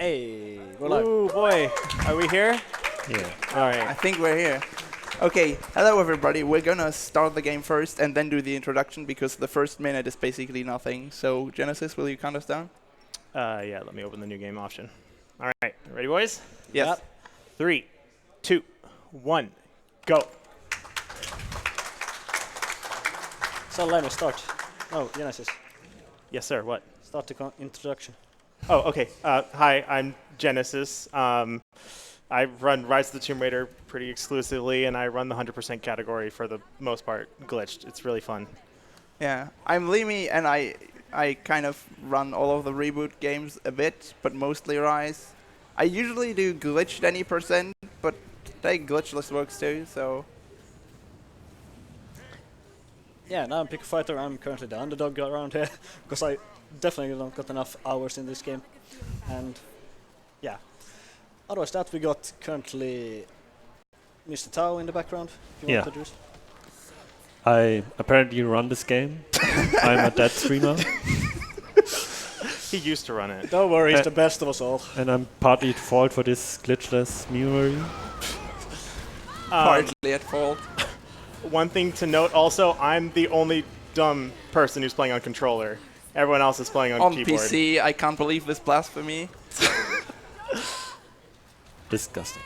Hey, we're live. Ooh, boy. Are we here? Yeah. All right. I think we're here. Okay, hello everybody. We're gonna start the game first and then do the introduction because the first minute is basically nothing. So, Genesis, will you count us down? Yeah, let me open the new game option. All right. Ready, boys? Yes. Yep. 3, 2, 1, go. So let me start. Oh, Genesis. Yes, sir. What? Start the introduction. Oh, okay. Hi, I'm Genesis. I run Rise of the Tomb Raider pretty exclusively, and I run the 100% category for the most part, glitched. It's really fun. Yeah. I'm Leemyy and I kind of run all of the reboot games a bit, but mostly Rise. I usually do glitched any %, but today glitchless works too, so... Yeah, now I'm Pikkufighter. I'm currently the underdog around here because I definitely don't got enough hours in this game. And yeah. Otherwise that we got currently Mr. Tao in the background. If you want to introduce. I apparently run this game. I'm a dead streamer. He used to run it. Don't worry, he's the best of us all. And I'm partly at fault for this glitchless memory. Partly at fault. One thing to note also, I'm the only dumb person who's playing on controller. Everyone else is playing on keyboard. On PC, I can't believe this blasphemy. Disgusting.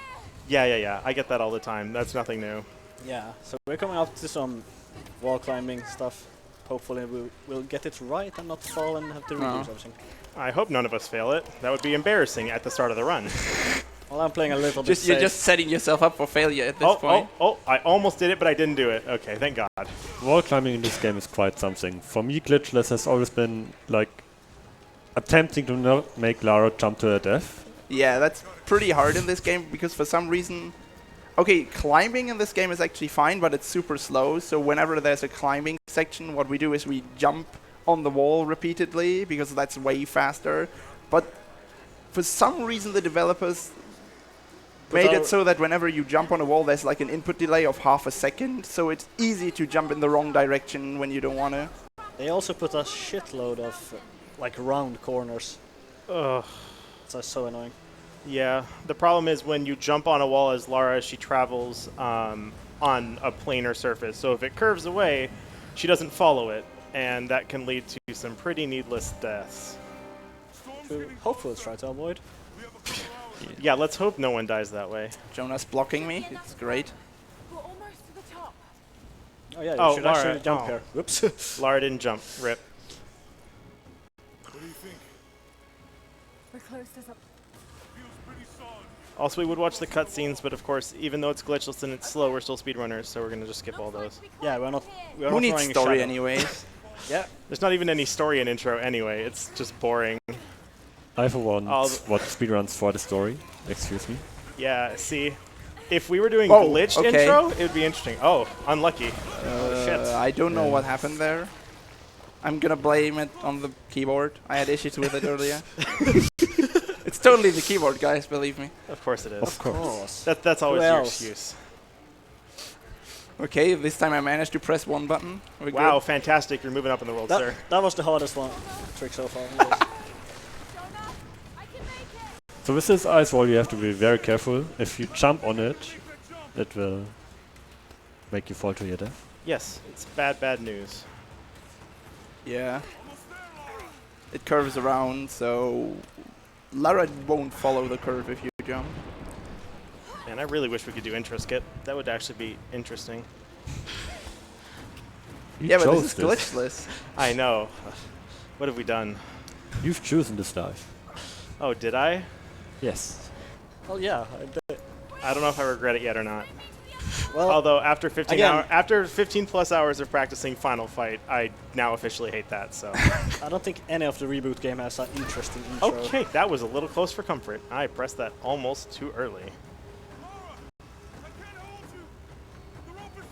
Yeah. I get that all the time. That's nothing new. Yeah, so we're coming up to some wall climbing stuff. Hopefully we'll get it right and not fall and have to redo everything. I hope none of us fail it. That would be embarrassing at the start of the run. Well, I'm playing a little bit You're safe. just setting yourself up for failure at this point. Oh, I almost did it, but I didn't do it. Okay, thank God. Wall climbing in this game is quite something. For me, glitchless has always been like attempting to not make Lara jump to her death. Yeah, that's pretty hard in this game because for some reason... Okay, climbing in this game is actually fine, but it's super slow. So whenever there's a climbing section, what we do is we jump on the wall repeatedly because that's way faster. But for some reason, the developers made it so that whenever you jump on a wall, there's like an input delay of half a second. So it's easy to jump in the wrong direction when you don't want to. They also put a shitload of like round corners. Ugh. It's so annoying. Yeah, the problem is when you jump on a wall as Lara, she travels on a planar surface. So if it curves away, she doesn't follow it, and that can lead to some pretty needless deaths. Hopefully we'll try to avoid. Yeah, let's hope no one dies that way. Jonas blocking me. It's great. We're almost to the top. Oh yeah, you should Lara, actually jump here. Whoops. Lara didn't jump. Rip. What do you think? We're close to something. Also, we would watch the cutscenes, but of course, even though it's glitchless and it's slow, we're still speedrunners, so we're going to just skip all those. Yeah, we're not Who needs running story shadow. anyways? Yeah. There's not even any story in intro anyway. It's just boring. I for one watch speedruns for the story. Excuse me. Yeah, see, if we were doing Whoa, glitched okay. intro, it would be interesting. Oh, unlucky. Shit. I don't know what happened there. I'm gonna blame it on the keyboard. I had issues with it earlier. It's totally the keyboard, guys, believe me. Of course it is. Of course. That's always Who your else? excuse. Okay, this time I managed to press one button. We're Wow, good. fantastic. You're moving up in the world, sir. That was the hardest one trick so far. So with this ice wall, you have to be very careful. If you jump on it, it will make you fall to your death. Yes, it's bad news. Yeah. It curves around, so Lara won't follow the curve if you jump. Man, I really wish we could do intro skip. That would actually be interesting. You Yeah, but chose this is glitchless. I know. What have we done? You've chosen this life. Oh, did I? Yes. Well, yeah. I don't know if I regret it yet or not. Well, Although after 15 again- after 15 plus hours of practicing Final Fight, I now officially hate that. So. I don't think any of the reboot game has an interesting intro. Okay, that was a little close for comfort. I pressed that almost too early.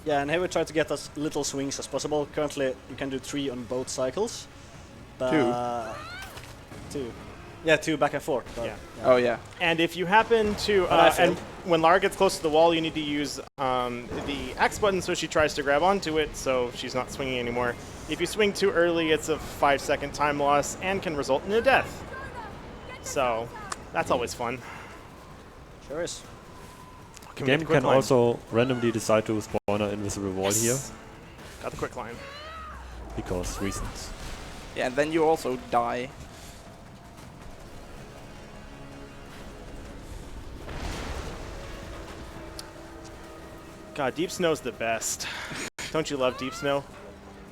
Yeah, and here we try to get as little swings as possible. Currently, you can do 3 on both cycles. Two. Yeah, 2 back and forth. But Yeah. Oh, yeah. And if you happen to, I and failed. when Lara gets close to the wall, you need to use the X button so she tries to grab onto it, so she's not swinging anymore. If you swing too early, it's a 5-second time loss and can result in a death. So That's always fun. Sure is. The game can also randomly decide to spawn an invisible wall here. Got the quick line. Because reasons. Yeah, and then you also die. God, Deep Snow's the best. Don't you love Deep Snow?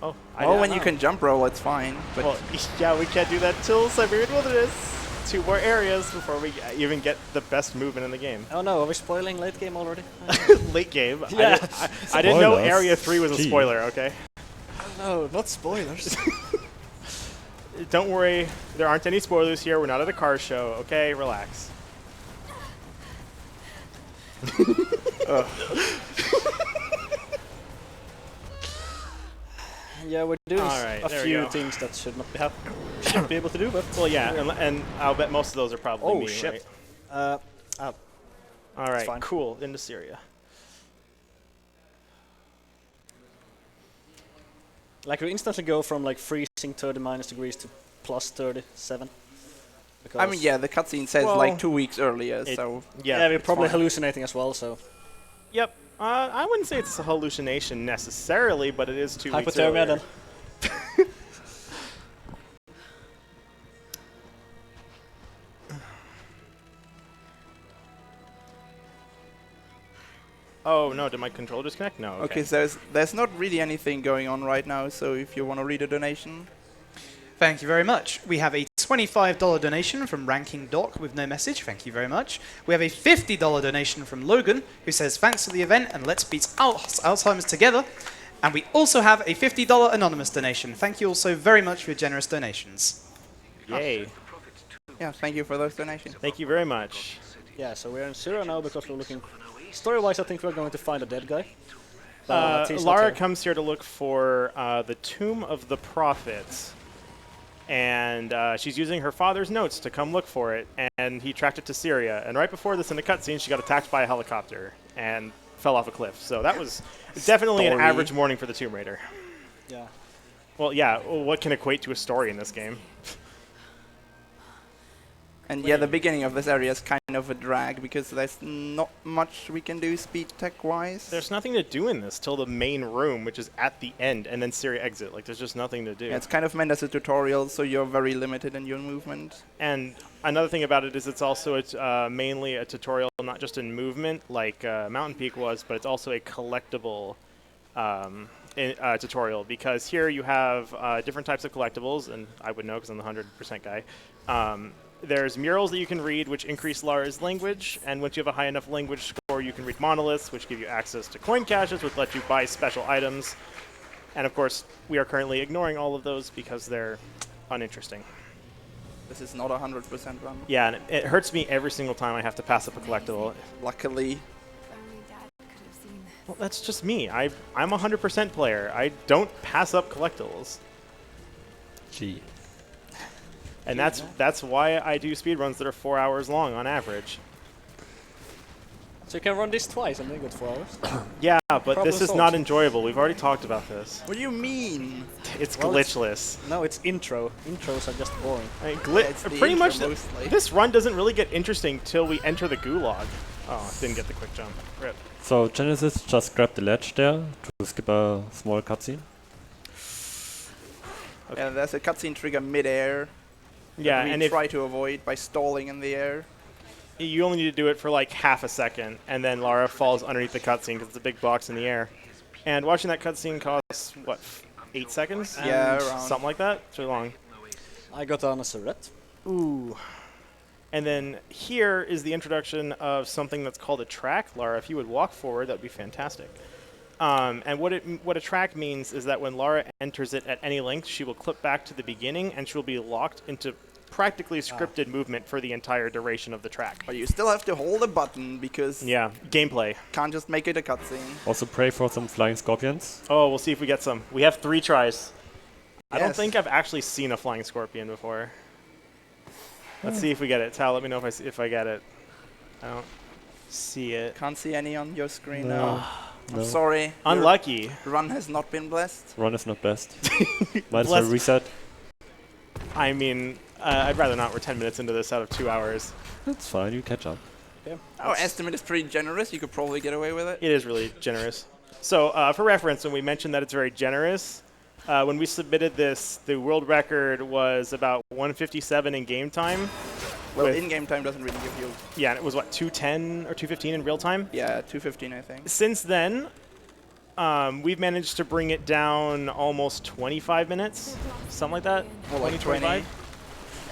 Oh, Well, when you can jump roll, it's fine. But well, yeah, we can't do that till Siberian Wilderness. 2 more areas before we even get the best movement in the game. Oh no, are we spoiling late game already? Late game. Yeah. I didn't know Spoilers. Area 3 was a Gee. spoiler, okay? No, not spoilers. Don't worry, there aren't any spoilers here. We're not at a car show, okay? Relax. Yeah, we're doing Alright, a there we few go. things that should not be able to do, but Well, yeah, and I'll bet most of those are probably oh me, shit. right? Oh, All right, fine. cool. Into Syria. like we instantly go from like freezing 30 minus degrees to plus 37. I mean, yeah, the cutscene says Well, like 2 weeks earlier, it- so Yeah, we're it's probably fine. hallucinating as well, so Yep. I wouldn't say it's a hallucination necessarily, but it is 2 weeks hypothermia earlier. then. Oh no, did my controller disconnect? No. okay, so there's not really anything going on right now, so if you want to read a donation. Thank you very much. We have a $25 donation from Ranking Doc with no message. Thank you very much. We have a $50 donation from Logan, who says, thanks for the event and let's beat Alzheimer's together. And we also have a $50 anonymous donation. Thank you all so very much for your generous donations. Yay. Yeah, thank you for those donations. Thank you very much. Yeah, so we're in Syria now because we're looking. Story-wise, I think we're going to find a dead guy. He's not Lara here. comes here to look for the Tomb of the Prophets. And she's using her father's notes to come look for it. And he tracked it to Syria. And right before this in the cutscene, she got attacked by a helicopter and fell off a cliff. So that was definitely an Story. average morning for the Tomb Raider. Yeah. Well, yeah, what can equate to a story in this game? And yeah, the beginning of this area is kind of a drag because there's not much we can do speed tech wise. There's nothing to do in this till the main room, which is at the end, and then Syria exit. Like, there's just nothing to do. Yeah, it's kind of meant as a tutorial, so you're very limited in your movement. And another thing about it is it's also mainly a tutorial, not just in movement, like Mountain Peak was, but it's also a collectible tutorial, because here you have different types of collectibles, and I would know because I'm the 100% guy. There's murals that you can read, which increase Lara's language, and once you have a high enough language score, you can read monoliths, which give you access to coin caches, which let you buy special items. And of course, we are currently ignoring all of those because they're uninteresting. This is not a 100% run. Yeah, and it hurts me every single time I have to pass up a collectible. Luckily, Well, that's just me. I'm a 100% player. I don't pass up collectibles. Gee. And that's why I do speedruns that are 4 hours long on average. So you can run this twice and then get 4 hours. Yeah, but Problem this is solved. not enjoyable. We've already talked about this. what do you mean? It's Well, it's- glitchless. No, it's intro. Intros are just boring. I mean, Yeah, it's the pretty intro much mostly. this run doesn't really get interesting till we enter the gulag. Oh, didn't get the quick jump. Rip. So Genesis just grabbed the ledge there to skip a small cutscene. Yeah, there's a cutscene trigger mid-air. Yeah, we and if try to avoid by stalling in the air. you only need to do it for like half a second, and then Lara falls underneath the cutscene because it's a big box in the air. And watching that cutscene costs, what, 8 seconds? Yeah, And around. something like that? Too long. I got on a Surrette. Ooh. And then here is the introduction of something that's called a track. Lara, if you would walk forward, that would be fantastic. And what a track means is that when Lara enters it at any length, she will clip back to the beginning, and she will be locked into practically scripted movement for the entire duration of the track. But you still have to hold a button because Yeah, gameplay. can't just make it a cutscene. Also pray for some flying scorpions. Oh, we'll see if we get some. We have 3 tries. I don't Yes. think I've actually seen a flying scorpion before. Let's see if we get it. Tal, let me know if I get it. I don't see it. Can't see any on your screen No. now. I'm No. sorry. your Unlucky. Run has not been blessed. Run is not best. Might as well Bless- reset. I mean, I'd rather not. We're 10 minutes into this out of 2 hours. That's fine, you catch up. Okay. Our estimate is pretty generous. You could probably get away with it. It is really generous. So for reference, when we mentioned that it's very generous, when we submitted this, the world record was about 157 in game time. Well, in-game time doesn't really give you... Yeah, and it was, what, 210 or 215 in real time? Yeah, 215, I think. Since then, we've managed to bring it down almost 25 minutes, something like that. More like 20.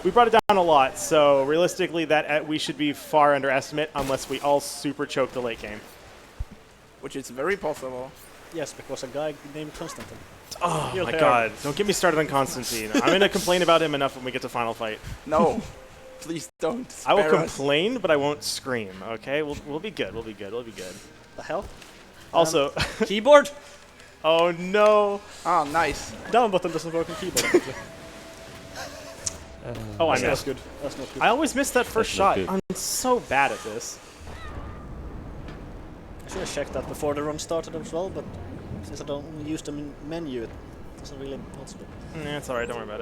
We brought it down a lot, so realistically, that we should be far underestimate unless we all super choke the late game. Which is very possible. Yes, because a guy named Constantine. Oh You'll my hear. god, don't get me started on Constantine. I'm going to complain about him enough when we get to Final Fight. No, please don't. I will Spare us. complain, but I won't scream, okay? We'll be good, we'll be good, we'll be good. The hell? Also, Keyboard? oh no. Ah, nice. Down button doesn't work on keyboard. Oh, I That's not missed. good. That's not good. I always miss that first That's not shot. good. I'm so bad at this. I should have checked that before the run started as well, but since I don't use the menu, it doesn't really help me. Nah, it's alright, don't worry about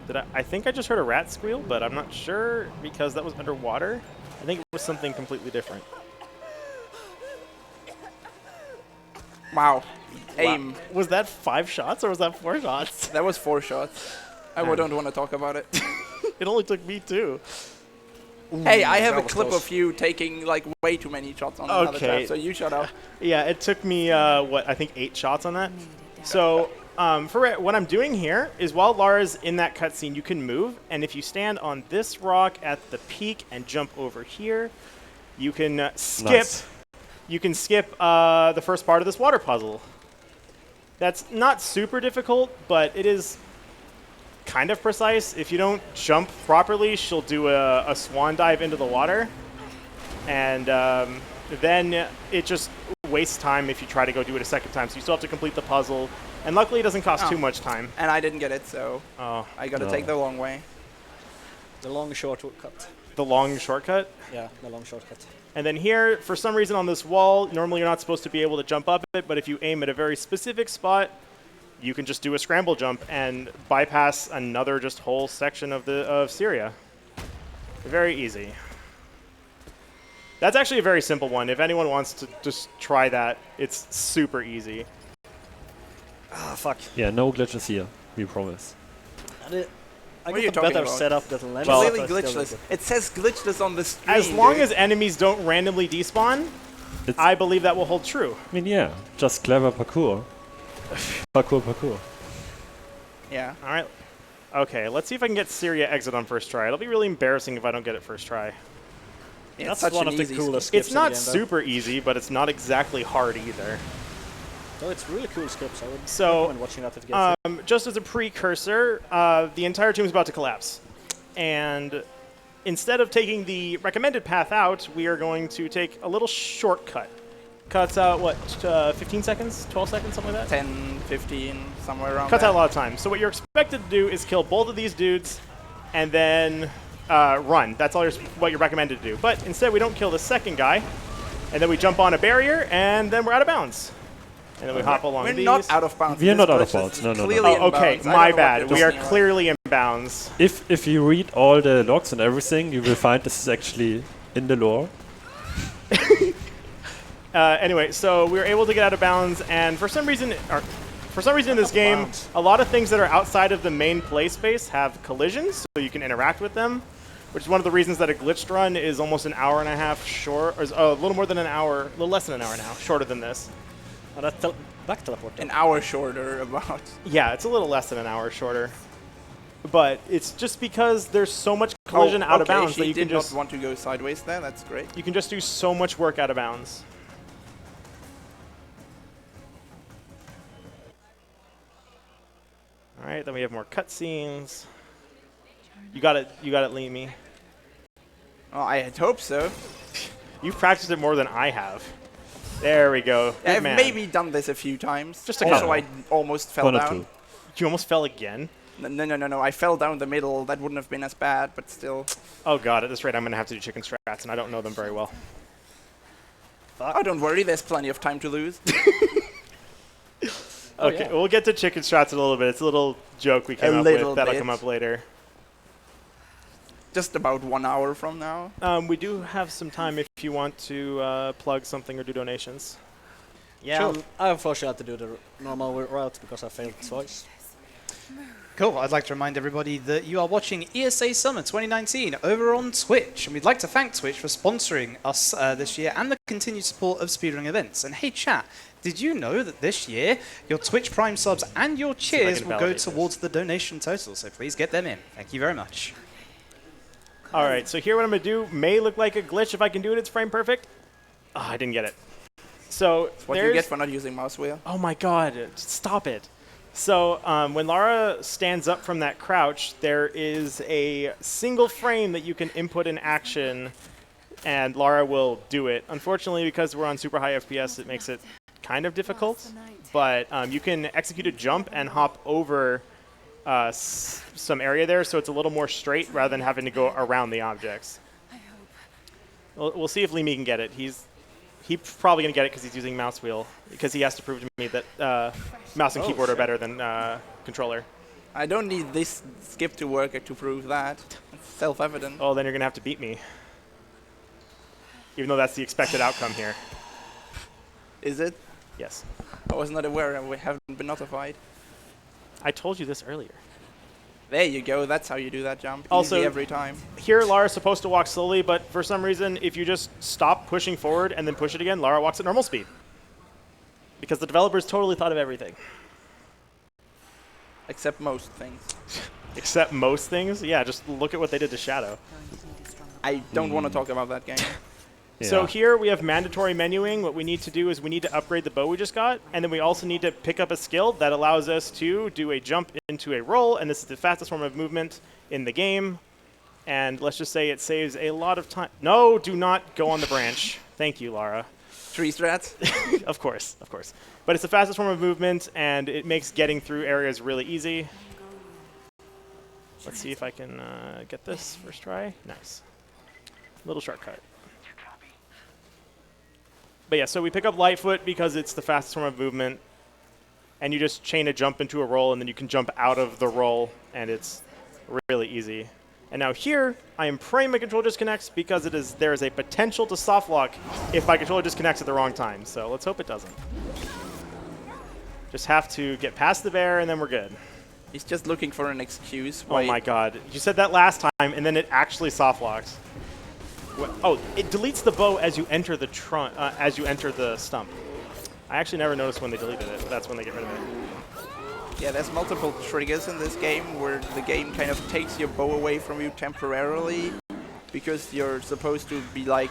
it. I think I just heard a rat squeal, but I'm not sure because that was underwater. I think it was something completely different. Wow. Aim. Wow. Was that 5 shots or was that 4 shots? That was 4 shots. I don't want to talk about it. It only took me 2. Hey, I have that a was clip close. of you taking like way too many shots on another Okay. trap, so you shut up. Yeah, it took me, what, I think 8 shots on that. So, what I'm doing here is while Lara's in that cutscene, you can move, and if you stand on this rock at the peak and jump over here, you can skip. Nice. You can skip the first part of this water puzzle. That's not super difficult, but it is kind of precise. If you don't jump properly, she'll do a swan dive into the water, and then it just wastes time if you try to go do it a second time. So you still have to complete the puzzle, and luckily it doesn't cost too much time. And I didn't get it, so Oh, I got to No. take the long way. The long short cut. the long shortcut. Yeah, the long shortcut. And then here, for some reason on this wall, normally you're not supposed to be able to jump up it, but if you aim at a very specific spot, you can just do a scramble jump and bypass another just whole section of Syria. Very easy. That's actually a very simple one. If anyone wants to just try that, it's super easy. Ah, fuck. Yeah, no glitches here, we promise. I What are you got a talking better about? setup than Leemyy. Well- Clearly glitchless. It says glitchless on the screen. As long dude. as enemies don't randomly despawn, It's, I believe that will hold true. I mean, yeah, just clever parkour. Parkour. Yeah. All right. Okay, let's see if I can get Syria exit on first try. It'll be really embarrassing if I don't get it first try. It's That's such one an of the easy coolest skip. It's skips in the not game, though. super easy, but it's not exactly hard either. No, it's really cool skips. I would So, recommend watching that if you get it. Just as a precursor, the entire tomb is about to collapse. And instead of taking the recommended path out, we are going to take a little shortcut. Cuts out, what, 15 seconds? 12 seconds, something like that? 10, 15, somewhere around Cuts there. out a lot of time. So what you're expected to do is kill both of these dudes and then run. That's all what you're recommended to do. But instead, we don't kill the second guy, and then we jump on a barrier, and then we're out of bounds. And then we hop along We're these. not out of bounds. We are This not out of glitchless bounds. is No, no, no, clearly no. in Oh, okay, bounds. I my don't know what bad. you're We are talking about. clearly in bounds. If you read all the logs and everything, you will find this is actually in the lore. Anyway, so we were able to get out of bounds, and for some reason in this game, bounds. a lot of things that are outside of the main play space have collisions, so you can interact with them, which is one of the reasons that a glitched run is almost an hour and a half short, or is a little more than an hour, a little less than an hour now, shorter than this. Oh, that back teleport. An hour shorter about. Yeah, it's a little less than an hour shorter, but it's just because there's so much collision out of bounds she that you can did not just want to go sideways there. That's great. do so much work out of bounds. All right, then we have more cutscenes. You got it, Leemyy. Oh, I had hoped so. You've practiced it more than I have. There we go. Good I've man. maybe done this a few times. Just a also, couple. I almost fell One or down. two. You almost fell again. No. I fell down the middle. That wouldn't have been as bad, but still. Oh god, at this rate I'm gonna have to do chicken strats, and I don't know them very well. Oh, don't worry. There's plenty of time to lose. Oh, Okay, yeah. we'll get to chicken strats in a little bit. It's a little joke we came A up little with that'll bit. come up later. just about 1 hour from now. We do have some time if you want to plug something or do donations. Yeah, Sure. I unfortunately had to do the normal route because I failed twice. Cool. I'd like to remind everybody that you are watching ESA Summer 2019 over on Twitch, and we'd like to thank Twitch for sponsoring us this year and the continued support of Speedrunning Events. And hey, chat, did you know that this year your Twitch Prime subs and your cheers can will go validate this. towards the donation total? So please get them in. Thank you very much. All right, so here what I'm going to do may look like a glitch if I can do it. It's frame perfect. Oh, I didn't get it. So What you get for not using mouse wheel. Oh my god, stop it. So when Lara stands up from that crouch, there is a single frame that you can input in action, and Lara will do it. Unfortunately, because we're on super high FPS, it makes it kind of difficult. But you can execute a jump and hop over some area there, so it's a little more straight rather than having to go around the objects. We'll see if Leemyy can get it. He's probably going to get it because he's using mouse wheel, because he has to prove to me that mouse and keyboard are better than controller. I don't need this skip to work to prove that. It's self-evident. Oh, then you're going to have to beat me. Even though that's the expected outcome here. Is it? Yes. I was not aware and we haven't been notified. I told you this earlier. There you go, that's how you do that jump. Also- Easy every time. Here, Lara's supposed to walk slowly, but for some reason, if you just stop pushing forward and then push it again, Lara walks at normal speed. Because the developers totally thought of everything. Except most things. Except most things? Yeah, just look at what they did to Shadow. I don't want to talk about that game. So Yeah. here we have mandatory menuing. What we need to do is we need to upgrade the bow we just got, and then we also need to pick up a skill that allows us to do a jump into a roll, and this is the fastest form of movement in the game. And let's just say it saves a lot of time. No, do not go on the branch. Thank you, Lara. Tree strats? Of course, of course. But it's the fastest form of movement, and it makes getting through areas really easy. Let's see if I can get this first try. Nice. Little shortcut. But yeah, so we pick up Lightfoot because it's the fastest form of movement, and you just chain a jump into a roll, and then you can jump out of the roll, and it's really easy. And now here, I am praying my controller disconnects because there is a potential to soft lock if my controller disconnects at the wrong time. So let's hope it doesn't. Just have to get past the bear, and then we're good. He's just looking for an excuse. Oh my god. You said that last time, and then it actually soft locks. Oh, it deletes the bow as you enter the as you enter the stump. I actually never noticed when they deleted it, but that's when they get rid of it. Yeah, there's multiple triggers in this game where the game kind of takes your bow away from you temporarily because you're supposed to be like...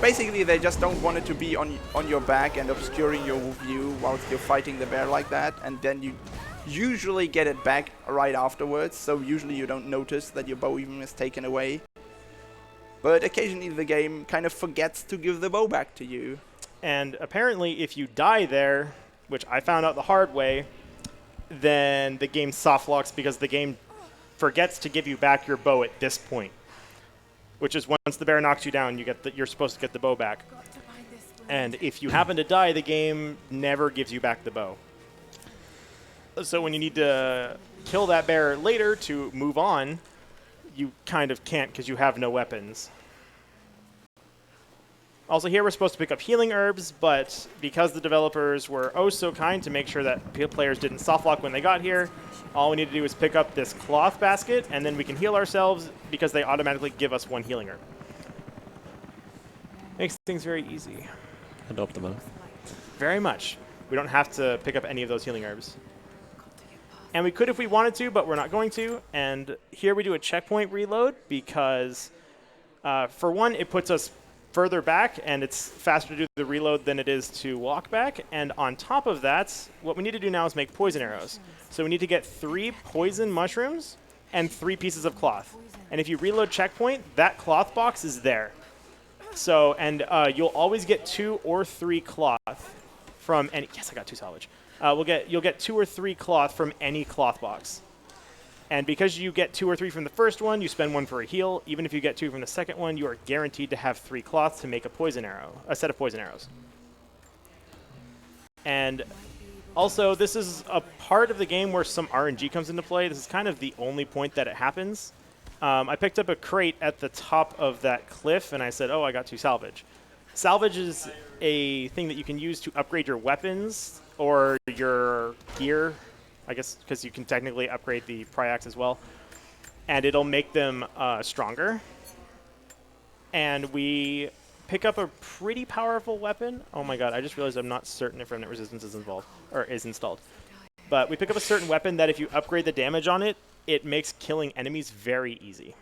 Basically, they just don't want it to be on your back and obscuring your view whilst you're fighting the bear like that, and then you usually get it back right afterwards, so usually you don't notice that your bow even is taken away. But occasionally the game kind of forgets to give the bow back to you. And apparently if you die there, which I found out the hard way, then the game soft locks because the game forgets to give you back your bow at this point. Which is once the bear knocks you down, you're supposed to get the bow back. And if you happen to die, the game never gives you back the bow. So when you need to kill that bear later to move on, you kind of can't because you have no weapons. Also here we're supposed to pick up healing herbs, but because the developers were oh so kind to make sure that players didn't softlock when they got here, all we need to do is pick up this cloth basket, and then we can heal ourselves because they automatically give us one healing herb. Makes things very easy. And optimal. Very much. We don't have to pick up any of those healing herbs. And we could if we wanted to, but we're not going to. And here we do a checkpoint reload because, for one, it puts us further back, and it's faster to do the reload than it is to walk back. And on top of that, what we need to do now is make poison arrows. So we need to get 3 poison mushrooms and 3 pieces of cloth. And if you reload checkpoint, that cloth box is there. So, and you'll always get 2 or 3 cloth from any... Yes, I got 2 salvage. You'll get 2 or 3 cloth from any cloth box. And because you get 2 or 3 from the first one, you spend 1 for a heal. Even if you get 2 from the second one, you are guaranteed to have 3 cloth to make a set of poison arrows. And also, this is a part of the game where some RNG comes into play. This is kind of the only point that it happens. I picked up a crate at the top of that cliff, and I said, oh, I got 2 salvage. Salvage is a thing that you can use to upgrade your weapons or your gear, I guess, because you can technically upgrade the Pryax as well. And it'll make them stronger. And we pick up a pretty powerful weapon. Oh my god, I just realized I'm not certain if remnant resistance is involved or is installed. But we pick up a certain weapon that if you upgrade the damage on it, it makes killing enemies very easy.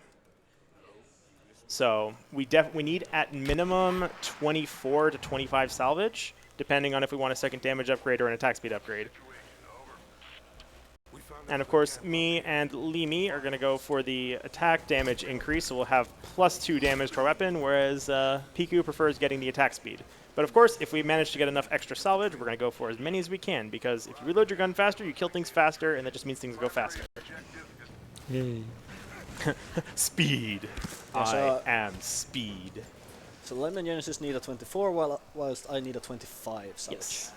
So we need at minimum 24 to 25 salvage, depending on if we want a second damage upgrade or an attack speed upgrade. And of course, me and Leemyy are going to go for the attack damage increase, so we'll have +2 damage to our weapon, whereas Piku prefers getting the attack speed. But of course, if we manage to get enough extra salvage, we're going to go for as many as we can, because if you reload your gun faster, you kill things faster, and that just means things go faster. Yay. Speed. Yeah, so, I am speed. So Leemyy and Genesis need a 24, whilst I need a 25 salvage. Yes.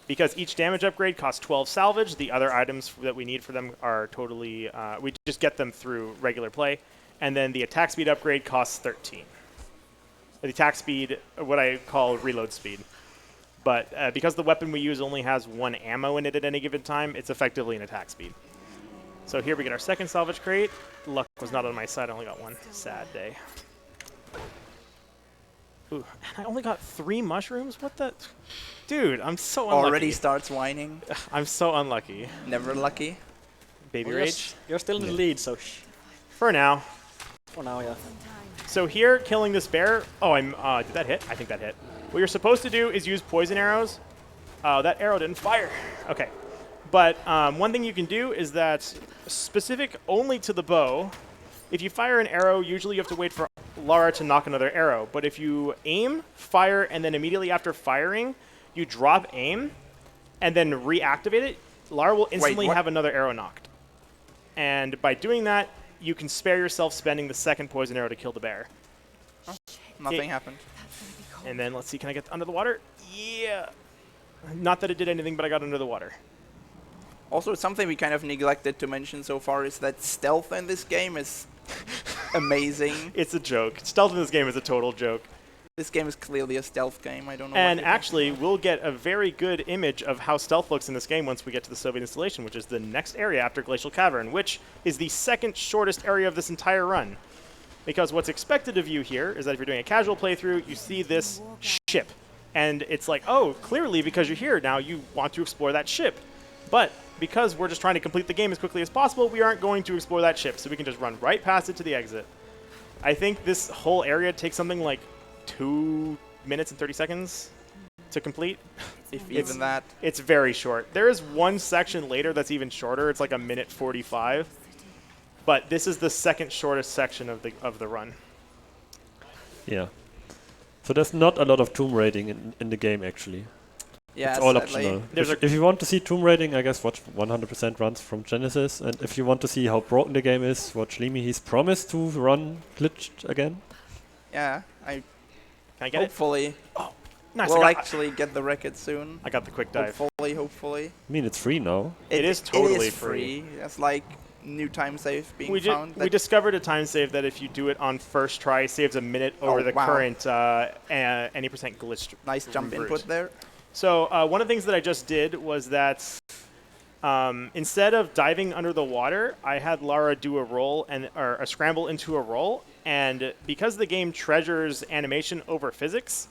Because each damage upgrade costs 12 salvage, the other items that we need for them are totally, we just get them through regular play. And then the attack speed upgrade costs 13. The attack speed, what I call reload speed. But because the weapon we use only has 1 ammo in it at any given time, it's effectively an attack speed. So here we get our second salvage crate. Luck was not on my side, I only got 1. Sad day. Ooh, and I only got 3 mushrooms? What the? Dude, I'm so unlucky. Already starts whining. I'm so unlucky. Never lucky. Baby Well, rage? you're still in the lead, so For now. for now, yeah. So here, killing this bear. Oh, did that hit? I think that hit. What you're supposed to do is use poison arrows. Oh, that arrow didn't fire. Okay. But one thing you can do is that specific only to the bow. If you fire an arrow, usually you have to wait for Lara to knock another arrow. But if you aim, fire, and then immediately after firing, you drop aim, and then reactivate it, Lara will instantly have another arrow knocked. And by doing that, you can spare yourself spending the second poison arrow to kill the bear. Oh, nothing happened. And then let's see, can I get under the water? Yeah. Not that it did anything, but I got under the water. Also, something we kind of neglected to mention so far is that stealth in this game is amazing. It's a joke. Stealth in this game is a total joke. This game is clearly a stealth game. I don't know. And actually, we'll get a very good image of how stealth looks in this game once we get to the Soviet installation, which is the next area after Glacial Cavern, which is the second shortest area of this entire run. Because what's expected of you here is that if you're doing a casual playthrough, you see this ship. And it's like, oh, clearly because you're here now, you want to explore that ship. But because we're just trying to complete the game as quickly as possible, we aren't going to explore that ship, so we can just run right past it to the exit. I think this whole area takes something like 2 minutes and 30 seconds to complete. If even that. It's very short. There is one section later that's even shorter. It's like 1:45. But this is the second shortest section of the run. Yeah. So there's not a lot of tomb raiding in the game, actually. Yeah, it's all sadly. optional. If you want to see tomb raiding, I guess watch 100% runs from Genesis. And if you want to see how broken the game is, watch Leemyy. He's promised to run glitched again. Yeah, Can I get hopefully. it? Oh, nice. We'll actually get the record soon. I got the quick dive. Hopefully. I mean, it's free now. It is totally it is free. It's like new time save being found. We discovered a time save that if you do it on first try, saves a minute over the current any percent glitched. Nice jump route. input there. So one of the things that I just did was that instead of diving under the water, I had Lara do a roll or a scramble into a roll. And because the game treasures animation over physics,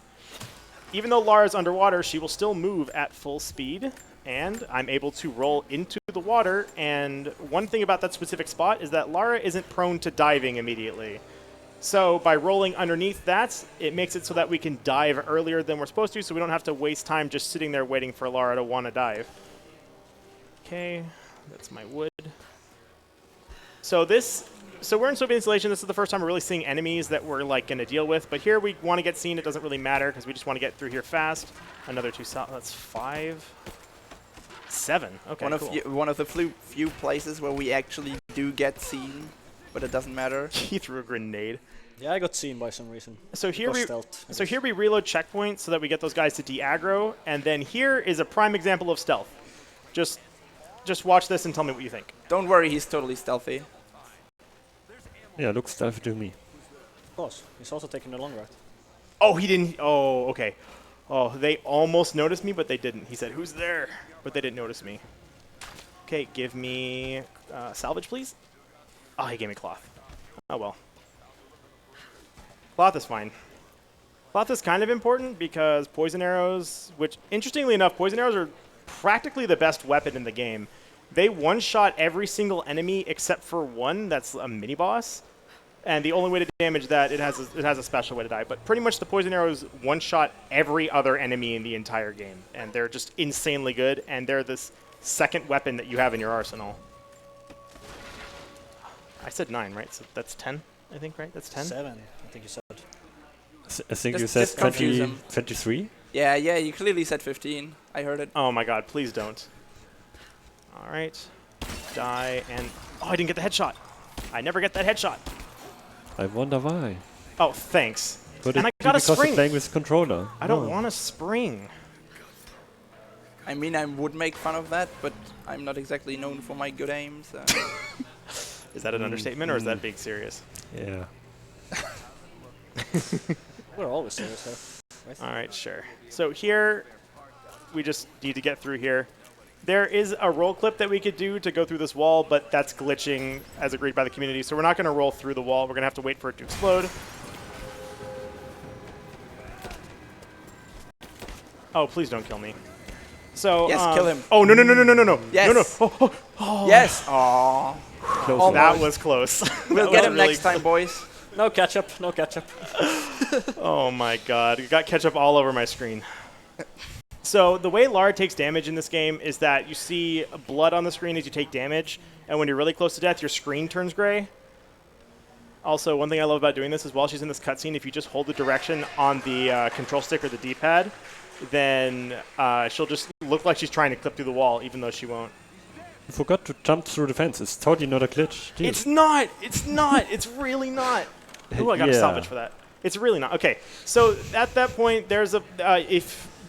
even though Lara's underwater, she will still move at full speed. And I'm able to roll into the water. And one thing about that specific spot is that Lara isn't prone to diving immediately. So by rolling underneath that, it makes it so that we can dive earlier than we're supposed to, so we don't have to waste time just sitting there waiting for Lara to want to dive. Okay, that's my wood. So we're in Soviet installation. This is the first time we're really seeing enemies that we're like going to deal with. But here we want to get seen. It doesn't really matter because we just want to get through here fast. Another 2 that's 5. 7. Okay, one of the few places where we actually do get seen, but it doesn't matter. He threw a grenade. Yeah, I got seen by some reason. So here we reload checkpoints so that we get those guys to de-aggro, and then here is a prime example of stealth. Just watch this and tell me what you think. Don't worry, he's totally stealthy. Yeah, looks stealthy to me. Of course, he's also taking the long route. Oh, he didn't. Oh, okay. Oh, they almost noticed me, but they didn't. He said, "Who's there?" But they didn't notice me. Okay, give me salvage, please. Oh, he gave me cloth. Oh, well. Cloth is fine. Cloth is kind of important because poison arrows, which, interestingly enough, poison arrows are practically the best weapon in the game. They one-shot every single enemy except for one that's a mini-boss. And the only way to damage that, it has a special way to die. But pretty much the poison arrows one-shot every other enemy in the entire game. And they're just insanely good, and they're this second weapon that you have in your arsenal. I said 9, right? So that's 10, I think, right? That's 10? 7, I think you said. I think you Just- said just confuse 20, him. 23? Yeah, you clearly said 15. I heard it. Oh my god, please don't. All right. Die, and... Oh, I didn't get the headshot. I never get that headshot. I wonder why. Oh, thanks. Could And it I be got a because you're spring. playing with controller? I don't No. want a spring. I mean, I would make fun of that, but I'm not exactly known for my good aim, so... Is that an understatement, or is that being serious? Yeah. We're always serious though. Right? All right, sure. So here, we just need to get through here. There is a roll clip that we could do to go through this wall, but that's glitching as agreed by the community, so we're not going to roll through the wall. We're going to have to wait for it to explode. Oh, please don't kill me. So Yes, kill him. Oh, no. Yes. No. Oh, Yes! Aww. Close that Almost. was close. We'll That get was him really next time, boys. No ketchup, no ketchup. Oh my god, got ketchup all over my screen. So the way Lara takes damage in this game is that you see blood on the screen as you take damage, and when you're really close to death, your screen turns gray. Also, one thing I love about doing this is while she's in this cutscene, if you just hold the direction on the control stick or the D-pad, then she'll just look like she's trying to clip through the wall, even though she won't. You forgot to jump through the fence. It's totally not a glitch. Dude. It's not! It's not! It's really not! Ooh, I got a Yeah. salvage for that. It's really not. Okay, so at that point, there's a...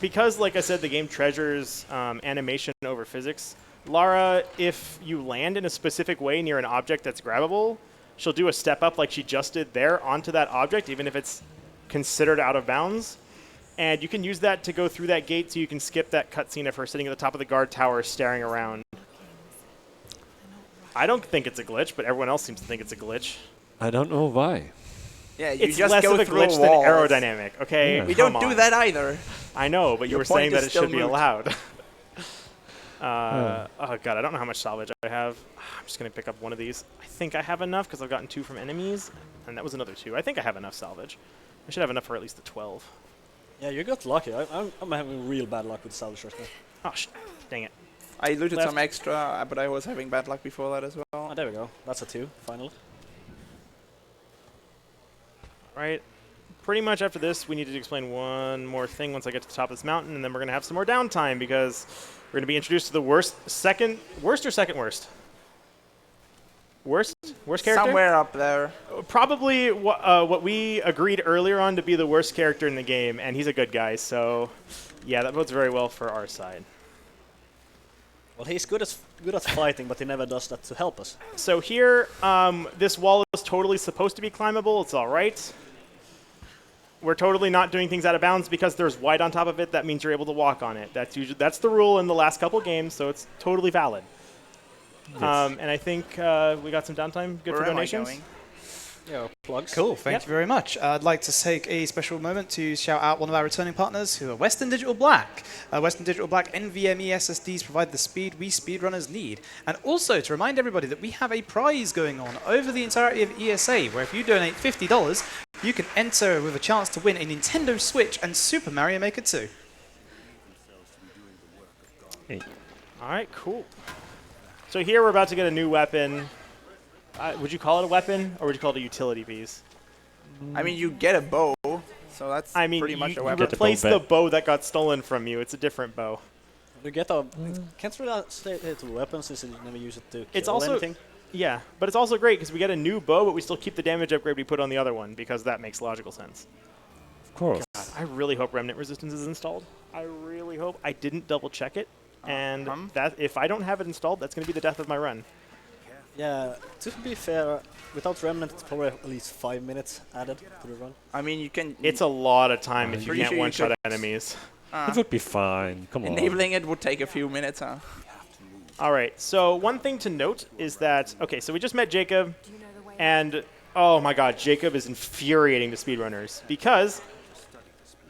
because, like I said, the game treasures animation over physics, Lara, if you land in a specific way near an object that's grabbable, she'll do a step up like she just did there onto that object, even if it's considered out of bounds. And you can use that to go through that gate so you can skip that cutscene of her sitting at the top of the guard tower staring around. I don't think it's a glitch, but everyone else seems to think it's a glitch. I don't know why. Yeah, you It's just less go of a through glitch a than wall. aerodynamic, okay? Yeah. We Come don't do on. that either. I know, but you Your were saying point that is it still should be moot. allowed. Oh god, I don't know how much salvage I have. I'm just gonna pick up one of these. I think I have enough because I've gotten 2 from enemies, and that was another 2. I think I have enough salvage. I should have enough for at least the 12. Yeah, you got lucky. I'm having real bad luck with salvage right now. Oh, dang it. I looted Left. some extra, but I was having bad luck before that as well. Oh, there we go. That's a 2, finally. Right. Pretty much after this, we need to explain one more thing once I get to the top of this mountain, and then we're gonna have some more downtime because we're gonna be introduced to the worst or second worst? Worst character? Somewhere up there. Probably what we agreed earlier on to be the worst character in the game, and he's a good guy, so yeah, that bodes very well for our side. Well, he's good at fighting, but he never does that to help us. So here, this wall is totally supposed to be climbable. It's all right. We're totally not doing things out of bounds because there's white on top of it. That means you're able to walk on it. That's the rule in the last couple games, so it's totally valid. Yes. And I think we got some downtime. Good Where for am I donations. going? Yeah, plugs. Cool, thank Yep. you very much. I'd like to take a special moment to shout out one of our returning partners, who are Western Digital Black. Western Digital Black NVMe SSDs provide the speed we speedrunners need. And also to remind everybody that we have a prize going on over the entirety of ESA, where if you donate $50, you can enter with a chance to win a Nintendo Switch and Super Mario Maker 2. Hey. All right, cool. So here we're about to get a new weapon. Would you call it a weapon, or would you call it a utility piece? I mean, you get a bow, so that's I mean, pretty much a you weapon. Get the bow replace back. the bow that got stolen from you. It's a different bow. You get a... Can't really say it's a weapon since you never use it to It's kill also anything. Yeah, but it's also great because we get a new bow, but we still keep the damage upgrade we put on the other one because that makes logical sense. Of course. I really hope Remnant Resistance is installed. I really hope. I didn't double check it, and that if I don't have it installed, that's going to be the death of my run. Yeah, to be fair, without Remnant, it's probably at least 5 minutes added to the run. I mean, you can. It's a lot of time if you Pretty can't sure you one-shot could- enemies. It would be fine. Come on. Enabling it would take a few minutes, huh? All right, so one thing to note is that, okay, so we just met Jacob, and oh my god, Jacob is infuriating to speedrunners because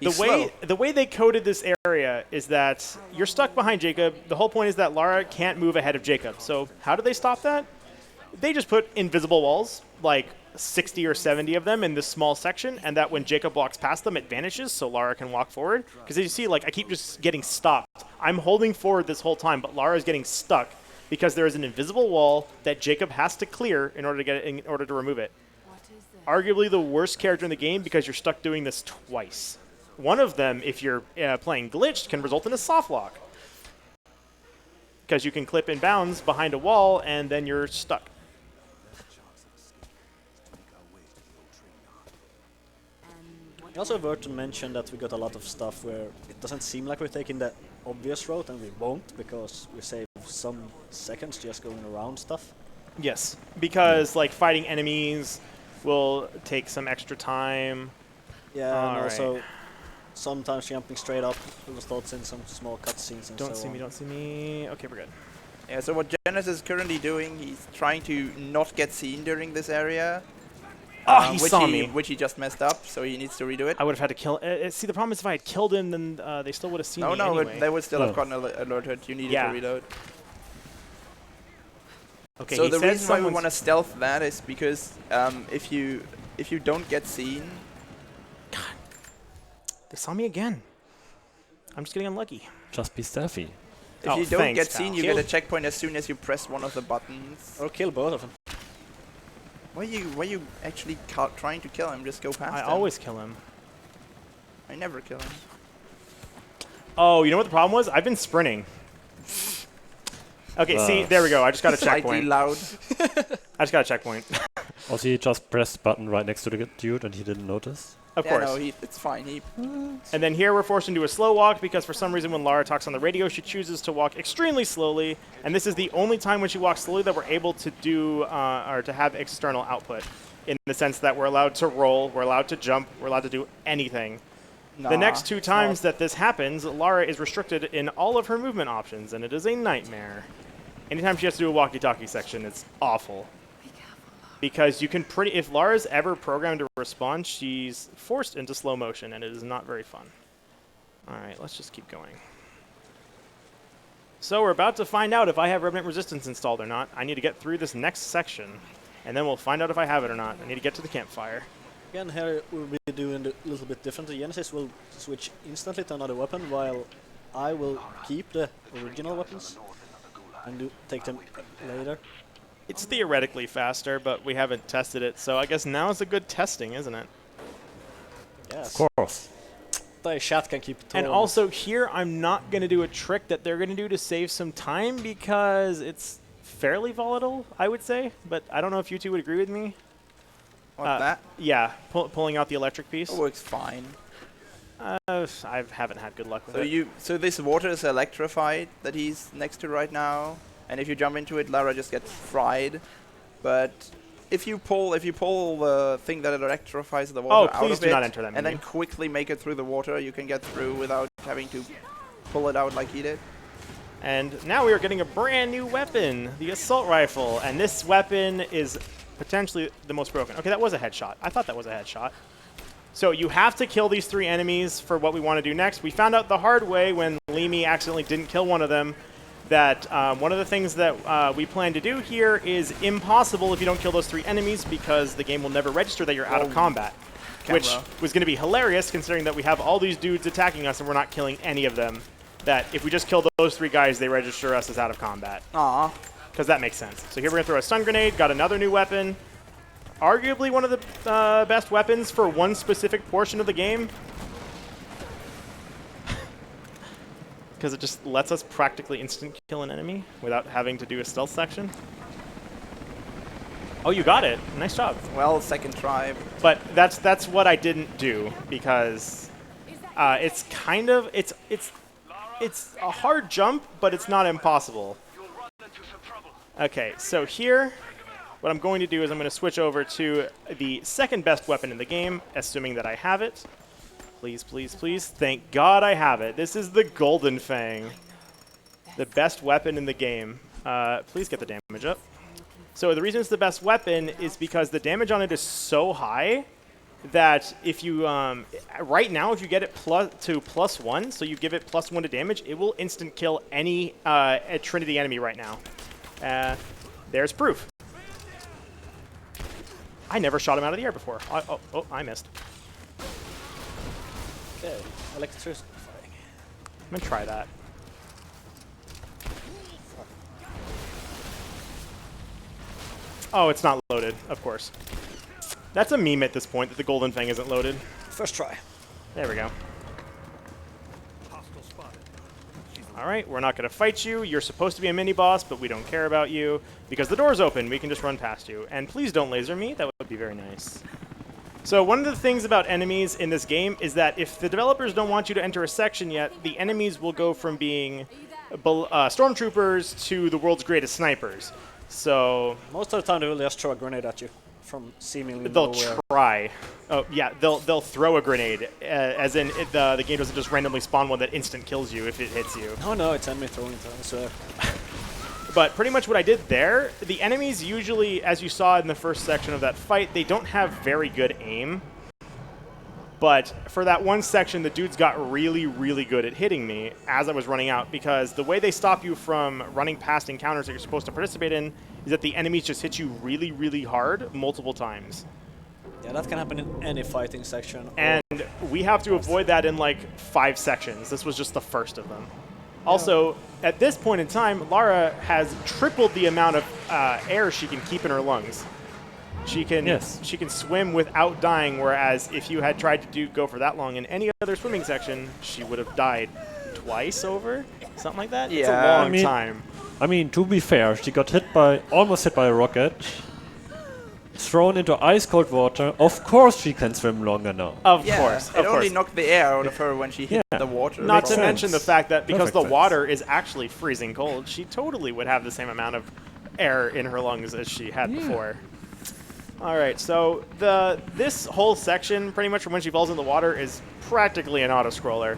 He's the way they coded this area is that you're stuck behind Jacob. The whole point is that Lara can't move ahead of Jacob. So how do they stop that? They just put invisible walls, like 60 or 70 of them in this small section, and that when Jacob walks past them, it vanishes so Lara can walk forward. Because as you see, like, I keep just getting stopped. I'm holding forward this whole time, but Lara is getting stuck because there is an invisible wall that Jacob has to clear in order to remove it. Arguably the worst character in the game because you're stuck doing this twice. One of them, if you're playing glitched, can result in a soft lock. Because you can clip in bounds behind a wall and then you're stuck. Also worth to mention that we got a lot of stuff where it doesn't seem like we're taking the obvious route, and we won't, because we save some seconds just going around stuff. Yes, because like fighting enemies will take some extra time. Yeah, All and right. also sometimes jumping straight up results in some small cutscenes and Don't so see on. me, don't see me. Okay, we're good. Yeah, so what Genesis is currently doing, he's trying to not get seen during this area. Oh, he which saw me. Which he just messed up, so he needs to redo it. I would have had to kill. See, the problem is if I had killed him, then they still would have seen No, me no, anyway. but they would still Oh. have gotten alerted. You needed Yeah. to reload. Okay, So he the said reason why we someone's- want to stealth that is because if you don't get seen, They saw me again. I'm just getting unlucky. Just be stealthy. if Oh, you don't thanks, get seen, pal. you Kill. get a checkpoint as soon as you press one of the buttons. Or kill both of them. Why you actually trying to kill him? Just go past I him. always kill him. I never kill him. Oh, you know what the problem was? I've been sprinting. Okay, see, there we go. I just got a Slightly checkpoint. loud. I just got a checkpoint. Also, he just pressed the button right next to the dude and he didn't notice. Of Yeah, course. no, it's fine. He And then here we're forced into a slow walk because for some reason when Lara talks on the radio, she chooses to walk extremely slowly. And this is the only time when she walks slowly that we're able to do or to have external output, in the sense that we're allowed to roll, we're allowed to jump, we're allowed to do anything. Nah, The next two it's times not. that this happens, Lara is restricted in all of her movement options, and it is a nightmare. Anytime she has to do a walkie-talkie section, it's awful. Because you can if Lara's ever programmed to respond, she's forced into slow motion, and it is not very fun. All right, let's just keep going. So we're about to find out if I have Revenant Resistance installed or not. I need to get through this next section, and then we'll find out if I have it or not. I need to get to the campfire. Again, here we'll be doing it a little bit different. The Genesis will switch instantly to another weapon, while I will keep the original weapons and take them later. It's theoretically faster, but we haven't tested it, so I guess now is a good testing, isn't it? Yes. Of course. The chat can keep And tone. also here, I'm not going to do a trick that they're going to do to save some time because it's fairly volatile, I would say. But I don't know if you two would agree with me. What, that? Yeah, pulling out the electric piece. It works fine. I haven't had good luck with So it. so this water is electrified that he's next to right now, and if you jump into it, Lara just gets fried. But if you pull the thing that electrifies the water out please of do it, not enter that and then menu. quickly make it through the water, you can get through without having to pull it out like he did. And now we are getting a brand new weapon, the assault rifle. And this weapon is potentially the most broken. Okay, that was a headshot. I thought that was a headshot. So you have to kill these 3 enemies for what we want to do next. We found out the hard way when Leemyy accidentally didn't kill one of them that one of the things that we plan to do here is impossible if you don't kill those 3 enemies because the game will never register that you're out of combat. Which Camera. was going to be hilarious considering that we have all these dudes attacking us and we're not killing any of them. That if we just kill those 3 guys, they register us as out of combat. Aw. Because that makes sense. So here we're going to throw a stun grenade, got another new weapon. Arguably one of the best weapons for one specific portion of the game. Because it just lets us practically instant kill an enemy without having to do a stealth section. Oh, you got it. Nice job. Well, second try. But that's what I didn't do because it's kind of it's a hard jump, but it's not impossible. Okay, so here what I'm going to do is I'm going to switch over to the second best weapon in the game, assuming that I have it. Please, please, please. Thank God I have it. This is the Golden Fang, the best weapon in the game. Please get the damage up. So the reason it's the best weapon is because the damage on it is so high that if you, right now, if you get it to +1, so you give it +1 to damage, it will instant kill any Trinity enemy right now. There's proof. I never shot him out of the air before. Oh, I missed. Okay, electrifying. I'm gonna try that. Oh, it's not loaded, of course. That's a meme at this point that the Golden Fang isn't loaded. First try. There we go. All right, we're not going to fight you. You're supposed to be a mini-boss, but we don't care about you because the door's open. We can just run past you. And please don't laser me. That would be very nice. So one of the things about enemies in this game is that if the developers don't want you to enter a section yet, the enemies will go from being stormtroopers to the world's greatest snipers. So most of the time they will just throw a grenade at you from seemingly they'll nowhere. try. Oh yeah, they'll throw a grenade, as in the game doesn't just randomly spawn one that instant kills you if it hits you. Oh no, it's enemy throwing it, I swear. But pretty much what I did there, the enemies usually, as you saw in the first section of that fight, they don't have very good aim. But for that one section, the dudes got really, really good at hitting me as I was running out, because the way they stop you from running past encounters that you're supposed to participate in is that the enemies just hit you really, really hard multiple times. Yeah, that can happen in any fighting section. And we have to avoid that in like 5 sections. This was just the first of them. Also, at this point in time, Lara has tripled the amount of air she can keep in her lungs. She can swim without dying, whereas if you had tried to go for that long in any other swimming section, she would have died twice over, something like that. Yeah. It's a long time. I mean, to be fair, she got almost hit by a rocket, thrown into ice cold water. Of course she can swim longer now. Of course. It only knocked the air out of her when she hit the water. Not to Makes mention the sense. fact that because Perfect the sense. water is actually freezing cold, she totally would have the same amount of air in her lungs as she had before. All right, so this whole section, pretty much from when she falls in the water, is practically an auto-scroller,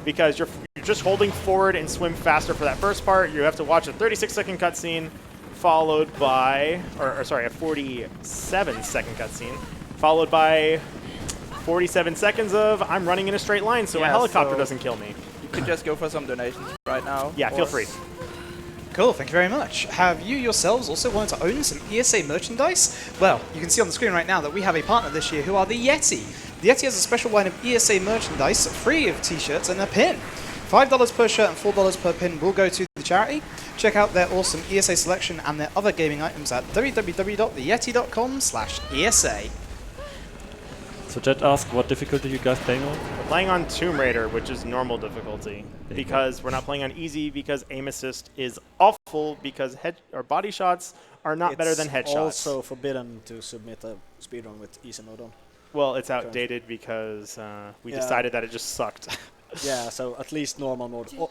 because you're just holding forward and swim faster for that first part. You have to watch a 36-second cutscene, followed by, or sorry, a 47-second cutscene, followed by 47 seconds of I'm running in a straight line, so a helicopter doesn't kill me. You could just go for some donations right now. Yeah, feel free. Cool, thank you very much. Have you yourselves also wanted to own some ESA merchandise? Well, you can see on the screen right now that we have a partner this year who are the Yeti. The Yeti has a special line of ESA merchandise, free of t-shirts and a pin. $5 per shirt and $4 per pin will go to the charity. Check out their awesome ESA selection and their other gaming items at www.theyeti.com/ESA. So Jet asked what difficulty you guys playing on? We're playing on Tomb Raider, which is normal difficulty, you because we're not playing on easy because aim assist is awful because body shots are not better than headshots. It's also forbidden to submit a speedrun with easy mode on. Well, it's outdated because we decided that it just sucked. Yeah, so at least normal mode. Oh,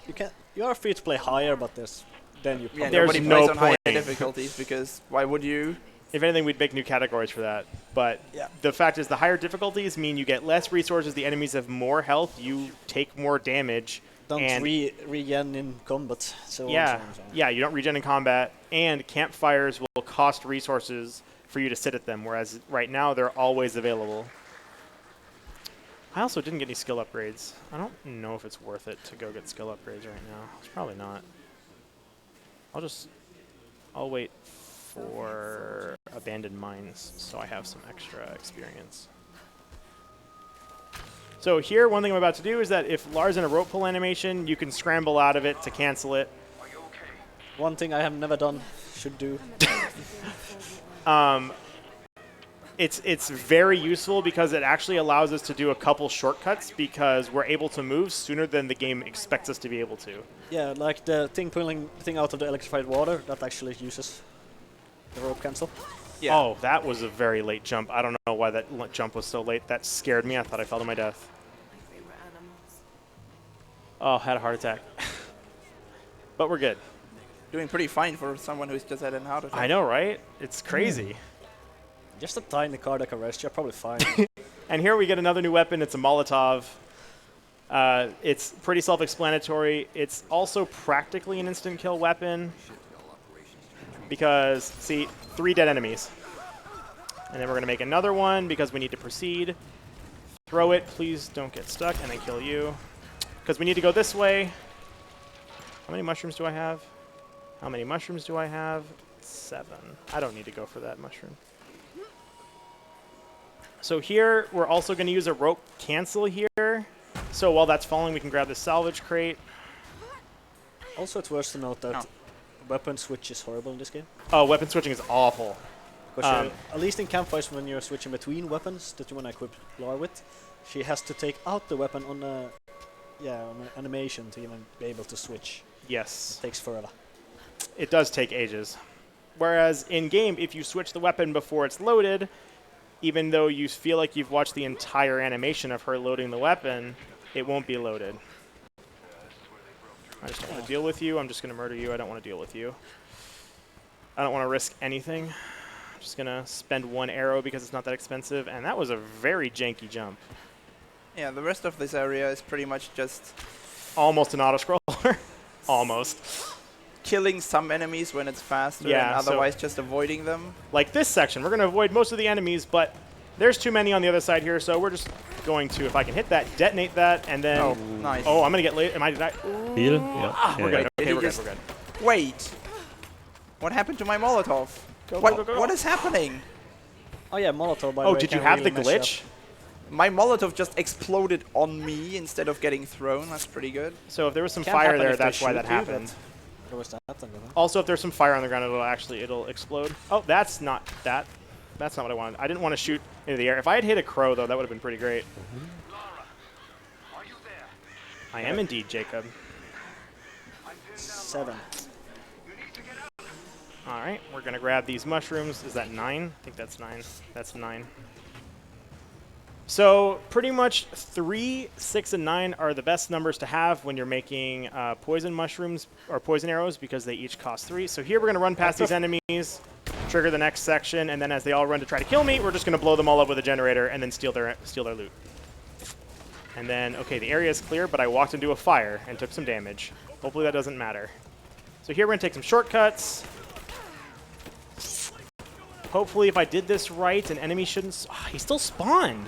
you are free to play higher, but there's you Yeah, There's nobody no plays on higher point. difficulties because why would you? If anything, we'd make new categories for that. But the fact is the higher difficulties mean you get less resources, the enemies have more health, you take more damage. don't and regen in combat. So yeah, on, so on. yeah, you don't regen in combat, and campfires will cost resources for you to sit at them, whereas right now they're always available. I also didn't get any skill upgrades. I don't know if it's worth it to go get skill upgrades right now. It's probably not. I'll wait for abandoned mines so I have some extra experience. So here, one thing I'm about to do is that if Lars in a rope pull animation, you can scramble out of it to cancel it. One thing I have never done, should do. It's very useful because it actually allows us to do a couple shortcuts because we're able to move sooner than the game expects us to be able to. Yeah, like the thing pulling the thing out of the electrified water, that actually uses the rope cancel. Yeah. Oh, that was a very late jump. I don't know why that jump was so late. That scared me. I thought I fell to my death. Oh, had a heart attack. But we're good. Doing pretty fine for someone who's just had an heart attack. I know, right? It's crazy. Just a tiny cardiac arrest, you're probably fine. And here we get another new weapon. It's a Molotov. It's pretty self-explanatory. It's also practically an instant kill weapon because, see, 3 dead enemies. And then we're going to make another one because we need to proceed. Throw it. Please don't get stuck, and then kill you. Because we need to go this way. How many mushrooms do I have? How many mushrooms do I have? 7. I don't need to go for that mushroom. So here, we're also going to use a rope cancel here. So while that's falling, we can grab the salvage crate. Also, it's worth to note that weapon switch is horrible in this game. Oh, weapon switching is awful. Because at least in campfires, when you're switching between weapons that you want to equip Lara with, she has to take out the weapon on a on an animation to even be able to switch. Yes. It takes forever. It does take ages. Whereas in-game, if you switch the weapon before it's loaded, even though you feel like you've watched the entire animation of her loading the weapon, it won't be loaded. I just don't want to deal with you. I'm just going to murder you. I don't want to deal with you. I don't want to risk anything. I'm just going to spend 1 arrow because it's not that expensive. And that was a very janky jump. Yeah, the rest of this area is pretty much just Almost an auto-scroller. Almost. killing some enemies when it's faster Yeah, and so- otherwise just avoiding them. Like this section, we're going to avoid most of the enemies, but there's too many on the other side here, so we're just going to, if I can hit that, detonate that, and then... Oh, nice. Oh, I'm going to get late. Am I... Did I Heal? Yeah. we're Yeah. good. Did Okay, he we're good. just- We're good. Wait. What happened to my Molotov? Go, What, go, go, go. what is happening? Oh yeah, Molotov by the Oh, way. did you can have the really mess glitch? up. My Molotov just exploded on me instead of getting thrown. That's pretty good. So if there was some Can fire happen there, if they that's why shoot that you, happened. There was that, and then- Also, if there's some fire on the ground, it'll explode. Oh, that's not that. That's not what I wanted. I didn't want to shoot into the air. If I had hit a crow, though, that would have been pretty great. I am indeed, Jacob. 7. All right, we're going to grab these mushrooms. Is that 9? I think that's 9. That's 9. So pretty much 3, 6, and 9 are the best numbers to have when you're making poison mushrooms or poison arrows because they each cost 3. So here we're going to run past these enemies, trigger the next section, and then as they all run to try to kill me, we're just going to blow them all up with a generator and then steal their loot. And then, okay, the area is clear, but I walked into a fire and took some damage. Hopefully that doesn't matter. So here we're going to take some shortcuts. Hopefully if I did this right, an enemy shouldn't... he still spawned.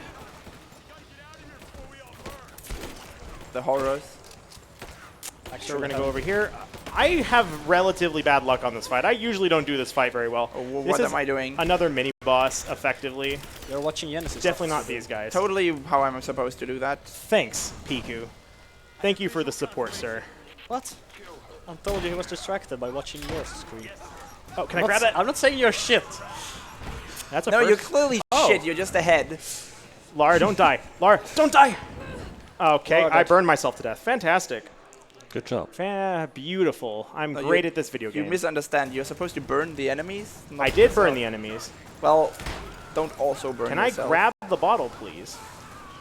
The horrors. So we're going to go over here. I have relatively bad luck on this fight. I usually don't do this fight very well. What am I doing? Another mini-boss, effectively. You're watching Genesis. Definitely not these guys. Totally how I'm supposed to do that. Thanks, Piku. Thank you for the support, sir. What? I told you he was distracted by watching your screen. Oh, can I grab that? I'm not saying you're shit. That's a No, first. you're clearly shit. You're just ahead. Lara, don't die. Lara, don't die! Okay, Lara, I burned myself to death. Fantastic. Good job. Beautiful. I'm No, great you- at this video You game. misunderstand. You're supposed to burn the enemies. I did burn the enemies. Well, don't also burn Can I yourself. grab the bottle, please?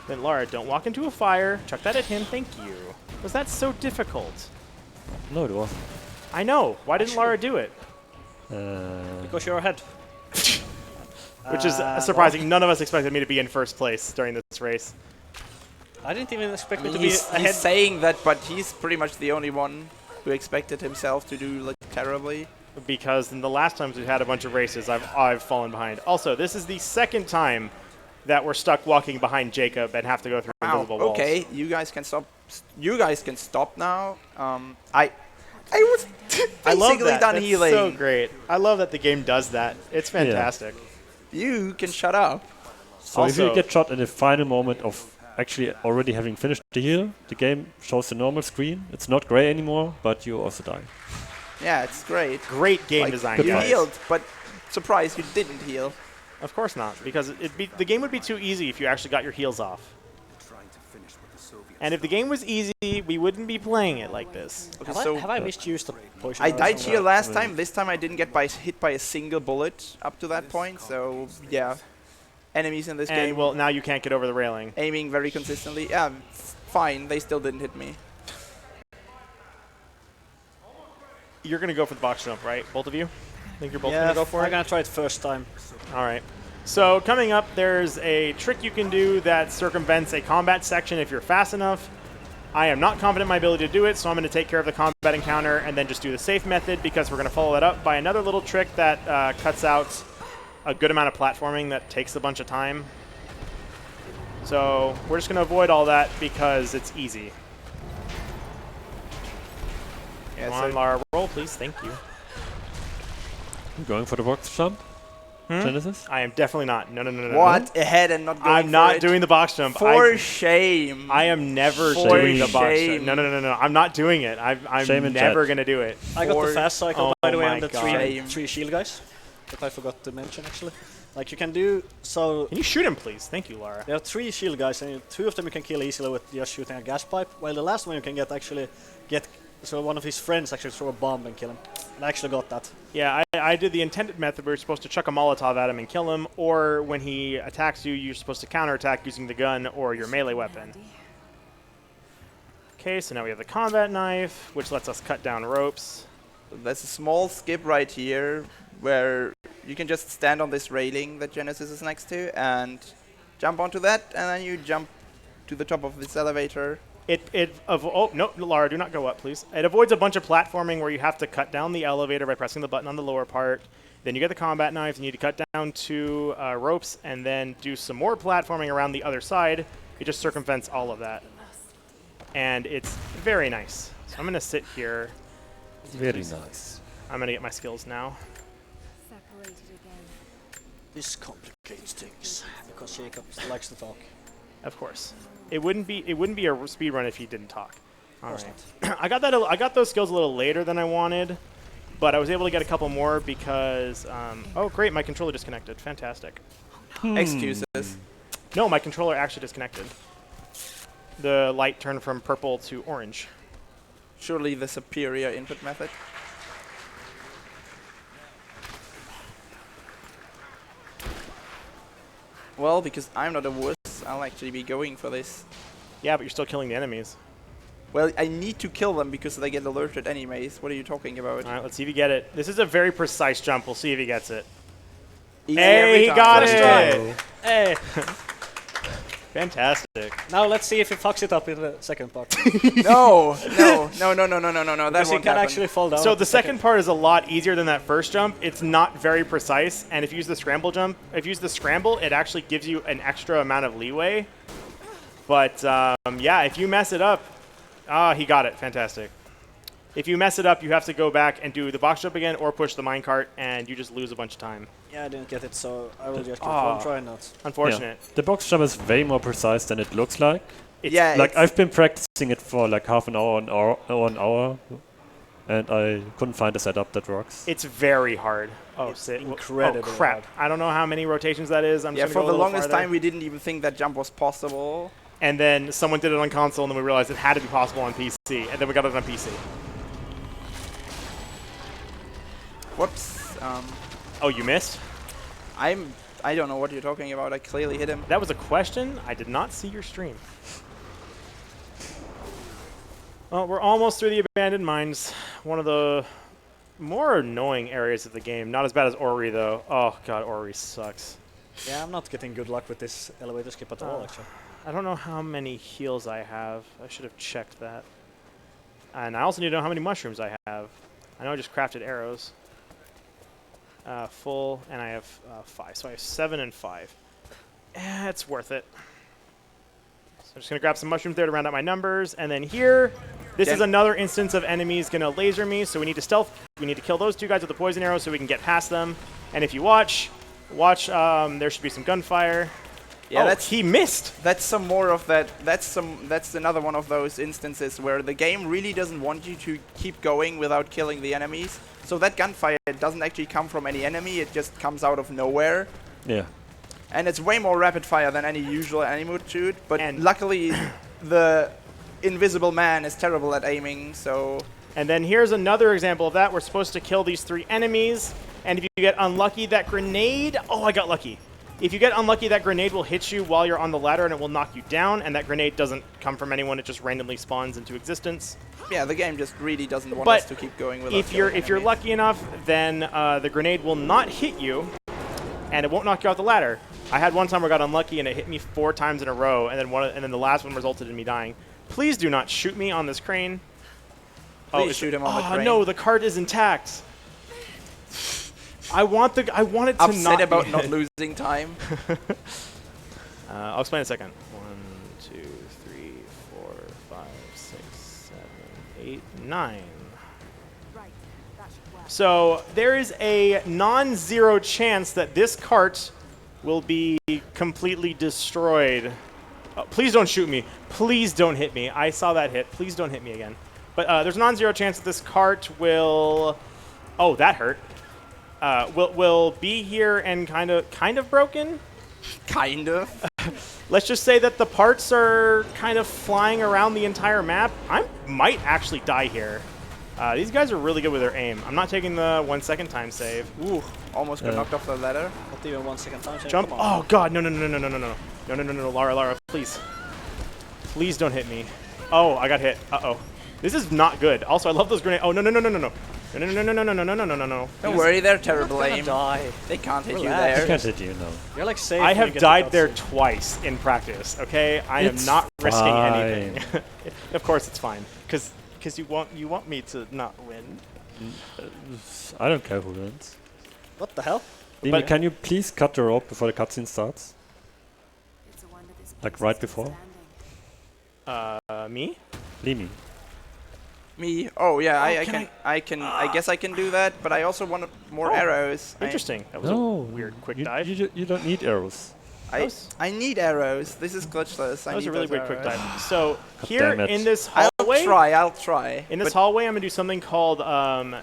Then, Lara, don't walk into a fire. Chuck that at him. Thank you. Was that so difficult? No, it wasn't. I know. Why didn't Lara do it? Because you're ahead. Which is surprising. None of us expected me to be in first place during this race. I didn't even expect me to be He's ahead. saying that, but he's pretty much the only one who expected himself to do like terribly. Because in the last times we've had a bunch of races, I've fallen behind. Also, this is the second time that we're stuck walking behind Jacob and have to go through invisible walls. Okay, you guys can stop. You guys can stop now. I was I love basically that. done That's healing. so great. I love that the game does that. It's fantastic. You can shut up. So if you Also- get shot in the final moment of actually already having finished the heal, the game shows the normal screen. It's not grey anymore, but you also die. Yeah, it's great. Great game Like, design, you guys. healed, but surprise, you didn't heal. Of course not, because the game would be too easy if you actually got your heals off. And if the game was easy, we wouldn't be playing it like this. Okay, Have I misused the poison? I arrow died somewhere? here last time. This time I didn't get hit by a single bullet up to that point. So yeah, enemies in this And game well, now you can't get over the railing. aiming very consistently. Yeah, fine. They still didn't hit me. you're going to go for the box jump, right? Both of you? I think you're both Yeah, going to go for I'm it? gonna try it first time. All right. So coming up, there's a trick you can do that circumvents a combat section if you're fast enough. I am not confident in my ability to do it, so I'm going to take care of the combat encounter and then just do the safe method, because we're going to follow that up by another little trick that cuts out a good amount of platforming that takes a bunch of time. So we're just going to avoid all that because it's easy. Yeah, Come on, Lara, roll, please. Thank you. I'm going for the box jump. Genesis? I am definitely not. No. What? Ahead and not going I'm for not it? doing the box jump. For shame. I am never For doing the box shame. jump. No. I'm not doing it. I'm Shame in never chat. going to do it. I got the Or- fast cycle, Oh by the way, my on the God. three shield guys. That I forgot to mention, actually. Like, you can do... So, Can you shoot him, please? Thank you, Lara. there are 3 shield guys, and 2 of them you can kill easily with just shooting a gas pipe, while the last one you can get so one of his friends actually throw a bomb and kill him. And I actually got that. Yeah, I did the intended method where you're supposed to chuck a Molotov at him and kill him, or when he attacks you, you're supposed to counterattack using the gun or your melee weapon. Okay, so now we have the combat knife, which lets us cut down ropes. There's a small skip right here where you can just stand on this railing that Genesis is next to and jump onto that, and then you jump to the top of this elevator. Oh, no, Lara, do not go up, please. It avoids a bunch of platforming where you have to cut down the elevator by pressing the button on the lower part. Then you get the combat knife, and you need to cut down 2 ropes, and then do some more platforming around the other side. It just circumvents all of that. And it's very nice. So I'm going to sit here. Very nice. I'm going to get my skills now. This complicates things, because Jacob likes to talk. Of course. It wouldn't be a speed run if he didn't talk. All course right. I got those skills a little later than I wanted, but I was able to get a couple more because oh great, my controller disconnected. Fantastic. Excuses. No, my controller actually disconnected. The light turned from purple to orange. Surely the superior input method. Well, because I'm not a wuss, I'll actually be going for this. Yeah, but you're still killing the enemies. Well, I need to kill them because they get alerted anyways. What are you talking about? All right, let's see if you get it. This is a very precise jump. We'll see if he gets it. Easy Hey, every he time. got First it! try. Hey! Fantastic. Now let's see if he fucks it up in the second part. No. That Because he won't can happen. actually fall down. So at the second part is a lot easier than that first jump. It's not very precise, and if you use the scramble jump, it actually gives you an extra amount of leeway. But yeah, if you mess it up, he got it. Fantastic. If you mess it up, you have to go back and do the box jump again or push the minecart, and you just lose a bunch of time. Yeah, I didn't get it, so I will just keep on trying that. Unfortunate. Yeah. The box jump is way more precise than it looks like. It's Yeah, Like, it's- I've been practicing it for like half an hour, an hour, and I couldn't find a setup that works. It's very hard. Oh, It's sit. incredibly Oh, crap. hard. I don't know how many rotations that is. I'm Yeah, just for gonna go the a little longest farther. time we didn't even think that jump was possible. And then someone did it on console, and then we realized it had to be possible on PC, and then we got it on PC. Whoops. Oh, you missed? I don't know what you're talking about. I clearly hit him. That was a question? I did not see your stream. Well, we're almost through the abandoned mines. One of the more annoying areas of the game. Not as bad as Ori, though. Oh, God, Ori sucks. Yeah, I'm not getting good luck with this elevator skip at all, actually. I don't know how many heals I have. I should have checked that. And I also need to know how many mushrooms I have. I know I just crafted arrows. Full, and I have 5. So I have 7 and 5. It's worth it. So I'm just going to grab some mushrooms there to round out my numbers. And then here, this is another instance of enemies going to laser me. So we need to stealth. We need to kill those 2 guys with the poison arrow so we can get past them. And if you watch, there should be some gunfire. Yeah, oh, he missed. That's some more of that. That's another one of those instances where the game really doesn't want you to keep going without killing the enemies. So that gunfire doesn't actually come from any enemy. It just comes out of nowhere. Yeah. And it's way more rapid fire than any usual enemy would shoot. But And luckily, the invisible man is terrible at aiming. So And then here's another example of that. We're supposed to kill these 3 enemies. And if you get unlucky, that grenade... Oh, I got lucky. If you get unlucky, that grenade will hit you while you're on the ladder and it will knock you down, and that grenade doesn't come from anyone, it just randomly spawns into existence. Yeah, the game just really doesn't want But us to keep going with if you're lucky enough, then the grenade will not hit you, and it won't knock you off the ladder. I had one time where I got unlucky and it hit me 4 times in a row, and then the last one resulted in me dying. Please do not shoot me on this crane. Please shoot him on the crane. Oh no, the cart is intact. I want it to Upset not about be not hit. losing time. I'll explain in a second. 1, 2, 3, 4, 5, 6, 7, 8, 9. So there is a non-zero chance that this cart will be completely destroyed. Please don't shoot me. Please don't hit me. I saw that hit. Please don't hit me again. But there's a non-zero chance that this cart will... Oh, that hurt. Will be here and kind of broken. Kind of. Let's just say that the parts are kind of flying around the entire map. I might actually die here. These guys are really good with their aim. I'm not taking the 1 second time save. Ooh, almost got knocked off the ladder. Not even 1 second time. Jump. Come on. Oh god, no, Lara, please. Please don't hit me. Oh, I got hit. Uh-oh. This is not good. Also, I love those grenades. Oh, no. Don't worry, they're terrible aim. Die. They can't hit you Relax. I there. can't hit you, no. You're like safe. I when you have get died the there cutscene. twice in practice, okay? I am It's not risking fine. anything. Of course it's fine. Because you want me to not win. I don't care who wins. What the hell? Leemyy, can you please cut the rope before the cutscene starts? Like right before? Me? Leemyy. Me? Oh yeah, can I guess I can do that, but I also want more arrows. Interesting. That was a No. weird quick you, dive. You don't need arrows. I need arrows. This is glitchless. That was a really weird quick arrows. dive. So God here damn it. in this I'll hallway, try. in this but hallway, I'm gonna do something called I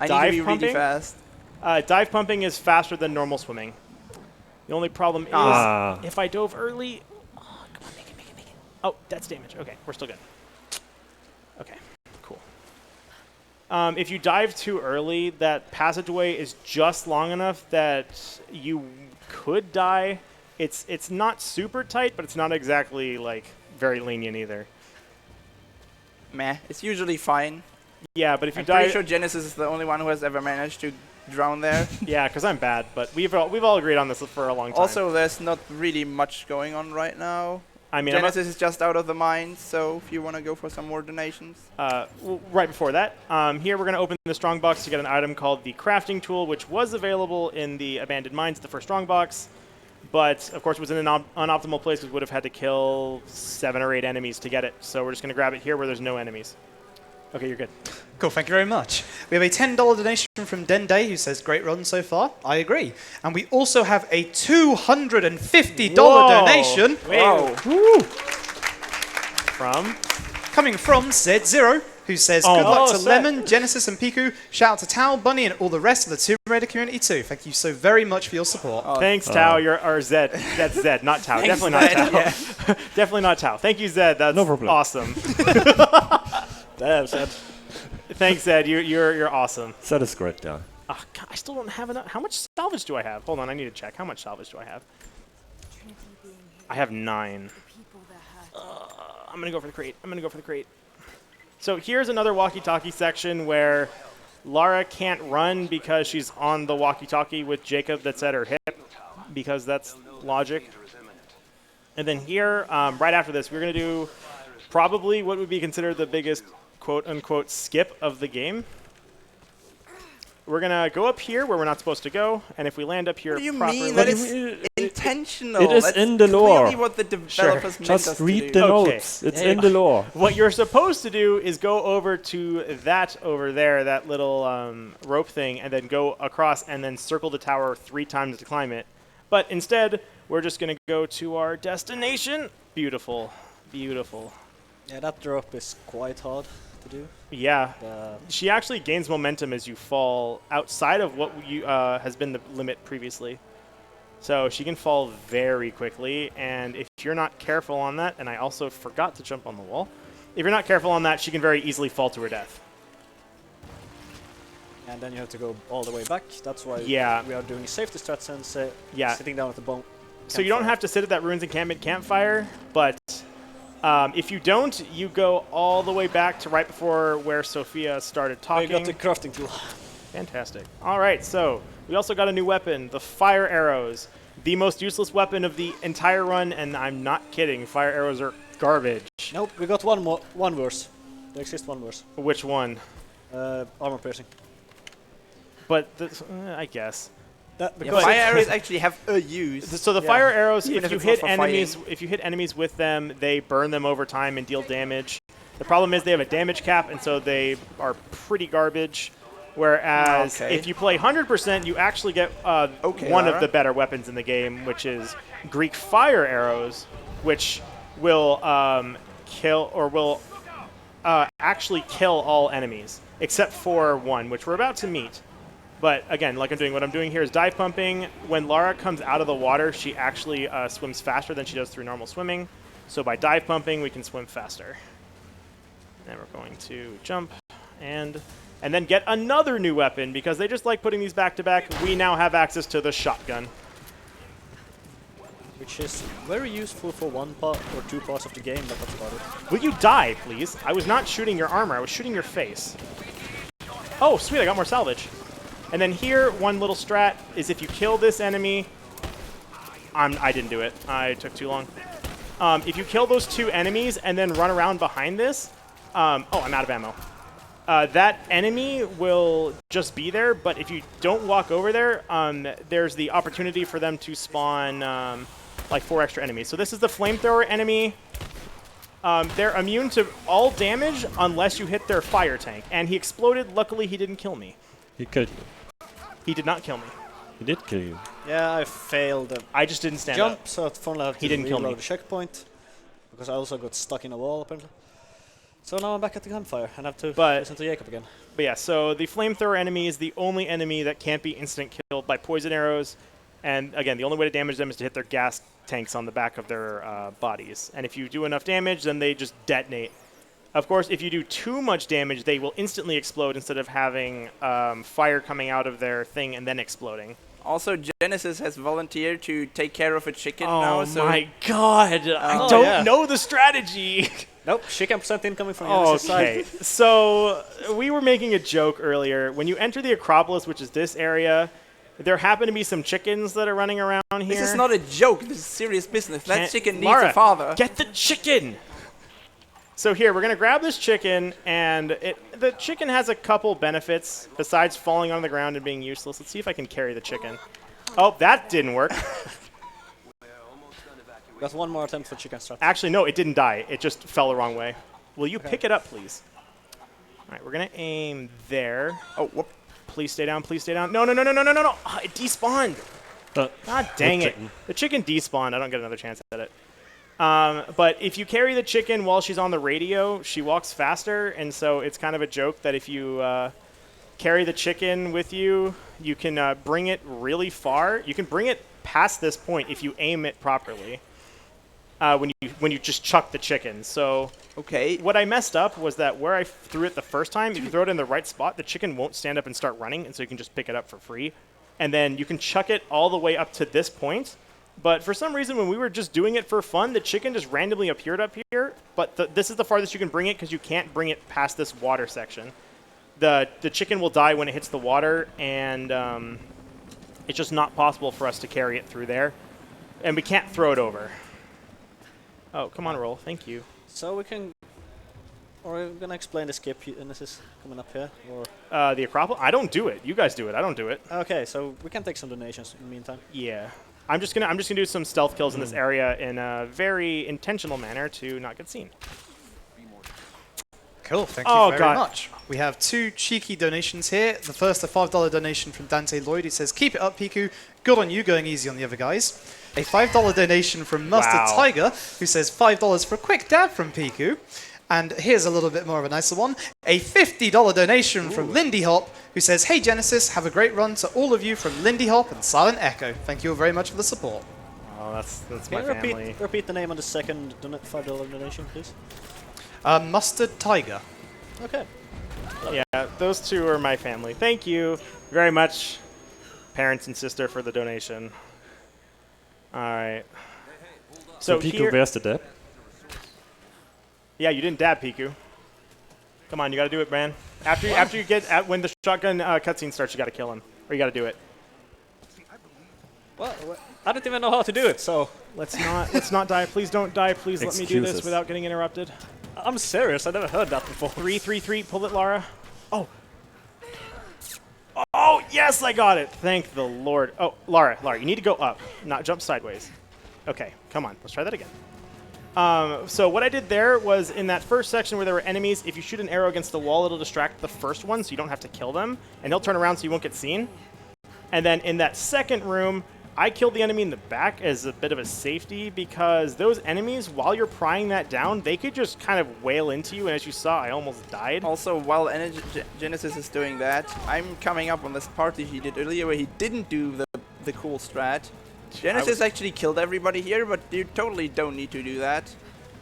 need dive to be really pumping. fast. Dive pumping is faster than normal swimming. The only problem is Ah. if I dove early. Oh, come on, make it. Oh, that's damage. Okay, we're still good. Okay, cool. If you dive too early, that passageway is just long enough that you could die. It's not super tight, but it's not exactly like very lenient either. Meh, it's usually fine. Yeah, but if you I'm pretty dive, sure Genesis is the only one who has ever managed to drown there. yeah, because I'm bad. But we've all agreed on this for a long time. Also, there's not really much going on right now. I mean, I'm not- Genesis is just out of the mines, so if you want to go for some more donations. right before that, here we're going to open the strongbox to get an item called the crafting tool, which was available in the abandoned mines, the first strongbox, but of course it was in an unoptimal place because we would have had to kill 7 or 8 enemies to get it. So we're just going to grab it here where there's no enemies. Okay, you're good. Cool, thank you very much. We have a $10 donation from Dende who says, great run so far. I agree. And we also have a $250 donation. Whoa. Woo. From? Coming from Z0, who says, Oh, good luck to Zed. Lemon, Genesis and Piku. Shout out to Tao, Bunny and all the rest of the Tomb Raider community too. Thank you so very much for your support. Thanks, Tao. Or Zed. That's Zed, not Tao. Thanks, Definitely not Zed, Tao. yeah. Definitely not Tao. Thank you, Zed. That's No problem. awesome. Damn, Zed. Thanks, Zed. You're awesome. That is great, yeah. Oh, God, I still don't have enough. How much salvage do I have? Hold on, I need to check. How much salvage do I have? I have 9. I'm going to go for the crate. So here's another walkie-talkie section where Lara can't run because she's on the walkie-talkie with Jacob that's at her hip, because that's logic. And then here, right after this, we're going to do probably what would be considered the biggest quote-unquote skip of the game. We're going to go up here where we're not supposed to go, and if we land up here What do you properly... mean? That is intentional. It is That's in the lore. clearly what the developers meant us Just to read do. the Okay. notes. It's in the lore. What you're supposed to do is go over to that over there, that little rope thing, and then go across and then circle the tower 3 times to climb it. But instead, we're just going to go to our destination. Beautiful. Beautiful. Yeah, that drop is quite hard to do. Yeah. But She actually gains momentum as you fall outside of what you has been the limit previously. So she can fall very quickly, and if you're not careful on that, and I also forgot to jump on the wall, if you're not careful on that, she can very easily fall to her death. and then you have to go all the way back. That's why Yeah. we are doing safety strats and Yeah. sitting down at the bone. So you don't have to sit at that ruins encampment campfire, but if you don't, you go all the way back to right before where Sophia started We talking. got the crafting tool. Fantastic. All right, so we also got a new weapon, the fire arrows. The most useless weapon of the entire run, and I'm not kidding. Fire arrows are garbage. Nope, we got one worse. There exists one worse. Which one? Armor piercing. But this, I guess. Yeah, Because fire arrows actually have a use. So the fire arrows, Even if if you it's not hit for enemies, fighting. if you hit enemies with them, they burn them over time and deal damage. The problem is they have a damage cap, and so they are pretty garbage. Whereas Okay. if you play 100%, you actually get Okay, one Lara. of the better weapons in the game, which is Greek fire arrows, which will kill or will actually kill all enemies except for one, which we're about to meet. But again, like what I'm doing here is dive pumping. When Lara comes out of the water, she actually swims faster than she does through normal swimming. So by dive pumping, we can swim faster. Then we're going to jump and then get another new weapon because they just like putting these back to back. We now have access to the shotgun. which is very useful for one part or two parts of the game, but that's about it. Will you die, please? I was not shooting your armor. I was shooting your face. Oh, sweet. I got more salvage. And then here, one little strat is if you kill this enemy... I didn't do it. I took too long. If you kill those two enemies and then run around behind this... oh, I'm out of ammo. That enemy will just be there, but if you don't walk over there, there's the opportunity for them to spawn like 4 extra enemies. So this is the flamethrower enemy. They're immune to all damage unless you hit their fire tank. And he exploded. Luckily, he didn't kill me. He killed you. He did not kill me. He did kill you. Yeah, I failed the I just didn't stand jump, up. so finally I have to He didn't kill reload me. the checkpoint. Because I also got stuck in a wall, apparently. So now I'm back at the gunfire and have to listen to Jacob again. But yeah, so the flamethrower enemy is the only enemy that can't be instant killed by poison arrows. And again, the only way to damage them is to hit their gas tanks on the back of their bodies. And if you do enough damage, then they just detonate. Of course, if you do too much damage, they will instantly explode instead of having fire coming out of their thing and then exploding. Also, Genesis has volunteered to take care of a chicken now. Oh So my god! I Oh, don't yeah. know the strategy! Nope, chicken % incoming from the other Okay, side. so we were making a joke earlier. When you enter the Acropolis, which is this area, there happen to be some chickens that are running around here. this is not a joke. This is serious business. That Can't- chicken needs Lara, a father. Get the chicken! So here, we're going to grab this chicken, and the chicken has a couple benefits besides falling on the ground and being useless. Let's see if I can carry the chicken. Oh, that didn't work. Got one more attempt for chicken strat. Actually, no, it didn't die. It just fell the wrong way. Will you pick it up, please? All right, we're going to aim there. Oh, whoop. Please stay down. Please stay down. No, no, no, no, no, no, no, no. Oh, it despawned. God dang it. chicken. The chicken despawned. I don't get another chance at it. But if you carry the chicken while she's on the radio, she walks faster. And so it's kind of a joke that if you carry the chicken with you, you can bring it really far. You can bring it past this point if you aim it properly. When you just chuck the chicken. So Okay. what I messed up was that where I threw it the first time, if you throw it in the right spot, the chicken won't stand up and start running, and so you can just pick it up for free. And then you can chuck it all the way up to this point. But for some reason, when we were just doing it for fun, the chicken just randomly appeared up here. But this is the farthest you can bring it because you can't bring it past this water section. The chicken will die when it hits the water, and it's just not possible for us to carry it through there. And we can't throw it over. Oh, come on, roll. Thank you. So we can... Or we're going to explain the skip, and this is coming up here, or... The Acropolis? I don't do it. You guys do it. I don't do it. Okay, so we can take some donations in the meantime. Yeah. I'm just gonna do some stealth kills in this area in a very intentional manner to not get seen. Cool, thank Oh, you very God. much. We have 2 cheeky donations here. The first, a $5 donation from Dante Lloyd. He says, keep it up, Piku. Good on you, going easy on the other guys. A $5 donation from Mustard Wow. Tiger, who says $5 for a quick dab from Piku. And here's a little bit more of a nicer one. A $50 donation from Lindy Hop, who says, hey Genesis, have a great run to all of you from Lindy Hop and Silent Echo. Thank you all very much for the support. Oh, that's Can my you family. repeat the name on the second $5 donation, please? Mustard Tiger. Okay. Yeah, those two are my family. Thank you very much, parents and sister, for the donation. All right. So here, Piku, where's the dab? yeah, you didn't dab, Piku. Come on, you gotta do it, man. After you get when the shotgun cutscene starts, you gotta kill him, or you gotta do it. Well, I don't even know how to do it, so Let's not die. Please don't die. Please let me do this Excuses. without getting interrupted. I'm serious. I never heard that before. 3-3-3. Pull it, Lara. Oh. Oh yes, I got it. Thank the Lord. Oh, Lara, you need to go up, not jump sideways. Okay, come on. Let's try that again. So what I did there was in that first section where there were enemies, if you shoot an arrow against the wall, it'll distract the first one so you don't have to kill them, and he'll turn around so you won't get seen. And then in that second room, I killed the enemy in the back as a bit of a safety because those enemies, while you're prying that down, they could just kind of wail into you, and as you saw, I almost died. Also, while Genesis is doing that, I'm coming up on this party he did earlier where he didn't do the cool strat. Genesis actually killed everybody here, but you totally don't need to do that.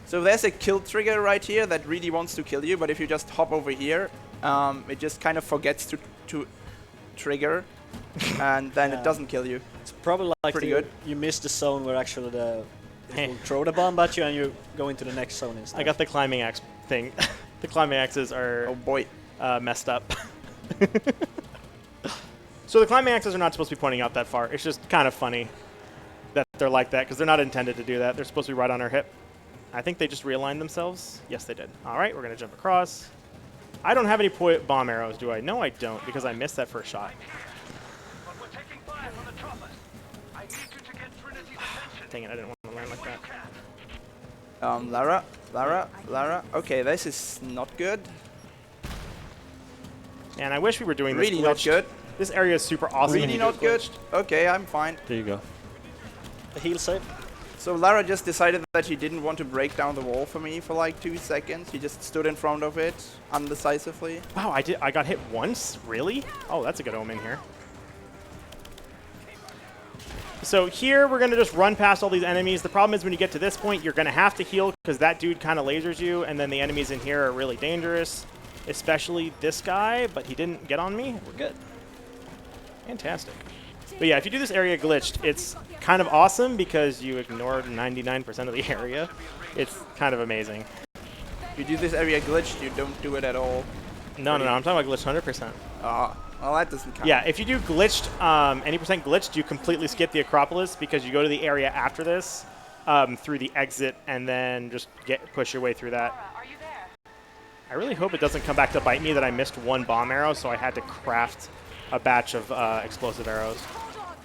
So there's a kill trigger right here that really wants to kill you, but if you just hop over here, it just kind of forgets to trigger, and then it doesn't kill you. It's probably like Pretty good. You miss the zone where actually it will throw the bomb at you and you go into the next zone instead. I got the climbing axe thing. The climbing axes are Oh boy. messed up. So the climbing axes are not supposed to be pointing out that far. It's just kind of funny that they're like that because they're not intended to do that. They're supposed to be right on our hip. I think they just realigned themselves. Yes, they did. All right, we're going to jump across. I don't have any bomb arrows, do I? No, I don't, because I missed that first shot. Dang it, I didn't want to land like that. Lara. Okay, this is not good. Man, I wish we were doing this Really not glitched. good. This area is super awesome. when Really you do not it good. glitched. Okay, I'm fine. There you go. The heal save. So Lara just decided that she didn't want to break down the wall for me for like 2 seconds. She just stood in front of it undecisively. Wow, I got hit once? Really? Oh, that's a good omen here. So here we're going to just run past all these enemies. The problem is when you get to this point, you're going to have to heal because that dude kind of lasers you, and then the enemies in here are really dangerous, especially this guy, but he didn't get on me. We're good. Fantastic. But yeah, if you do this area glitched, it's kind of awesome because you ignore 99% of the area. It's kind of amazing. You do this area glitched, you don't do it at all. No, I'm talking about glitched 100%. Well, that doesn't count. Yeah, if you do glitched, any percent glitched, you completely skip the Acropolis because you go to the area after this through the exit and then just push your way through that. I really hope it doesn't come back to bite me that I missed one bomb arrow, so I had to craft a batch of explosive arrows.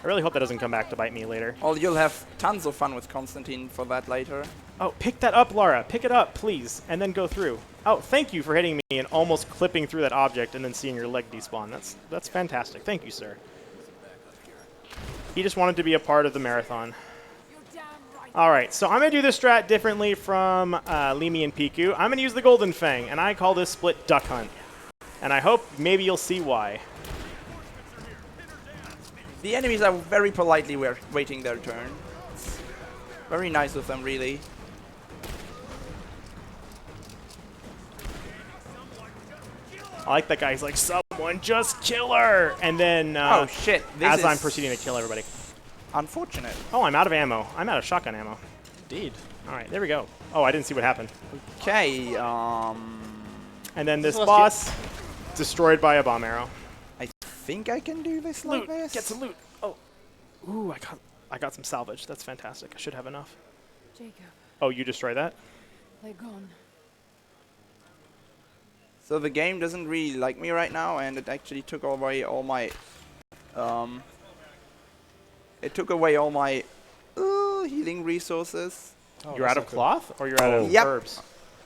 I really hope that doesn't come back to bite me later. Well, you'll have tons of fun with Constantine for that later. Oh, pick that up, Lara. Pick it up, please, and then go through. Oh, thank you for hitting me and almost clipping through that object and then seeing your leg despawn. That's fantastic. Thank you, sir. He just wanted to be a part of the marathon. All right, so I'm going to do this strat differently from Leemyy and Piku. I'm going to use the Golden Fang, and I call this split duck hunt. And I hope maybe you'll see why. The enemies are very politely waiting their turn. It's very nice of them, really. I like that guy. He's like, someone just kill her! And then Oh shit, this as I'm is proceeding to kill everybody. unfortunate. Oh, I'm out of ammo. I'm out of shotgun ammo. Indeed. All right, there we go. Oh, I didn't see what happened. Okay, And then this This was boss destroyed by a bomb arrow. I think I can do this like Loot. this. Get some loot. Oh. Ooh, I got some salvage. That's fantastic. I should have enough. Jacob, Oh, you destroy that? they're gone. So the game doesn't really like me right now, and it actually took away all my, healing resources. Oh, You're that's out of not good. cloth, or you're out of Yep. herbs?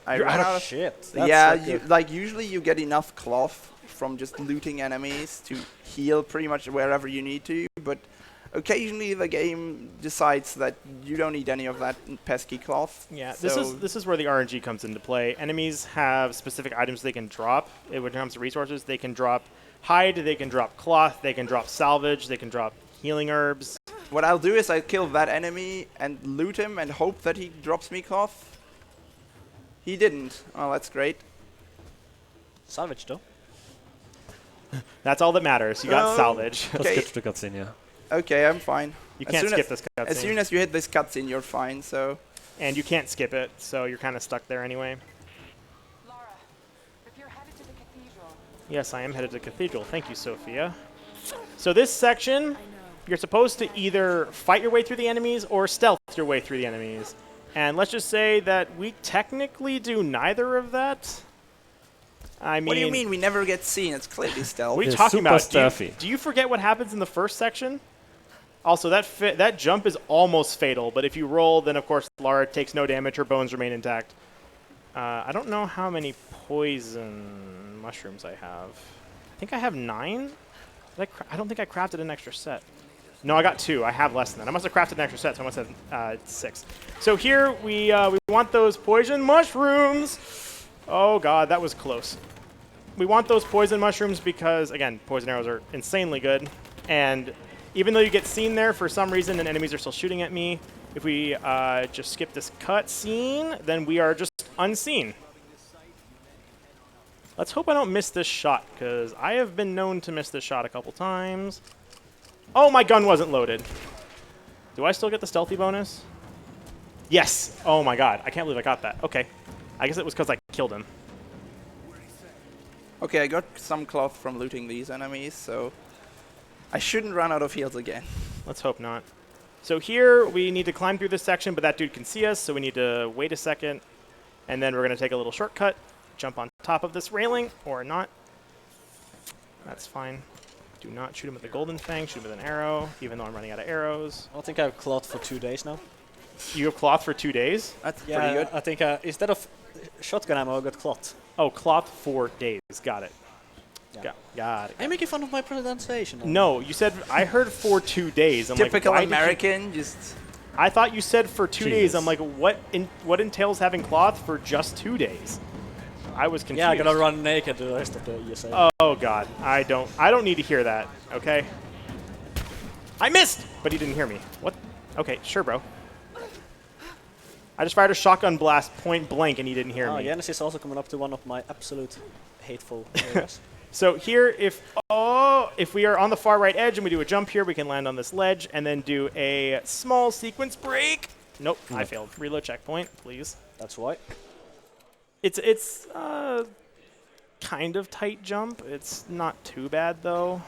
I You're ran out out of of Shit. That's yeah, not good. like usually you get enough cloth from just looting enemies to heal pretty much wherever you need to, but occasionally the game decides that you don't need any of that pesky cloth. Yeah, so this is where the RNG comes into play. Enemies have specific items they can drop. When it comes to resources, they can drop hide, they can drop cloth, they can drop salvage, they can drop healing herbs. what I'll do is I kill that enemy and loot him and hope that he drops me cloth. He didn't. Oh, that's great. Salvage though. That's all that matters. You got salvage. Let's Okay. get to the cutscene, yeah. Okay, I'm fine. You As can't soon skip as- this cutscene. As soon as you hit this cutscene, you're fine. So And you can't skip it, so you're kind of stuck there anyway. Laura, if you're headed to the cathedral, Yes, I am headed to Cathedral. Thank you, Sophia. So this section, you're supposed to either fight your way through the enemies or stealth your way through the enemies. And let's just say that we technically do neither of that. I mean, what do you mean we never get seen? It's clearly stealth. What are you It's talking super about? stealthy. Do you forget what happens in the first section? Also, that jump is almost fatal, but if you roll, then of course Lara takes no damage. Her bones remain intact. I don't know how many poison mushrooms I have. I think I have 9. I don't think I crafted an extra set. No, I got 2. I have less than that. I must have crafted an extra set, so I must have 6. So here we want those poison mushrooms. Oh god, that was close. We want those poison mushrooms because, again, poison arrows are insanely good. And even though you get seen there for some reason and enemies are still shooting at me, if we just skip this cutscene, then we are just unseen. Let's hope I don't miss this shot, because I have been known to miss this shot a couple times. Oh, my gun wasn't loaded. Do I still get the stealthy bonus? Yes. Oh my god, I can't believe I got that. Okay. I guess it was because I killed him. Okay, I got some cloth from looting these enemies, so I shouldn't run out of heals again. Let's hope not. So here we need to climb through this section, but that dude can see us, so we need to wait a second. And then we're going to take a little shortcut, jump on top of this railing, or not. That's fine. Do not shoot him with the golden fang, shoot him with an arrow, even though I'm running out of arrows. I think I have cloth for 2 days now. You have cloth for 2 days? That's Yeah, pretty good. I think instead of shotgun ammo, I got cloth. Oh, cloth for days. Got it. Yeah. Got it. Are you making fun of my pronunciation? No, you said, I heard for 2 days. I'm Typical like, why did you- American, just... I thought you said for 2 days. Jesus. I'm like, what entails having cloth for just 2 days? I was confused. Yeah, I'm gonna run naked the rest of the ESA. Oh god, I don't need to hear that. Okay. I missed, but he didn't hear me. What? Okay, sure, bro. I just fired a shotgun blast point blank, and he didn't hear me. Genesis is also coming up to one of my absolute hateful areas. So here, if we are on the far right edge and we do a jump here, we can land on this ledge and then do a small sequence break. Nope, I failed. Reload checkpoint, please. That's why. It's kind of tight jump. It's not too bad though.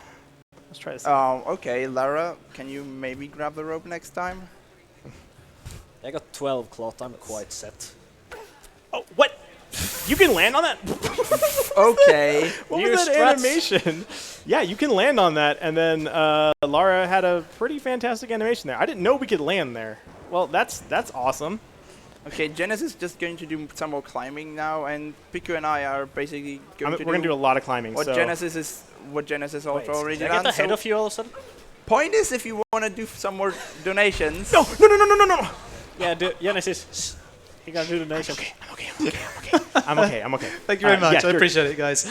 Let's try this. Okay, Lara, can you maybe grab the rope next time? I got 12 cloth. I'm quite set. Oh, what? You can land on that? Okay. What New was that strats. animation? Yeah, you can land on that, and then Lara had a pretty fantastic animation there. I didn't know we could land there. Well, that's awesome. Okay, Genesis is just going to do some more climbing now, and Piku and I are basically going We're gonna do a lot of climbing. what so Genesis also already Did I get done. ahead So of you all of a sudden? point is, if you want to do some more donations. no. Yeah, Genesis. You gotta do the nation. I'm okay. Thank you very much. yeah, I sure. appreciate it, guys.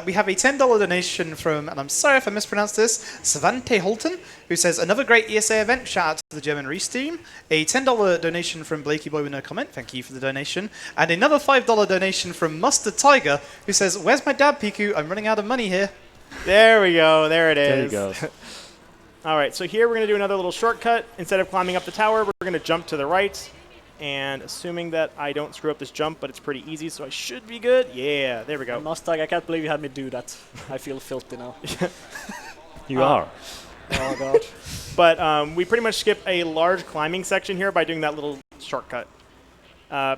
We have a $10 donation from, and I'm sorry if I mispronounced this, Svante Holton, who says, another great ESA event. Shout out to the German Resteam. A $10 donation from Blakey Boy with no comment. Thank you for the donation. And another $5 donation from Mustard Tiger, who says, where's my dad, Piku? I'm running out of money here. There we go. There it is. There you go. All right, so here we're going to do another little shortcut. Instead of climbing up the tower, we're going to jump to the right. And assuming that I don't screw up this jump, but it's pretty easy, so I should be good. Yeah, there we go. Mustang, I can't believe you had me do that. I feel filthy now. You are. Oh god. But we pretty much skip a large climbing section here by doing that little shortcut. How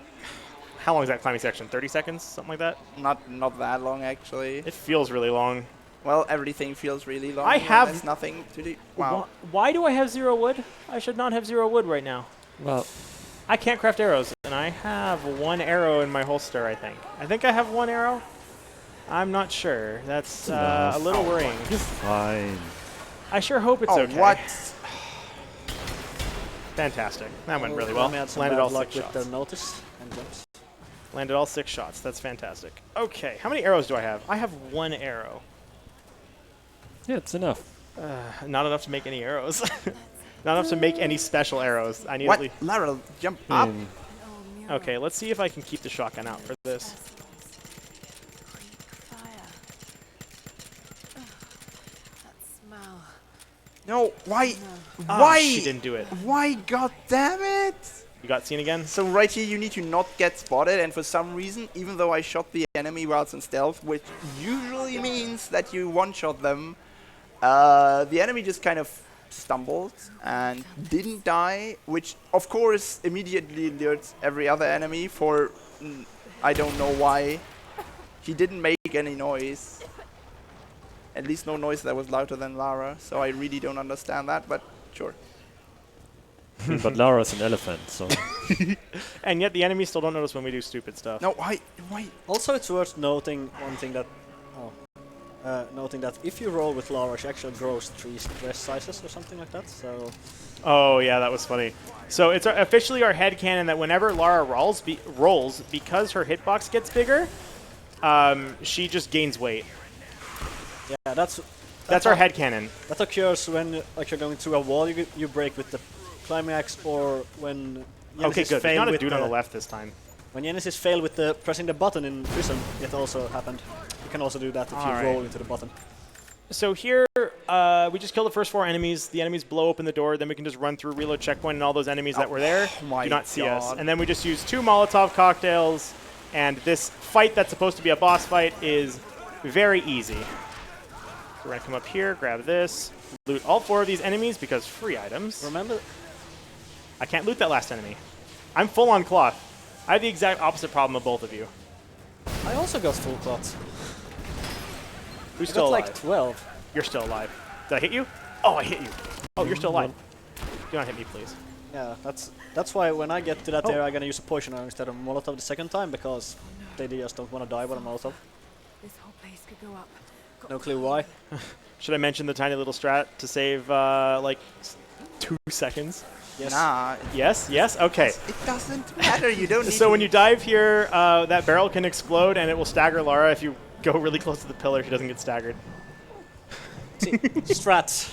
long is that climbing section? 30 seconds? Something like that? Not that long, actually. It feels really long. Well, everything feels really long. I when have- there's nothing to do. Wow. Why do I have 0 wood? I should not have 0 wood right now. Well, I can't craft arrows, and I have 1 arrow in my holster, I think. I think I have 1 arrow. I'm not sure. That's a little worrying. you're fine. I sure hope it's Oh, okay. what? Fantastic. That went really well. Rami had some Landed bad all luck 6 with shots. the notice and jumps. Landed all 6 shots. That's fantastic. Okay, how many arrows do I have? I have 1 arrow. Yeah, it's enough. Not enough to make any arrows. Not enough to make any special arrows. I need What? at least... Lara, jump up. In. Okay, let's see if I can keep the shotgun out for this. No, why? Ah, Why? she didn't do it. Why? God damn it! You got seen again? So right here you need to not get spotted, and for some reason, even though I shot the enemy while it's in stealth, which usually means that you one-shot them, the enemy just kind of stumbled and didn't die, which of course immediately alerts every other enemy for I don't know why. He didn't make any noise. At least no noise that was louder than Lara, so I really don't understand that, but sure. But Lara's an elephant, so. And yet the enemies still don't notice when we do stupid stuff. No, why? Also, it's worth noting one thing that, noting that if you roll with Lara, she actually grows 3 stress sizes or something like that. So. Oh yeah, that was funny. So it's officially our headcanon that whenever Lara rolls, because her hitbox gets bigger, she just gains weight. Yeah, that's our headcanon. That occurs when like you're going through a wall you break with the climbing axe, or when Okay, Genesis good. There's fail not a with dude on the left this time. When Genesis fail with the pressing the button in prison, it also happened. You can also do that if you roll into the button. So here, we just kill the first 4 enemies. The enemies blow open the door. Then we can just run through reload checkpoint, and all those enemies that were there do not see us. And then we just use 2 Molotov cocktails, and this fight that's supposed to be a boss fight is very easy. So we're going to come up here, grab this, loot all 4 of these enemies because free items. Remember? I can't loot that last enemy. I'm full on cloth. I have the exact opposite problem of both of you. I also got full clots. Who's I still got alive? like 12. You're still alive. Did I hit you? Oh, I hit you. Oh, you're still alive. Do not hit me, please. Yeah, that's why when I get to that area, I'm gonna use a poison arrow instead of Molotov the second time, because they just don't want to die with a Molotov. This whole place could go up. No clue why. Should I mention the tiny little strat to save like 2 seconds? Yes. Nah. Yes, yes, okay. It doesn't matter. You don't need So when you dive here, that barrel can explode and it will stagger Lara. If you go really close to the pillar, she doesn't get staggered. See, strats.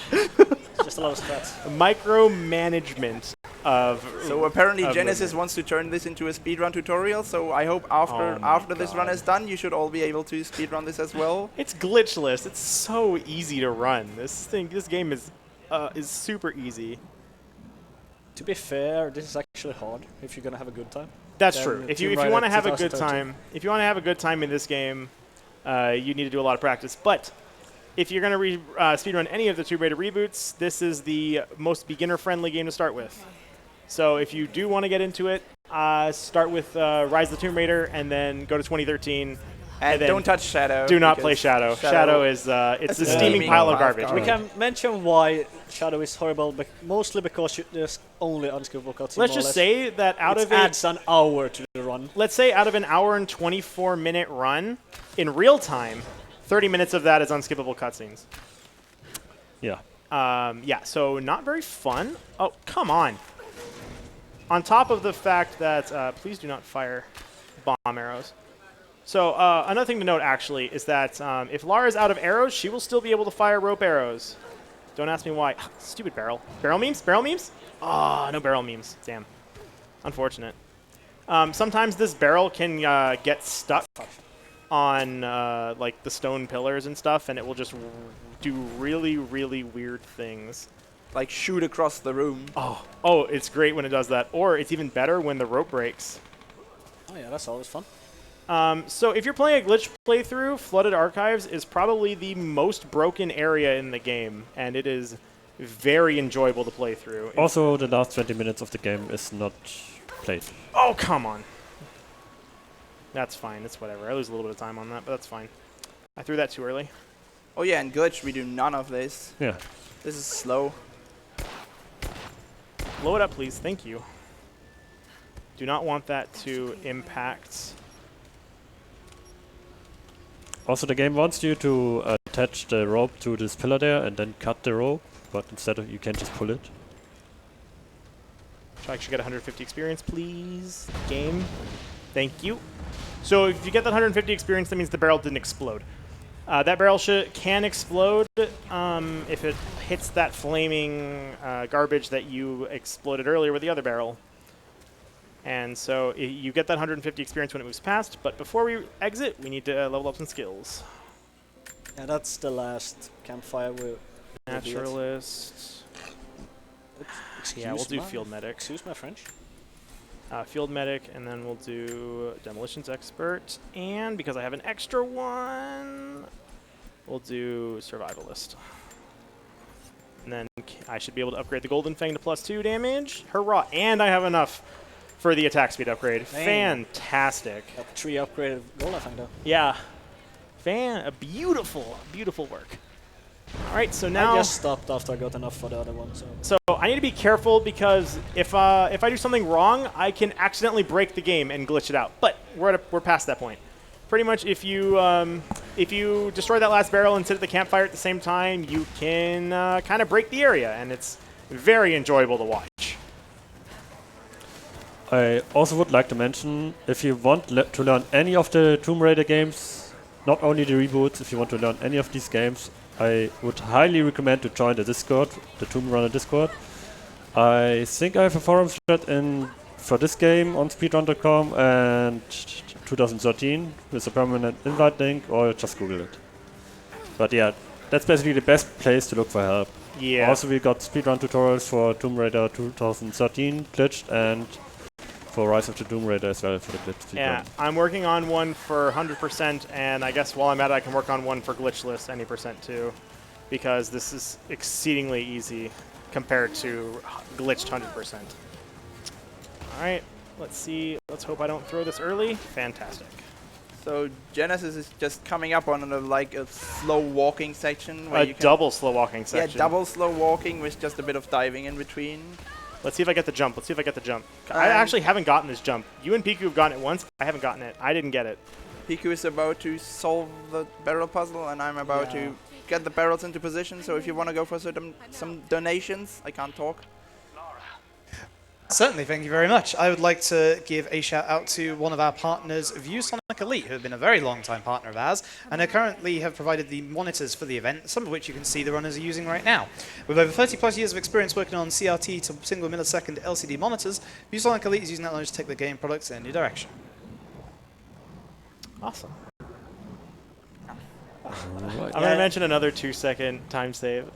Just a lot of strats. Micromanagement of. So apparently of Genesis movement. wants to turn this into a speedrun tutorial, so I hope after this run is done, you should all be able to speedrun this as well. It's glitchless. It's so easy to run. This game is super easy. To be fair, this is actually hard if you're gonna have a good time. That's Then true. If Tomb you Raider want to have a good 2013. time, in this game, you need to do a lot of practice. But if you're going to speedrun any of the Tomb Raider reboots, this is the most beginner-friendly game to start with. So if you do want to get into it, start with Rise of the Tomb Raider, and then go to 2013. And then don't touch Shadow. Do not play because Shadow. Shadow is it's a steaming steaming pile of pile of garbage. We can mention why Shadow is horrible, but mostly because there's only unskippable cutscenes. Let's just say that out of it, adds an hour to the run. let's say out of an hour and 24-minute run, in real time, 30 minutes of that is unskippable cutscenes. Yeah. Yeah, so not very fun. Oh, come on. On top of the fact that, please do not fire bomb arrows. So another thing to note, actually, is that if Lara's out of arrows, she will still be able to fire rope arrows. Don't ask me why. Stupid barrel. Barrel memes? Barrel memes? Oh, no barrel memes. Damn. Unfortunate. Sometimes this barrel can get stuck on like the stone pillars and stuff, and it will just do really, really weird things. Like shoot across the room. Oh, it's great when it does that. Or it's even better when the rope breaks. Oh yeah, that's always fun. So if you're playing a glitch playthrough, Flooded Archives is probably the most broken area in the game, and it is very enjoyable to play through. Also, the last 20 minutes of the game is not played. Oh, come on. That's fine. It's whatever. I lose a little bit of time on that, but that's fine. I threw that too early. Oh yeah, in Glitch we do none of this. Yeah. This is slow. Blow it up, please. Thank you. Do not want that to impact... Also, the game wants you to attach the rope to this pillar there and then cut the rope, but instead you can just pull it. So I actually get 150 experience, please. Game. Thank you. So if you get that 150 experience, that means the barrel didn't explode. That barrel can explode if it hits that flaming garbage that you exploded earlier with the other barrel. And so you get that 150 experience when it moves past, but before we exit, we need to level up some skills. Yeah, that's the last campfire we Naturalist. Yeah, we'll do Field Medic. Excuse my French. Field Medic, and then we'll do Demolitions Expert. And because I have an extra one, we'll do Survivalist. And then I should be able to upgrade the Golden Fang to +2 damage. Hurrah! And I have enough for the attack speed upgrade. Fantastic. Got 3 upgraded Golden Fang though. Yeah. Beautiful, beautiful work. All right, so now I just stopped after I got enough for the other one. So I need to be careful because if I do something wrong, I can accidentally break the game and glitch it out. But we're past that point. Pretty much, if you destroy that last barrel and sit at the campfire at the same time, you can kind of break the area, and it's very enjoyable to watch. I also would like to mention, if you want to learn any of the Tomb Raider games, not only the reboots, if you want to learn any of these games, I would highly recommend to join the Discord, the Tomb Runner Discord. I think I have a forum thread for this game on speedrun.com and 2013 with a permanent invite link, or just Google it. But yeah, that's basically the best place to look for help. Yeah. Also, we got speedrun tutorials for Tomb Raider 2013 glitched, and for Rise of the Tomb Raider as well for the glitched speedrun. Yeah, I'm working on one for 100%, and I guess while I'm at it, I can work on one for glitchless any percent too, because this is exceedingly easy compared to glitched 100%. All right, let's see. Let's hope I don't throw this early. Fantastic. So Genesis is just coming up on a slow walking section. Where A double slow walking section. Yeah, double slow walking with just a bit of diving in between. Let's see if I get the jump. Let's see if I get the jump. I actually haven't gotten this jump. You and Piku have gotten it once. I haven't gotten it. I didn't get it. Piku is about to solve the barrel puzzle, and I'm about to get the barrels into position. So if you want to go for some donations, I can't talk. Certainly, thank you very much. I would like to give a shout out to one of our partners, ViewSonic Elite, who have been a very long time partner of ours, and who currently have provided the monitors for the event, some of which you can see the runners are using right now. With over 30 plus years of experience working on CRT to single millisecond LCD monitors, ViewSonic Elite is using that knowledge to take the game products in a new direction. Awesome. Right. I'm going to mention another 2-second time save.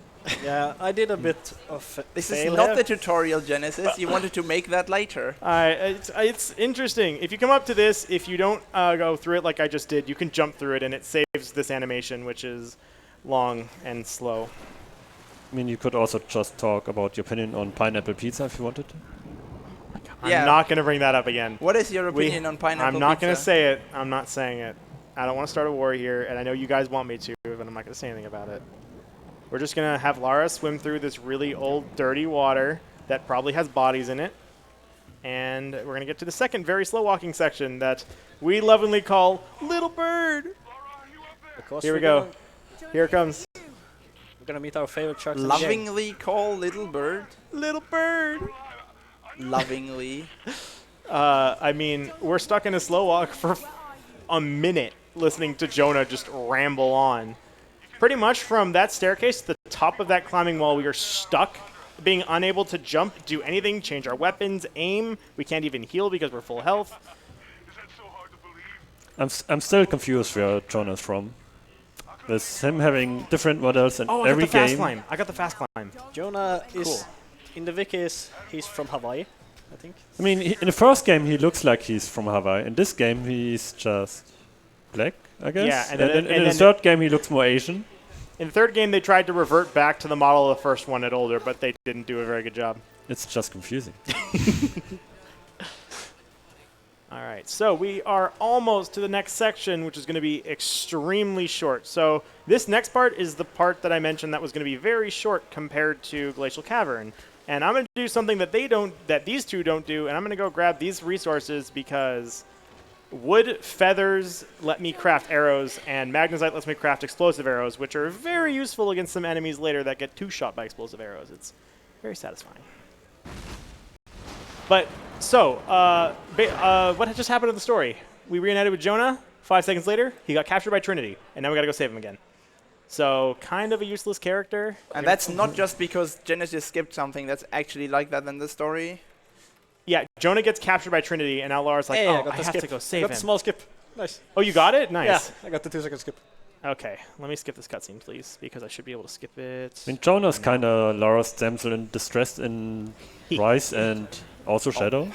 Yeah, I did a bit of This is not the tutorial, Genesis. You wanted to make that later. It's interesting. If you come up to this, if you don't go through it like I just did, you can jump through it, and it saves this animation, which is long and slow. I mean, you could also just talk about your opinion on pineapple pizza if you wanted to. I'm not going to bring that up again. What is your opinion on pineapple pizza? I'm not going to say it. I'm not saying it. I don't want to start a war here, and I know you guys want me to, but I'm not going to say anything about it. We're just going to have Lara swim through this really old, dirty water that probably has bodies in it. And we're going to get to the second very slow walking section that we lovingly call Little Bird. Here we go. Here it comes. We're going to meet our favorite sharks. Lovingly call Little Bird. Little Bird. Lovingly. I mean, we're stuck in a slow walk for a minute listening to Jonah just ramble on. Pretty much from that staircase to the top of that climbing wall, we are stuck, being unable to jump, do anything, change our weapons, aim. We can't even heal because we're full health. I'm still confused where John is from. With him having different models in every I got the fast game. climb. I got the fast climb. Jonah is, Cool. in the wikis, he's from Hawaii, I think. I mean, in the first game he looks like he's from Hawaii. In this game he's just black, I guess. Yeah, and in then the third game he looks more Asian. In the third game, they tried to revert back to the model of the first one at older, but they didn't do a very good job. It's just confusing. All right, so we are almost to the next section, which is going to be extremely short. So this next part is the part that I mentioned that was going to be very short compared to Glacial Cavern. And I'm going to do something that these two don't do, and I'm going to go grab these resources because wood feathers let me craft arrows, and magnesite lets me craft explosive arrows, which are very useful against some enemies later that get two-shot by explosive arrows. It's very satisfying. But, so, what had just happened in the story? We reunited with Jonah. 5 seconds later, he got captured by Trinity, and now we got to go save him again. So, kind of a useless character. And that's not just because Genesis skipped something. That's actually like that in the story. Yeah, Jonah gets captured by Trinity, and now Lara's like, Hey, oh, I got I the have skip. to go I save got him. the small skip. Nice. Oh, you got it? Nice. Yeah, I got the 2-second skip. Okay, let me skip this cutscene, please, because I should be able to skip it. I mean, Jonah's kind of Laura's damsel in distress in Rise and also Shadow.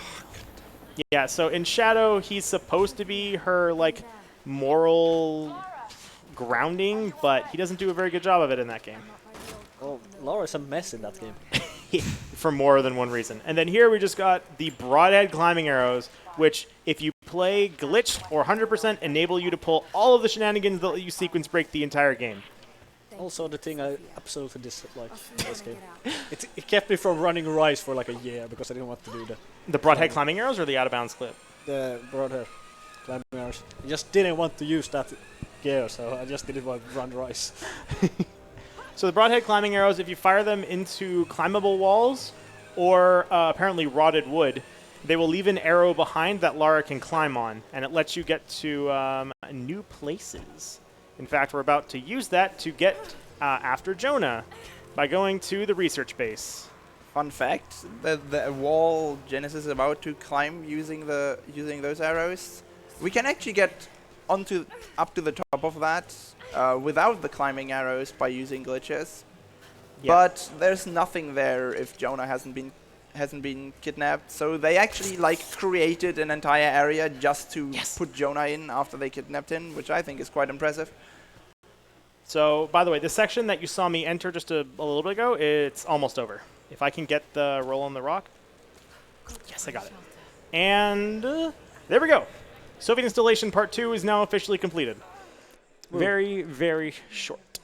Yeah, so in Shadow, he's supposed to be her, like, moral grounding, but he doesn't do a very good job of it in that game. Well, Laura's a mess in that game. For more than one reason. And then here we just got the broadhead climbing arrows, which, if you play glitched or 100%, enable you to pull all of the shenanigans that let you sequence break the entire game. Also, the thing I absolutely dislike in this game. It kept me from running Rise for like a year because I didn't want to do The broadhead climbing arrows or the out of bounds clip? the broadhead climbing arrows. I just didn't want to use that gear, so I just didn't want to run Rise. So the broadhead climbing arrows, if you fire them into climbable walls or apparently rotted wood, they will leave an arrow behind that Lara can climb on, and it lets you get to new places. In fact, we're about to use that to get after Jonah by going to the research base. Fun fact: the wall Genesis is about to climb using those arrows, we can actually get up to the top of that without the climbing arrows by using glitches. Yeah. But there's nothing there if Jonah hasn't been kidnapped. So they actually created an entire area just to put Jonah in after they kidnapped him, which I think is quite impressive. So, by the way, this section that you saw me enter just a little bit ago, it's almost over. If I can get the roll on the rock. Yes, I got it. And there we go. Soviet installation part 2 is now officially completed. Very, very short.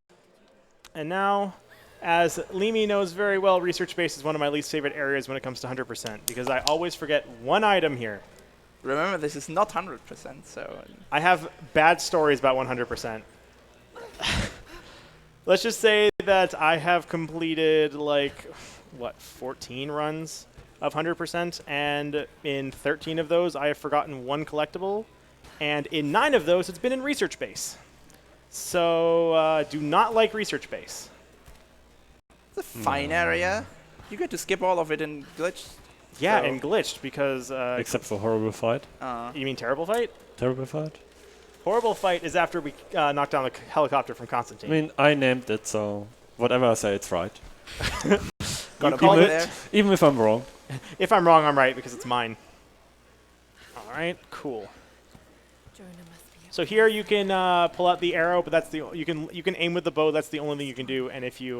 And now, as Leemyy knows very well, research base is one of my least favorite areas when it comes to 100%, because I always forget one item here. Remember, this is not 100%, so... I have bad stories about 100%. Let's just say that I have completed, 14 runs of 100%, and in 13 of those, I have forgotten one collectible, and in 9 of those, it's been in research base. So, do not like research base. It's a fine area. You get to skip all of it in glitch. Yeah, So- and glitched, because... Except for Horrible Fight. you mean Terrible Fight? Terrible Fight? Horrible Fight is after we knocked down the helicopter from I Constantine. mean, I named it, so whatever I say, it's right. Gotta call be it- there. Even if I'm wrong. If I'm wrong, I'm right, because it's mine. All right, cool. So here you can pull out the arrow, but that's you can aim with the bow. That's the only thing you can do, and if you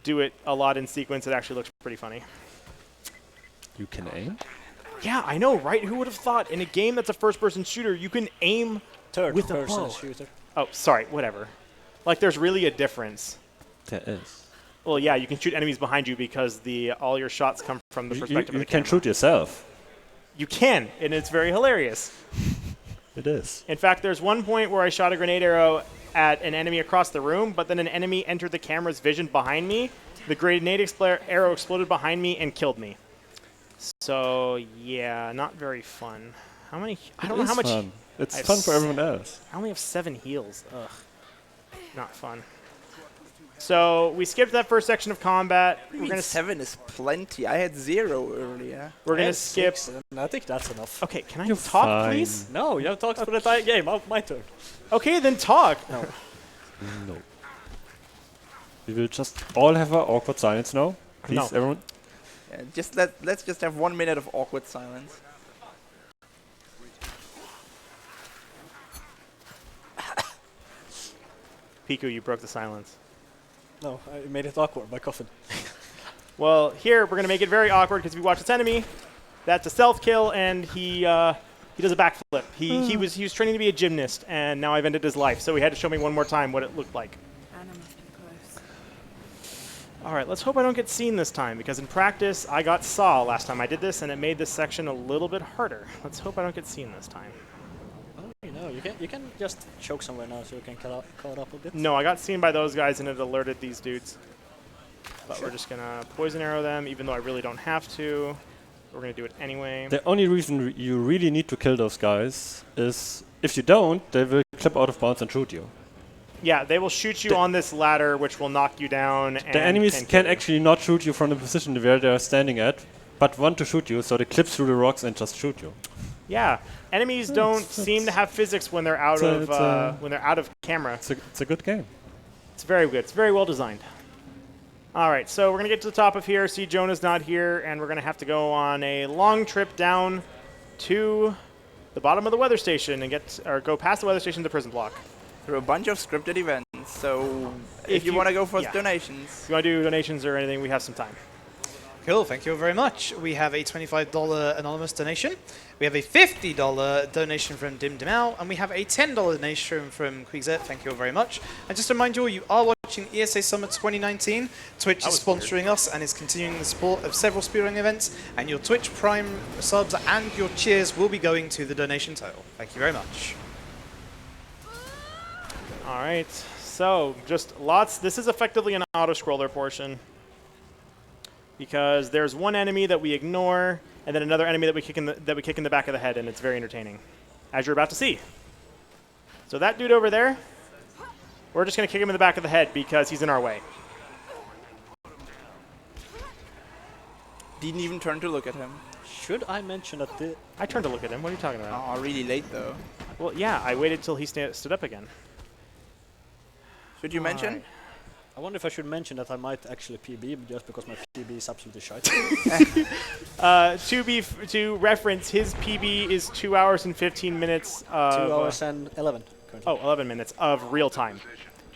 do it a lot in sequence, it actually looks pretty funny. You can aim? Yeah, I know, right? Who would have thought in a game that's a first-person shooter, you can aim with a Third-person bow? shooter. Oh, sorry, whatever. Like, there's really a difference. There is. Well, yeah, you can shoot enemies behind you because all your shots come from the perspective of You the can camera. shoot yourself. You can, and it's very hilarious. It is. In fact, there's one point where I shot a grenade arrow at an enemy across the room, but then an enemy entered the camera's vision behind me. The grenade arrow exploded behind me and killed me. So, yeah, not very fun. How many? I don't know how much. Fun. It's I have fun for everyone else. I only have 7 heals. Ugh. Not fun. So, we skipped that first section of combat. We're gonna 7 is plenty. I had 0 earlier. we're I gonna had skip. 6, and I think that's enough. Okay, can I You're talk, fine. please? No, you have talked for the entire game. My turn. Okay, then talk. No. No. We will just all have our awkward silence now. Please, No. everyone. Yeah, let's just have 1 minute of awkward silence. Piku, you broke the silence. No, I made it awkward by coughing. Well, here we're gonna make it very awkward because we watch this enemy. That's a stealth kill, and he does a backflip. He was training to be a gymnast, and now I've ended his life. So he had to show me one more time what it looked like. All right, let's hope I don't get seen this time, because in practice I got saw last time I did this, and it made this section a little bit harder. Let's hope I don't get seen this time. Oh, you can just choke somewhere now, so you can caught up a bit. No, I got seen by those guys, and it alerted these dudes. But we're just gonna poison arrow them, even though I really don't have to. We're gonna do it anyway. The only reason you really need to kill those guys is if you don't, they will clip out of bounds and shoot you. Yeah, they will shoot you on this ladder, which will knock you down. And The enemies kill can you. actually not shoot you from the position where they are standing at, but want to shoot you, so they clip through the rocks and just shoot you. Yeah, enemies don't seem to have physics when they're out of camera. It's a good game. It's very good. It's very well designed. All right, so we're gonna get to the top of here. See, Jonah's not here, and we're gonna have to go on a long trip down to the bottom of the weather station and go past the weather station to prison block. There are a bunch of scripted events, so if you want to go for donations. If you want to do donations or anything, we have some time. Cool, thank you very much. We have a $25 anonymous donation. We have a $50 donation from Dim Dimao, and we have a $10 donation from Quixet. Thank you all very much. And just to remind you all, you are watching ESA Summer 2019. Twitch is sponsoring us and is continuing the support of several speedrunning events, and your Twitch Prime subs and your cheers will be going to the donation total. Thank you very much. All right, so just lots. This is effectively an auto-scroller portion, because there's one enemy that we ignore, and then another enemy that we kick in the back of the head, and it's very entertaining, as you're about to see. So that dude over there, we're just going to kick him in the back of the head because he's in our way. Didn't even turn to look at him. Should I mention that the... I turned to look at him. What are you talking about? Oh, really late though. Well, yeah, I waited till he stood up again. Should you mention? Right. I wonder if I should mention that I might actually PB just because my PB is absolutely shite. To reference, his PB is 2 hours and 15 minutes. 2 hours and 11 currently. Oh, 11 minutes of real time.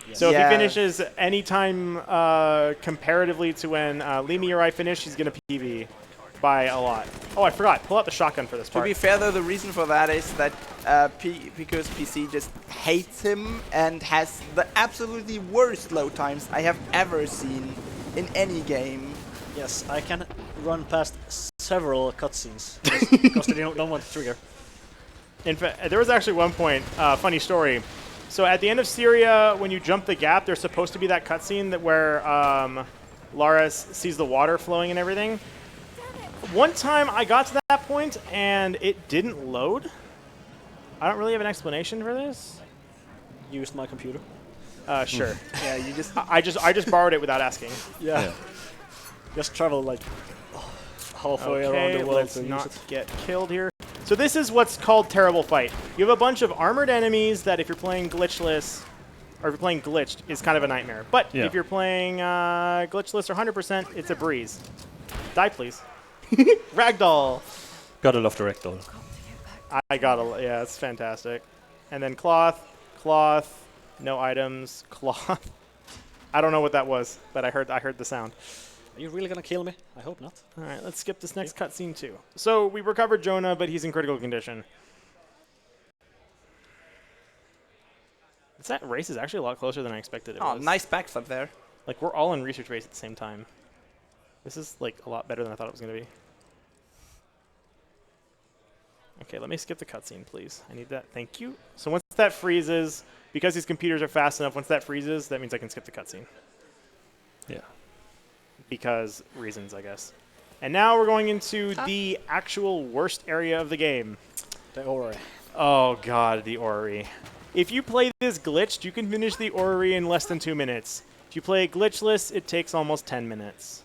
Yes. So if he finishes any time comparatively to when Leemyy or I finish, he's going to PB by a lot. Oh, I forgot. Pull out the shotgun for this part. To be fair, though, the reason for that is that because PC just hates him and has the absolutely worst load times I have ever seen in any game. Yes, I can run past several cutscenes because they don't want to trigger. In fact, there was actually one point, funny story. So at the end of Syria, when you jump the gap, there's supposed to be that cutscene that where Lara sees the water flowing and everything. One time I got to that point and it didn't load. I don't really have an explanation for this. Used my computer. Sure. Yeah, you just I just borrowed it without asking. Yeah. Just travel like halfway around the world let's to use not it. get killed here. So this is what's called Terrible Fight. You have a bunch of armored enemies that if you're playing glitchless, or if you're playing glitched, is kind of a nightmare. But if you're playing glitchless or 100%, it's a breeze. Die, please. Ragdoll. Gotta love the ragdoll. I gotta, yeah, it's fantastic. And then cloth, no items, cloth. I don't know what that was, but I heard the sound. Are you really gonna kill me? I hope not. All right, let's skip this next cutscene too. So we recovered Jonah, but he's in critical condition. That race is actually a lot closer than I expected it was. nice backflip there. Like, we're all in research base at the same time. This is, like, a lot better than I thought it was going to be. Okay, let me skip the cutscene, please. I need that. Thank you. So once that freezes, because these computers are fast enough, once that freezes, that means I can skip the cutscene. Yeah. Because reasons, I guess. And now we're going into the actual worst area of the game. The orrery. Oh, God, the orrery. If you play this glitched, you can finish the orrery in less than 2 minutes. If you play it glitchless, it takes almost 10 minutes.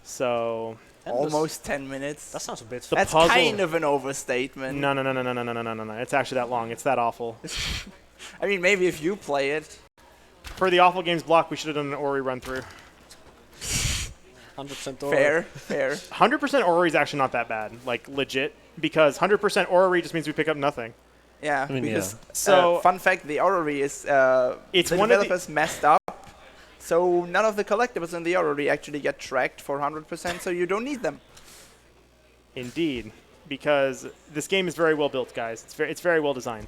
So... Almost 10 minutes. That sounds a bit... That's kind of an overstatement. No. It's actually that long. It's that awful. I mean, maybe if you play it. For the awful games block, we should have done an orrery run through. 100% orrery. Fair. 100% orrery is actually not that bad. Like, legit. Because 100% orrery just means we pick up nothing. Yeah, I mean, because So fun fact, the orrery is it's the one of the developers messed up, so none of the collectibles in the orrery actually get tracked for 100%, so you don't need them. Indeed, because this game is very well built, guys. It's very well designed.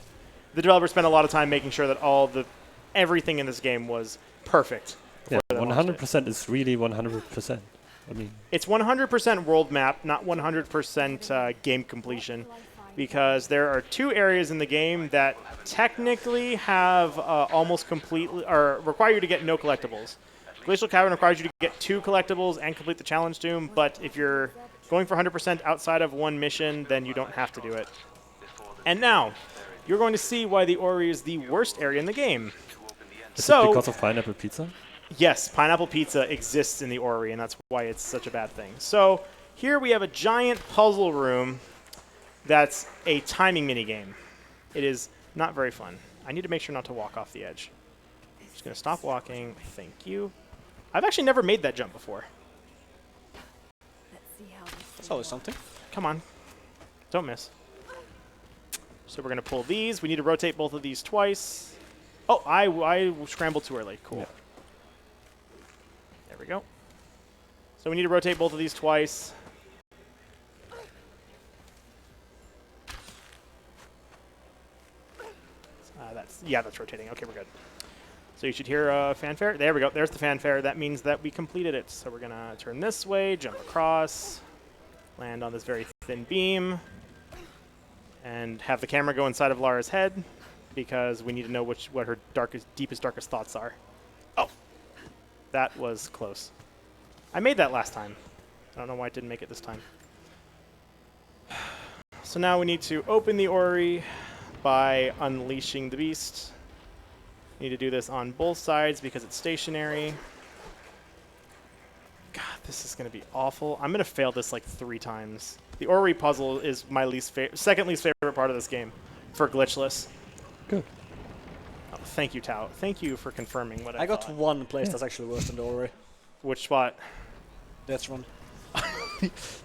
The developers spent a lot of time making sure that everything in this game was perfect. Yeah, 100% is really 100%. I mean, it's 100% world map, not 100% game completion. Because there are 2 areas in the game that technically have almost completely, or require you to get no collectibles. Glacial Cavern requires you to get 2 collectibles and complete the challenge doom, but if you're going for 100% outside of one mission, then you don't have to do it. And now, you're going to see why the orrery is the worst area in the game. is it because of pineapple pizza? Yes, pineapple pizza exists in the orrery, and that's why it's such a bad thing. So here we have a giant puzzle room that's a timing minigame. It is not very fun. I need to make sure not to walk off the edge. Just going to stop walking. Thank you. I've actually never made that jump before. That's always something. Come on. Don't miss. So we're going to pull these. We need to rotate both of these twice. Oh, I scrambled too early. Cool. Yeah. There we go. So we need to rotate both of these twice. That's rotating. Okay, we're good. So you should hear a fanfare. There we go. There's the fanfare. That means that we completed it. So we're going to turn this way, jump across, land on this very thin beam, and have the camera go inside of Lara's head because we need to know what her deepest, darkest thoughts are. Oh, that was close. I made that last time. I don't know why it didn't make it this time. So now we need to open the orrery by unleashing the beast. Need to do this on both sides because it's stationary. God, this is going to be awful. I'm going to fail this like 3 times. The orrery puzzle is my second least favorite part of this game for glitchless. Good. Oh, thank you, Tao. Thank you for confirming what I I got thought. one place that's actually worse than the orrery. Which spot? That's one.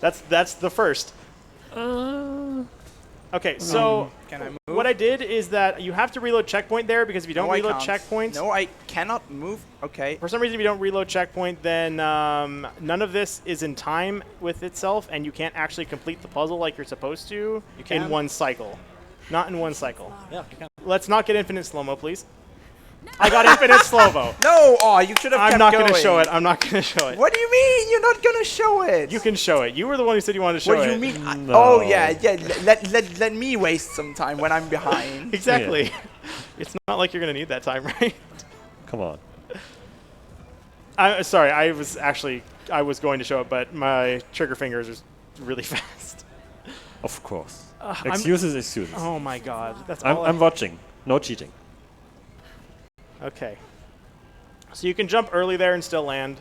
That's the first. Okay, so Can I move? what I did is that you have to reload checkpoint there because if you don't No, I reload can't. checkpoint, No, I cannot move. Okay. for some reason if you don't reload checkpoint, then none of this is in time with itself, and you can't actually complete the puzzle like you're supposed to in can. one cycle. Not in one cycle. Yeah, you can. Let's not get infinite slow-mo, please. I got infinite slow-mo. No! Oh, you should have I'm kept not going. going to show it. I'm not going to show it. What do you mean? You're not gonna show it? You can show it. You were the one who said you wanted to show it. What do you mean? No. Oh yeah. Let me waste some time when I'm behind. Exactly. Yeah. It's not like you're going to need that time, right? Come on. Sorry, I was going to show it, but my trigger fingers are really fast. Of course. I'm- Excuses. Oh my god. That's all I'm watching. No cheating. Okay. So you can jump early there and still land.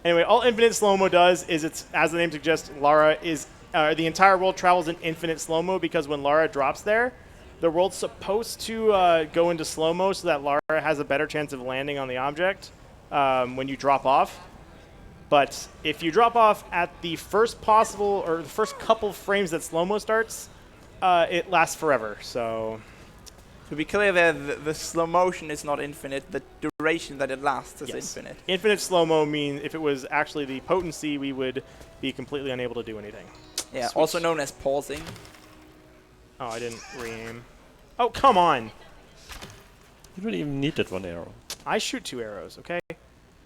Anyway, all infinite slow-mo does is it's, as the name suggests, Lara is, the entire world travels in infinite slow-mo because when Lara drops there, the world's supposed to go into slow-mo so that Lara has a better chance of landing on the object when you drop off. But if you drop off at the first possible, or the first couple frames that slow-mo starts, it lasts forever, so... To be clear, there, the slow motion is not infinite. The duration that it lasts is Yes. infinite. Infinite slow-mo means if it was actually the potency, we would be completely unable to do anything. Yeah, Switch. also known as pausing. Oh, I didn't re-aim. Oh, come on! You don't even need that one arrow. I shoot 2 arrows, okay? Yeah,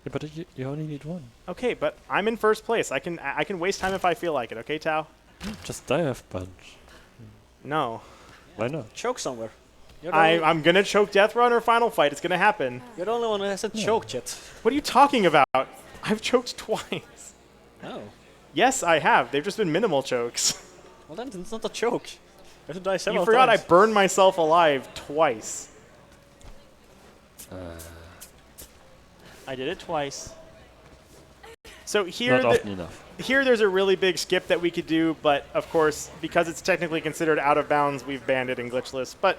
but you only need one. Okay, but I'm in first place. I can waste time if I feel like it, okay, Tao? Just die a bunch. No. Why not? Choke somewhere. You're I'm gonna choke Death Run or Final Fight. It's gonna happen. the only one who hasn't choked yet. What are you talking about? I've choked twice. Oh. Yes, I have. They've just been minimal chokes. Well, then it's not a choke. You have to die several You forgot I times. burned myself alive twice. I did it twice. So here, Not often enough. here there's a really big skip that we could do, but of course, because it's technically considered out of bounds, we've banned it in Glitchless. But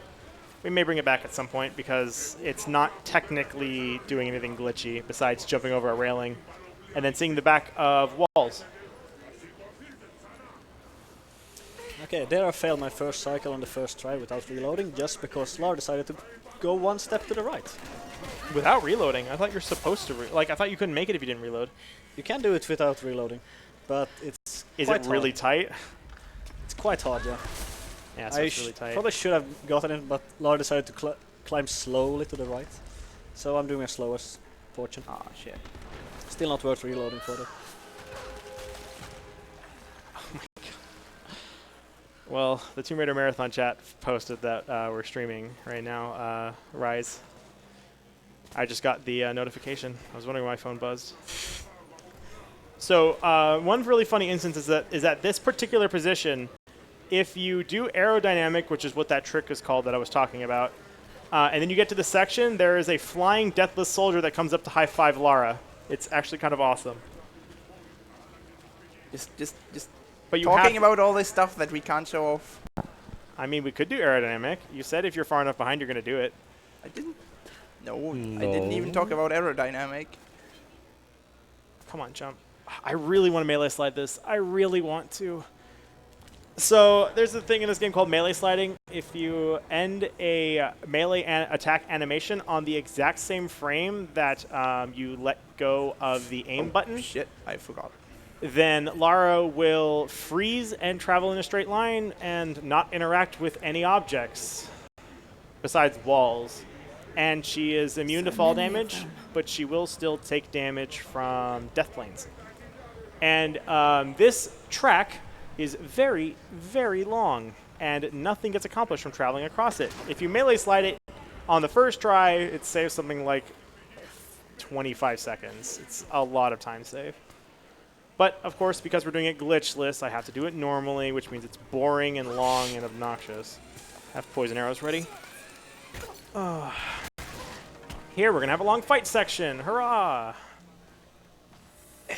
we may bring it back at some point because it's not technically doing anything glitchy besides jumping over a railing and then seeing the back of walls. Okay, there I failed my first cycle on the first try without reloading just because Lar decided to go one step to the right. Without reloading, I thought you're supposed to. I thought you couldn't make it if you didn't reload. You can do it without reloading, but it's Is quite it really hard. tight? It's quite hard, yeah. Yeah, so I it's really tight. probably should have gotten it, but Lar decided to climb slowly to the right. So I'm doing a slowest fortune. Ah, shit. Still not worth reloading for though. Well, the Tomb Raider Marathon chat posted that we're streaming right now. Rise. I just got the notification. I was wondering why my phone buzzed. So one really funny instance is that this particular position, if you do aerodynamic, which is what that trick is called that I was talking about, and then you get to the section, there is a flying deathless soldier that comes up to high five Lara. It's actually kind of awesome. Just But you Talking have about all this stuff that we can't show off. I mean, we could do aerodynamic. You said if you're far enough behind, you're going to do it. I didn't. No, I didn't even talk about aerodynamic. Come on, jump. I really want to melee slide this. I really want to. So there's a thing in this game called melee sliding. If you end a melee attack animation on the exact same frame that you let go of the aim button, Shit, I forgot. then Lara will freeze and travel in a straight line and not interact with any objects besides walls. And she is immune to fall damage, but she will still take damage from death planes. And this track is very, very long, and nothing gets accomplished from traveling across it. If you melee slide it on the first try, it saves something like 25 seconds. It's a lot of time save. But, of course, because we're doing it glitchless, I have to do it normally, which means it's boring and long and obnoxious. Have poison arrows ready. Here, we're going to have a long fight section. Hurrah! I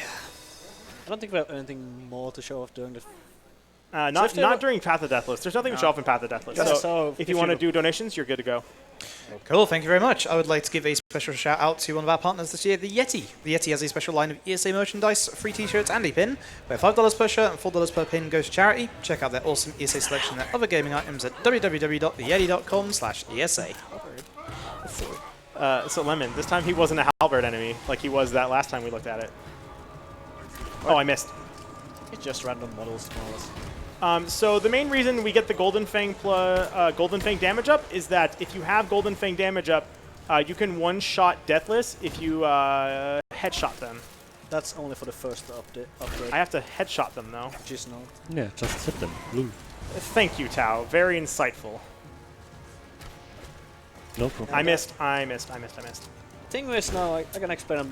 don't think we have anything more to show off during the... Not during Path of Deathless. There's nothing to show off in Path of Deathless. So if you want to do donations, you're good to go. Cool, thank you very much. I would like to give a special shout out to one of our partners this year, the Yeti. The Yeti has a special line of ESA merchandise, free t-shirts and a pin, where $5 per shirt and $4 per pin goes to charity. Check out their awesome ESA selection and other gaming items at www.theyeti.com/ESA. So Lemon, this time he wasn't a halberd enemy like he was that last time we looked at it. Oh, I missed. It's just random models, more or less. So the main reason we get the Golden Fang damage up is that if you have Golden Fang damage up, you can one-shot Deathless if you headshot them. That's only for the first upgrade. I have to headshot them, though. Which is not. Yeah, just hit them. Blue. Thank you, Tao. Very insightful. No problem. I missed. The thing is now, I can explain a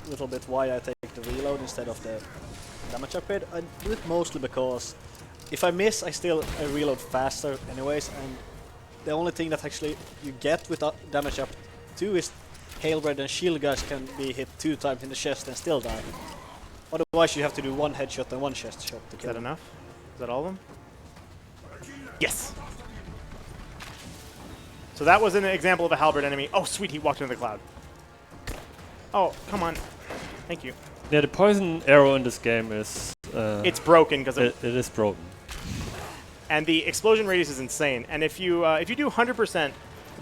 little bit why I take the reload instead of the damage upgrade. I do it mostly because if I miss, I reload faster anyways, and the only thing that actually you get with damage up 2 is Halberd and Shield guys can be hit 2 times in the chest and still die. Otherwise you have to do 1 headshot and 1 chest shot to Is kill that them. enough? Is that all of them? Yes! So that was an example of a halberd enemy. Oh, sweet, he walked into the cloud. Oh, come on. Thank you. Yeah, the poison arrow in this game is... It's broken because it is broken. And the explosion radius is insane. And if you do 100%,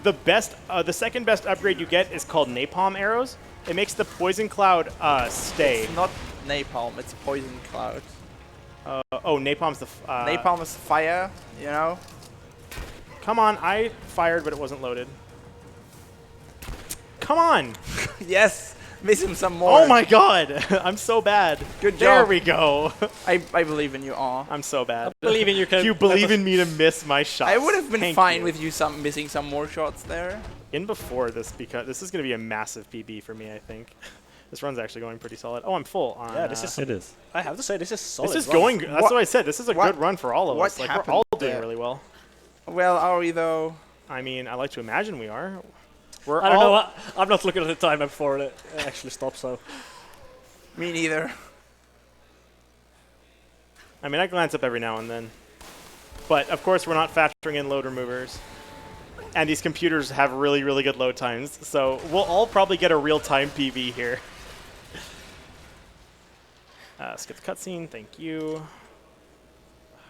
the second best upgrade you get is called napalm arrows. It makes the poison cloud stay. It's not napalm, it's poison cloud. Oh, napalm's the... Napalm is fire, you know? Come on, I fired, but it wasn't loaded. Come on! Yes! Miss him some more. Oh my god! I'm so bad. Good There job. we go. I believe in you, aw. I'm so bad. I believe in you. You believe in me to miss my shots. I would have been Thank fine you. with you missing some more shots there. In before this, because this is going to be a massive PB for me, I think. This run's actually going pretty solid. Oh, I'm full on... Yeah, this is... It is. I have to say, this is solid. This is run. going... That's what I said. This is a good run for all of what us. Like, happened we're all doing there? really well. Well, are we though? I mean, I like to imagine we are. I don't know. I'm not looking at the timer before it actually stops, so... Me neither. I mean, I glance up every now and then. But, of course, we're not factoring in load removers. And these computers have really, really good load times. So we'll all probably get a real-time PV here. Skip the cutscene. Thank you.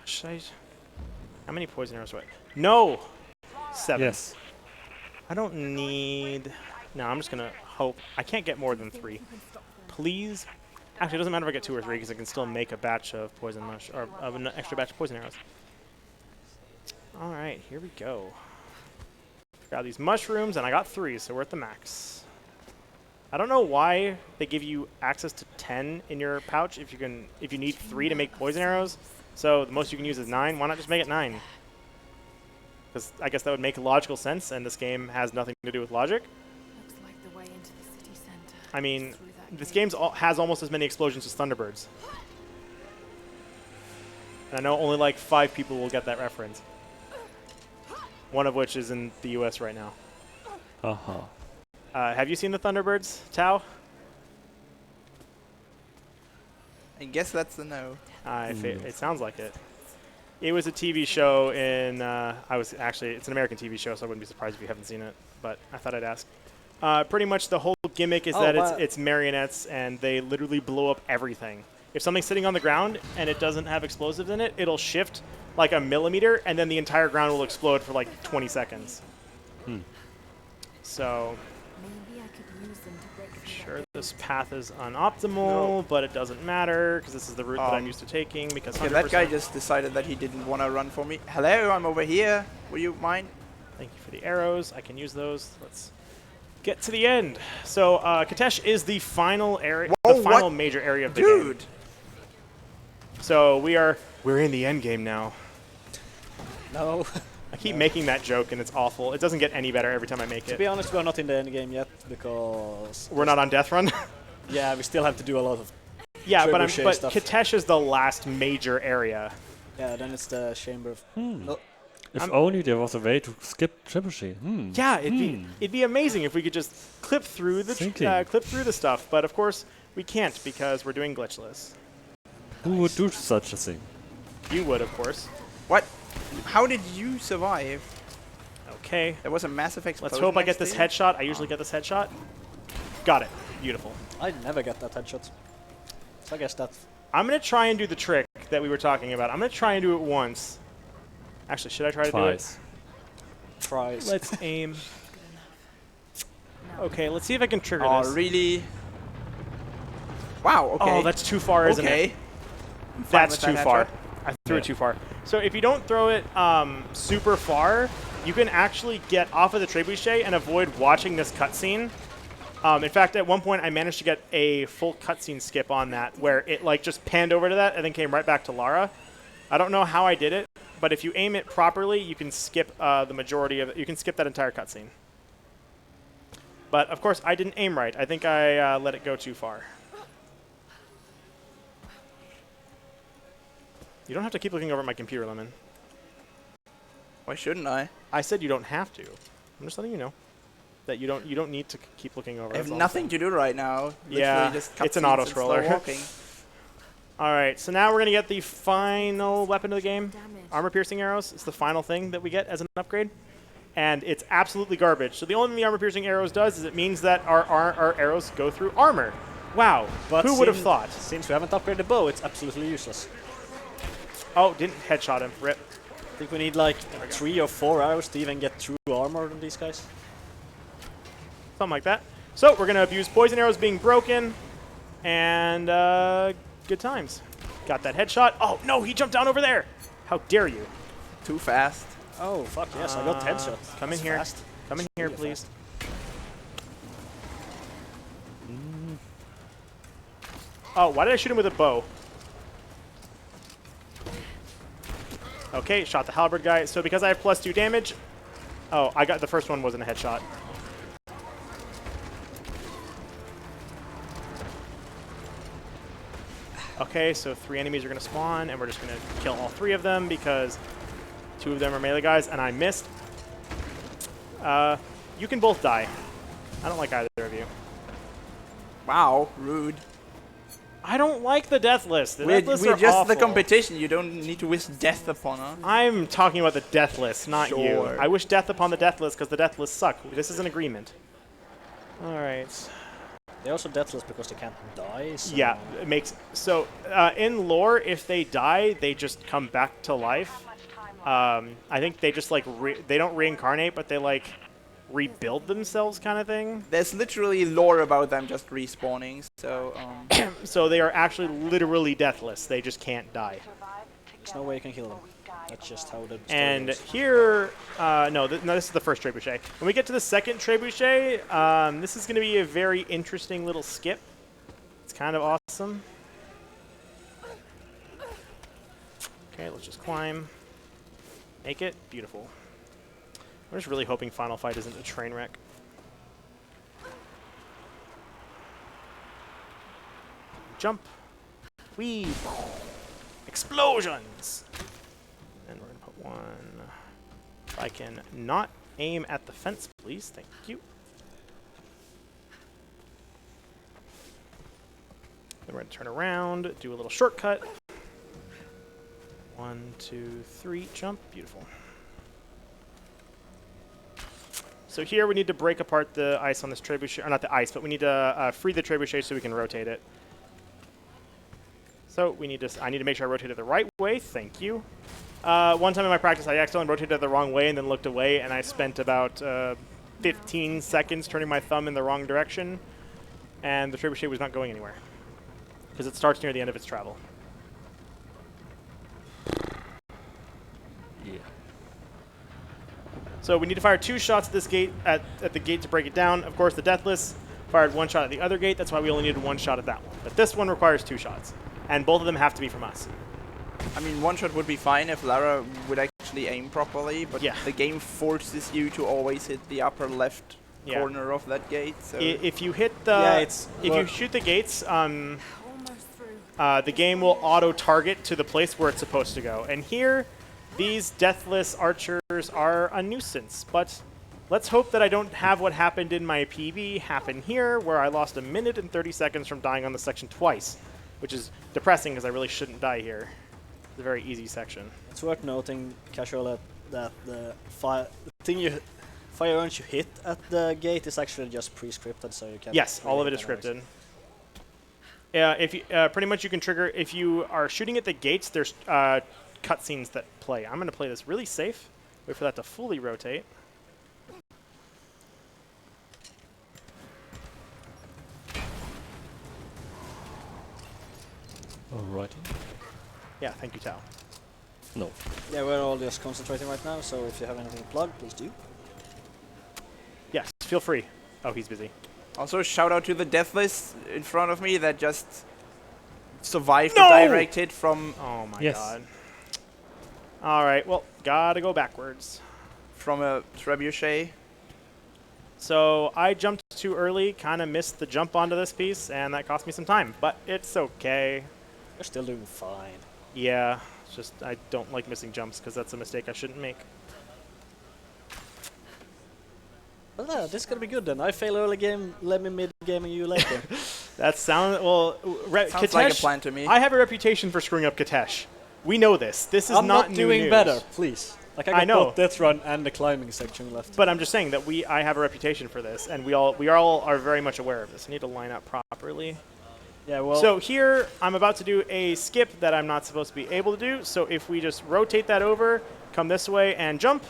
Should I... How many poison arrows do I... No! 7. Yes. I don't need... No, I'm just going to hope. I can't get more than 3. Please? Actually, it doesn't matter if I get 2 or 3 because I can still make a batch of poison mush, or an extra batch of poison arrows. All right, here we go. Grab these mushrooms, and I got 3, so we're at the max. I don't know why they give you access to 10 in your pouch if you need 3 to make poison arrows. So the most you can use is 9. Why not just make it 9? Because I guess that would make logical sense, and this game has nothing to do with logic. Looks like the way into the city center. I mean, Through that this gate. game has almost as many explosions as Thunderbirds. And I know only like 5 people will get that reference. One of which is in the US right now. Uh-huh. Have you seen the Thunderbirds, Tao? I guess that's a no. It sounds like it. It was a TV show in. It's an American TV show, so I wouldn't be surprised if you haven't seen it. But I thought I'd ask. Pretty much the whole gimmick is that it's marionettes, and they literally blow up everything. If something's sitting on the ground and it doesn't have explosives in it, it'll shift like a millimeter, and then the entire ground will explode for like 20 seconds. So, Maybe I could use them to break through sure, this path is unoptimal, but it doesn't matter because this is the route that I'm used to taking. Because Okay, that guy just decided that he didn't want to run for me. Hello, I'm over here. Will you mind? Thank you for the arrows. I can use those. Let's get to the end. So, Katesh is the final area, Whoa, the final what? major area of the game. Dude! So we're in the end game now. No. I keep making that joke, and it's awful. It doesn't get any better every time I make To it. be honest, we're not in the end game yet because We're not on death run. yeah, we still have to do a lot of Yeah, but trebuchet stuff. Katesh is the last major area. Yeah, then it's the chamber of no, If only there was a way to skip trebuchet. Yeah, it'd be amazing if we could just clip through the stuff. But of course, we can't because we're doing glitchless. Who would do such a thing? You would, of course. What? How did you survive? Okay. There was a massive explosion. Let's hope I get next this to you? headshot. I usually get this headshot. Got it. Beautiful. I never get that headshot. So I guess that I'm going to try and do the trick that we were talking about. I'm going to try and do it once. Actually, should I try to do it? tries. Let's aim. Okay, let's see if I can trigger this. Oh, really? Wow, okay. Oh, that's too far, isn't it? Okay. That's with that too far. headshot. I threw it too far. So if you don't throw it super far, you can actually get off of the trebuchet and avoid watching this cutscene. In fact, at one point, I managed to get a full cutscene skip on that, where it like just panned over to that and then came right back to Lara. I don't know how I did it, but if you aim it properly, you can skip the majority of it. You can skip that entire cutscene. But of course, I didn't aim right. I think I let it go too far. You don't have to keep looking over at my computer, Lemon. Why shouldn't I? I said you don't have to. I'm just letting you know that you don't need to keep looking over. I have nothing to do right now. Yeah, Literally just it's an cutscenes and auto-scroller. slow walking. All right, so now we're going to get the final weapon of the game. damage. Armor-piercing arrows. It's the final thing that we get as an upgrade. And it's absolutely garbage. So the only thing the armor-piercing arrows does is it means that our arrows go through armor. Wow, But who would have thought? Since we haven't upgraded the bow, it's absolutely useless. Oh, didn't headshot him. Rip. I think we need like 3 or 4 arrows to even get true armor on these guys. Something like that. So we're going to abuse poison arrows being broken. And good times. Got that headshot. Oh, no, he jumped down over there. How dare you? Too fast. Oh, fuck yes, I got headshot. Come in That's here. fast. Come in here, Really please. Oh, why did I shoot him with a bow? Okay, shot the halberd guy. So because I have +2 damage... Oh, I got the first one wasn't a headshot. Okay, so 3 enemies are going to spawn, and we're just going to kill all 3 of them because 2 of them are melee guys, and I missed. You can both die. I don't like either of you. Wow, rude. I don't like the death list. The We're death lists are just awful. the competition. You don't need to wish death upon us. I'm talking about the death list, not you. Sure. I wish death upon the death list because the death lists suck. This is an agreement. All right. They're also deathless because they can't die. So Yeah, it makes so in lore, if they die, they just come back to life. I think they just like they don't reincarnate, but they like rebuild themselves, kind of thing. There's literally lore about them just respawning, so So they are actually literally deathless. They just can't die. There's no way you can kill them. That's just how the story And goes. here, no, this is the first trebuchet. When we get to the second trebuchet, this is going to be a very interesting little skip. It's kind of awesome. Okay, let's just climb. Make it. Beautiful. I'm just really hoping Final Fight isn't a train wreck. Jump. Whee. Explosions. And we're going to put one. If I can not aim at the fence, please. Thank you. Then we're going to turn around, do a little shortcut. 1, 2, 3, jump. Beautiful. So here we need to break apart the ice on this trebuchet, or not the ice, but we need to free the trebuchet so we can rotate it. So we need to. I need to make sure I rotate it the right way. Thank you. One time in my practice, I accidentally rotated it the wrong way and then looked away, and I spent about 15 seconds turning my thumb in the wrong direction, and the trebuchet was not going anywhere because it starts near the end of its travel. Yeah. So we need to fire 2 shots at this gate at the gate to break it down. Of course, the Deathless fired 1 shot at the other gate. That's why we only needed 1 shot at that one. But this one requires 2 shots, and both of them have to be from us. I mean, 1 shot would be fine if Lara would actually aim properly, but Yeah. the game forces you to always hit the upper left corner of that gate. So If you hit the, Yeah, it's if you shoot the gates, the game will auto-target to the place where it's supposed to go. And here, these Deathless archers are a nuisance, but let's hope that I don't have what happened in my PB happen here, where I lost 1 minute and 30 seconds from dying on the section twice, which is depressing because I really shouldn't die here. It's a very easy section. It's worth noting, Casual, that the firearms you hit at the gate is actually just pre-scripted, so you can. Yes, all of it is scripted. If you, pretty much you can trigger, if you are shooting at the gates, there's cutscenes that play. I'm going to play this really safe. Wait for that to fully rotate. Alrighty. Yeah, thank you, Tao. No. Yeah, we're all just concentrating right now, so if you have anything to plug, please do. Yes, feel free. Oh, he's busy. also shout out to the Deathless in front of me that just survived No! the direct hit from Oh my Yes. god. All right, well, gotta go backwards. a trebuchet. So I jumped too early, kind of missed the jump onto this piece, and that cost me some time, but it's okay. You're still doing fine. Yeah, it's just I don't like missing jumps because that's a mistake I shouldn't make. Well, this is gonna be good then. I fail early game, let me mid game and you later. That sounds, well, Sounds like a plan to me. I have a reputation for screwing up Katesh. We know this. This is I'm not new doing news. better, please. Like I got know. both death run and the climbing section left. But I'm just saying that I have a reputation for this, and we all are very much aware of this. I need to line up properly. Yeah, well. So here, I'm about to do a skip that I'm not supposed to be able to do. So if we just rotate that over, come this way, and jump,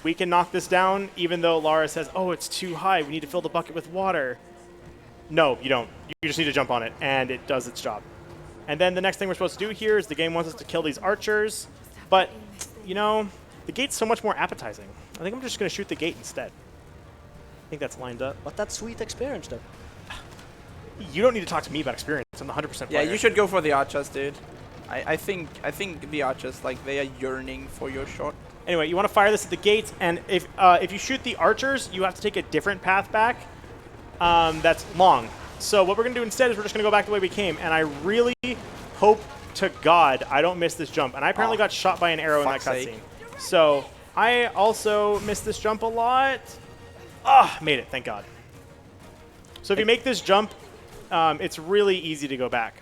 we can knock this down, even though Lara says, oh, it's too high. We need to fill the bucket with water. No, you don't. You just need to jump on it, and it does its job. And then the next thing we're supposed to do here is the game wants us to kill these archers. But, you know, the gate's so much more appetizing. I think I'm just going to shoot the gate instead. I think that's lined up. But that's sweet experience though. You don't need to talk to me about experience. I'm the 100% player. Yeah, you should go for the archers, dude. I think the archers, like, they are yearning for your shot. Anyway, you want to fire this at the gate, and if you shoot the archers, you have to take a different path back that's long. So what we're going to do instead is we're just going to go back the way we came, and I really hope to God I don't miss this jump. And I apparently got shot by an arrow in that cutscene. So I also missed this jump a lot. Ah, made it, thank God. So if you make this jump, it's really easy to go back.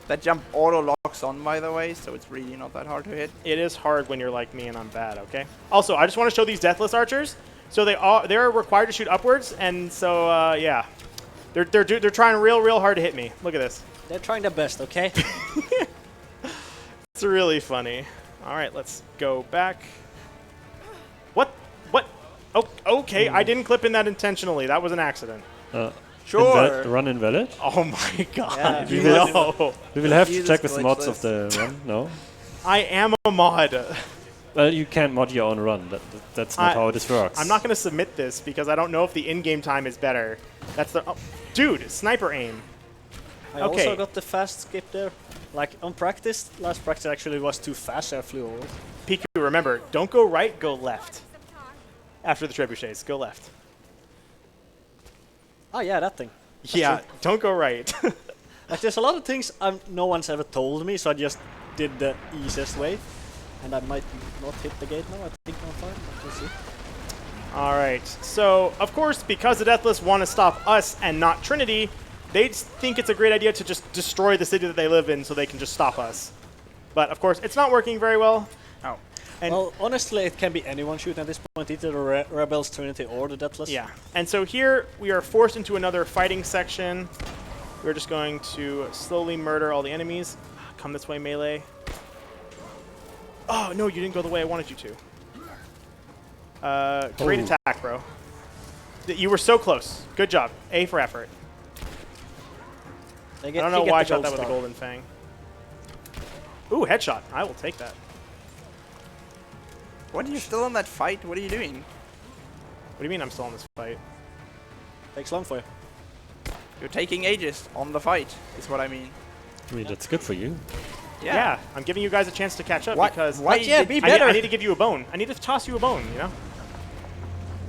That jump auto locks on, by the way, so it's really not that hard to hit. It is hard when you're like me and I'm bad, okay? Also, I just want to show these Deathless archers. So they're required to shoot upwards, and so, yeah. They're trying real hard to hit me. Look at this. They're trying their best, okay? It's really funny. All right, let's go back. What? Oh, okay, I didn't clip in that intentionally. That was an accident. Sure. Run invalid? Oh my God. Yeah, We No. We will have to Jesus, check with mods Glitchless. of the run, no? I am a mod. Well, you can't mod your own run. That's not how this works. I'm not going to submit this because I don't know if the in-game time is better. That's the... Oh, dude, sniper aim. I Okay. also got the fast skip there. Like on practice, last practice actually was too fast, so I flew over. Piku, remember, don't go right, go left. After the trebuchets, go left. Oh yeah, that thing. Yeah, don't go right. Like there's a lot of things no one's ever told me, so I just did the easiest way. And I might not hit the gate now, I think I'm fine, but we'll see. All right, so, of course, because the Deathless want to stop us and not Trinity, they think it's a great idea to just destroy the city that they live in so they can just stop us. But of course, it's not working very well. Oh. And well, honestly, it can be anyone shooting at this point, either the Rebels, Trinity, or the Deathless. Yeah, and so here we are forced into another fighting section. We're just going to slowly murder all the enemies. Come this way, melee. Oh, no, you didn't go the way I wanted you to. Great attack, bro. You were so close. Good job. A for effort. I don't know why I shot that with a golden fang. Ooh, headshot. I will take that. What are you still in that fight? What are you doing? What do you mean I'm still in this fight? Takes long for you. You're taking ages on the fight, is what I mean. I mean, that's good for you. Yeah, I'm giving you guys a chance to catch up What? because What? Yeah, be I better. need to give you a bone. I need to toss you a bone, you know?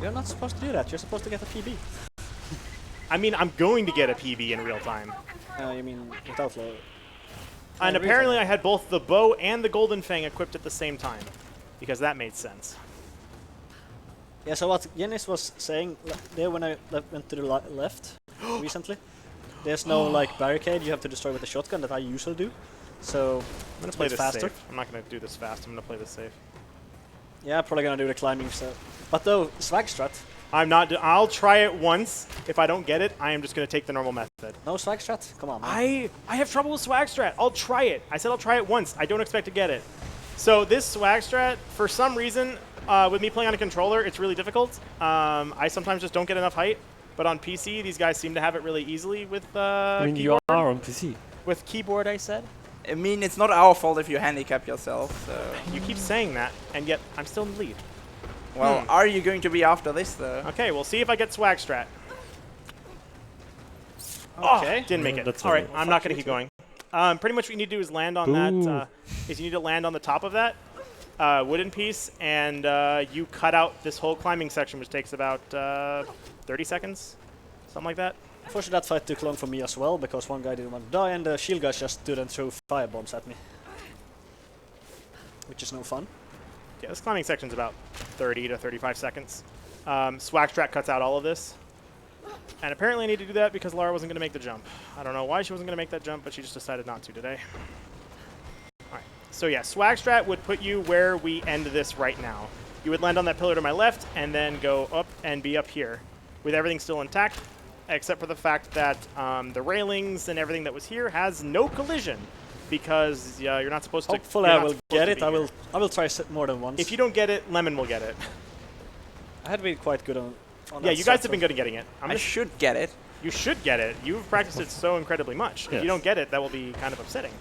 You're not supposed to do that. You're supposed to get a PB. I mean, I'm going to get a PB in real time. You mean without low. And apparently I had both the bow and the golden fang equipped at the same time, because that made sense. Yeah, so what Jennis was saying there when I went to the left recently, there's no like barricade you have to destroy with the shotgun that I usually do. So I'm going to play this safe. I'm not going to do this fast. I'm going to play this safe. Yeah, probably going to do the climbing stuff. But though, swag strat. I'm not. I'll try it once. If I don't get it, I am just going to take the normal method. No swag strat? Come on, man. I have trouble with swag strat. I'll try it. I said I'll try it once. I don't expect to get it. So this swag strat, for some reason, with me playing on a controller, it's really difficult. I sometimes just don't get enough height. But on PC, these guys seem to have it really easily with I mean, keyboard. you are on PC. With keyboard, I said. I mean, it's not our fault if you handicap yourself, so... You keep saying that, and yet I'm still in the lead. Well, are you going to be after this, though? Okay, we'll see if I get swag strat. Okay. Oh, didn't make it. That's All right, alright. I'm not going to keep going. Pretty much what you need to do is land on that. Is you need to land on the top of that wooden piece, and you cut out this whole climbing section, which takes about 30 seconds, something like that. Unfortunately, that fight took long for me as well, because one guy didn't want to die, and the shield guys just stood and threw firebombs at me. Which is no fun. Yeah, this climbing section's about 30 to 35 seconds. Swag strat cuts out all of this. And apparently I need to do that because Lara wasn't going to make the jump. I don't know why she wasn't going to make that jump, but she just decided not to today. Alright, so yeah, swag strat would put you where we end this right now. You would land on that pillar to my left, and then go up and be up here, with everything still intact, except for the fact that the railings and everything that was here has no collision, because you're not supposed to. Hopefully I will get it. I will try more than once. If you don't get it, Lemon will get it. I had been quite good on Yeah, that you guys set, have been good at getting it. I should get it. You should get it. You've practiced it so incredibly much. If Yes. you don't get it, that will be kind of upsetting.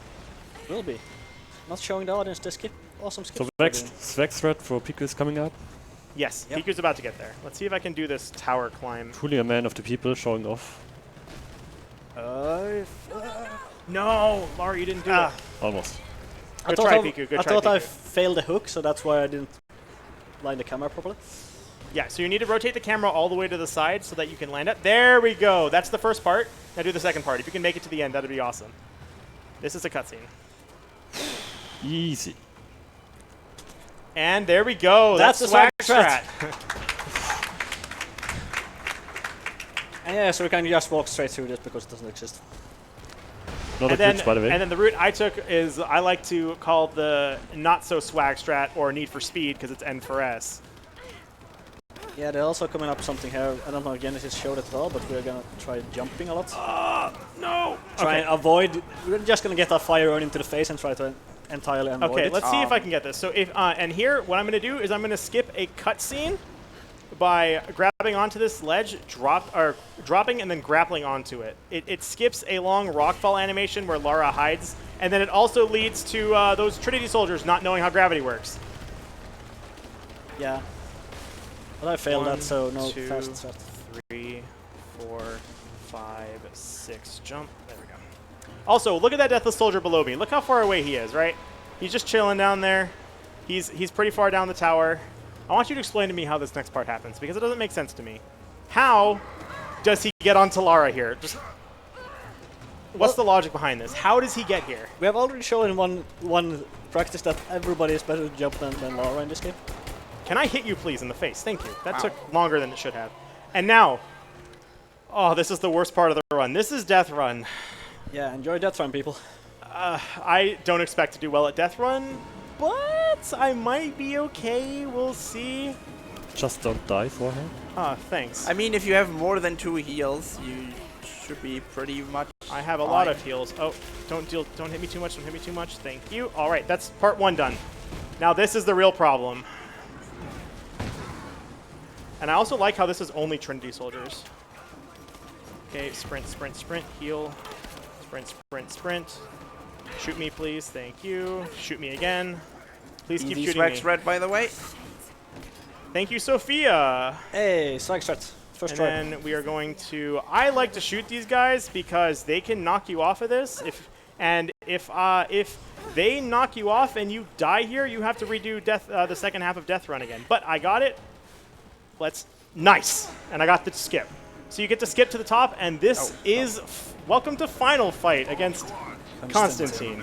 Will be. Not showing the audience the awesome skips. So next swag strat for Piku is coming up. Yes, Yep. Piku's about to get there. Let's see if I can do this tower climb. Truly a man of the people, showing off. No, Lara, you didn't do it. Almost. Good try, Piku. Good I try, thought I Piku. failed the hook, so that's why I didn't line the camera properly. Yeah, so you need to rotate the camera all the way to the side so that you can land it. There we go. That's the first part. Now do the second part. If you can make it to the end, that'd be awesome. This is a cutscene. Easy. And there we go. That's the swag swag strat. And yeah, so we can just walk straight through this because it doesn't exist. Not a glitch, by the way. And then the route I took is I like to call the not so swag strat or Need for Speed because it's N for S. Yeah, they're also coming up something here. I don't know if Genesis showed it at all, but we're gonna try jumping a lot. No. Try and avoid. We're just gonna get our fire run into the face and try to entirely avoid Okay, it. let's see if I can get this. So if and here, what I'm going to do is I'm going to skip a cutscene by grabbing onto this ledge, dropping, and then grappling onto it. It skips a long rockfall animation where Lara hides, and then it also leads to those Trinity soldiers not knowing how gravity works. Yeah. But I failed that, so no 2, fast strat. 3, 4, 5, 6, jump. There we go. Also, look at that Deathless soldier below me. Look how far away he is, right? He's just chilling down there. He's pretty far down the tower. I want you to explain to me how this next part happens, because it doesn't make sense to me. How does he get onto Lara here? Just what's the logic behind this? How does he get here? We have already shown in one practice that everybody is better to jump than Lara in this game. Can I hit you, please, in the face? Thank you. That took longer than it should have. And now, oh, this is the worst part of the run. This is Death Run. Yeah, enjoy Death Run, people. I don't expect to do well at Death Run, but I might be okay. We'll see. Just don't die for him. Ah, thanks. I mean, if you have more than 2 heals, you should be pretty much. I have a lot of heals. Oh, don't hit me too much. Don't hit me too much. Thank you. All right, that's part 1 done. Now this is the real problem. And I also like how this is only Trinity soldiers. Okay, sprint, sprint, sprint, heal. Sprint, sprint, sprint. Shoot me, please. Thank you. Shoot me again. Please keep shooting Rex me. red, by the way. Thank you, Sophia. Hey, strike start. First try. And then we are going to. I like to shoot these guys because they can knock you off of this. If they knock you off and you die here, you have to redo the second half of Death Run again. But I got it. Nice. And I got the skip. So you get to skip to the top, and this is welcome to final fight against Constantine.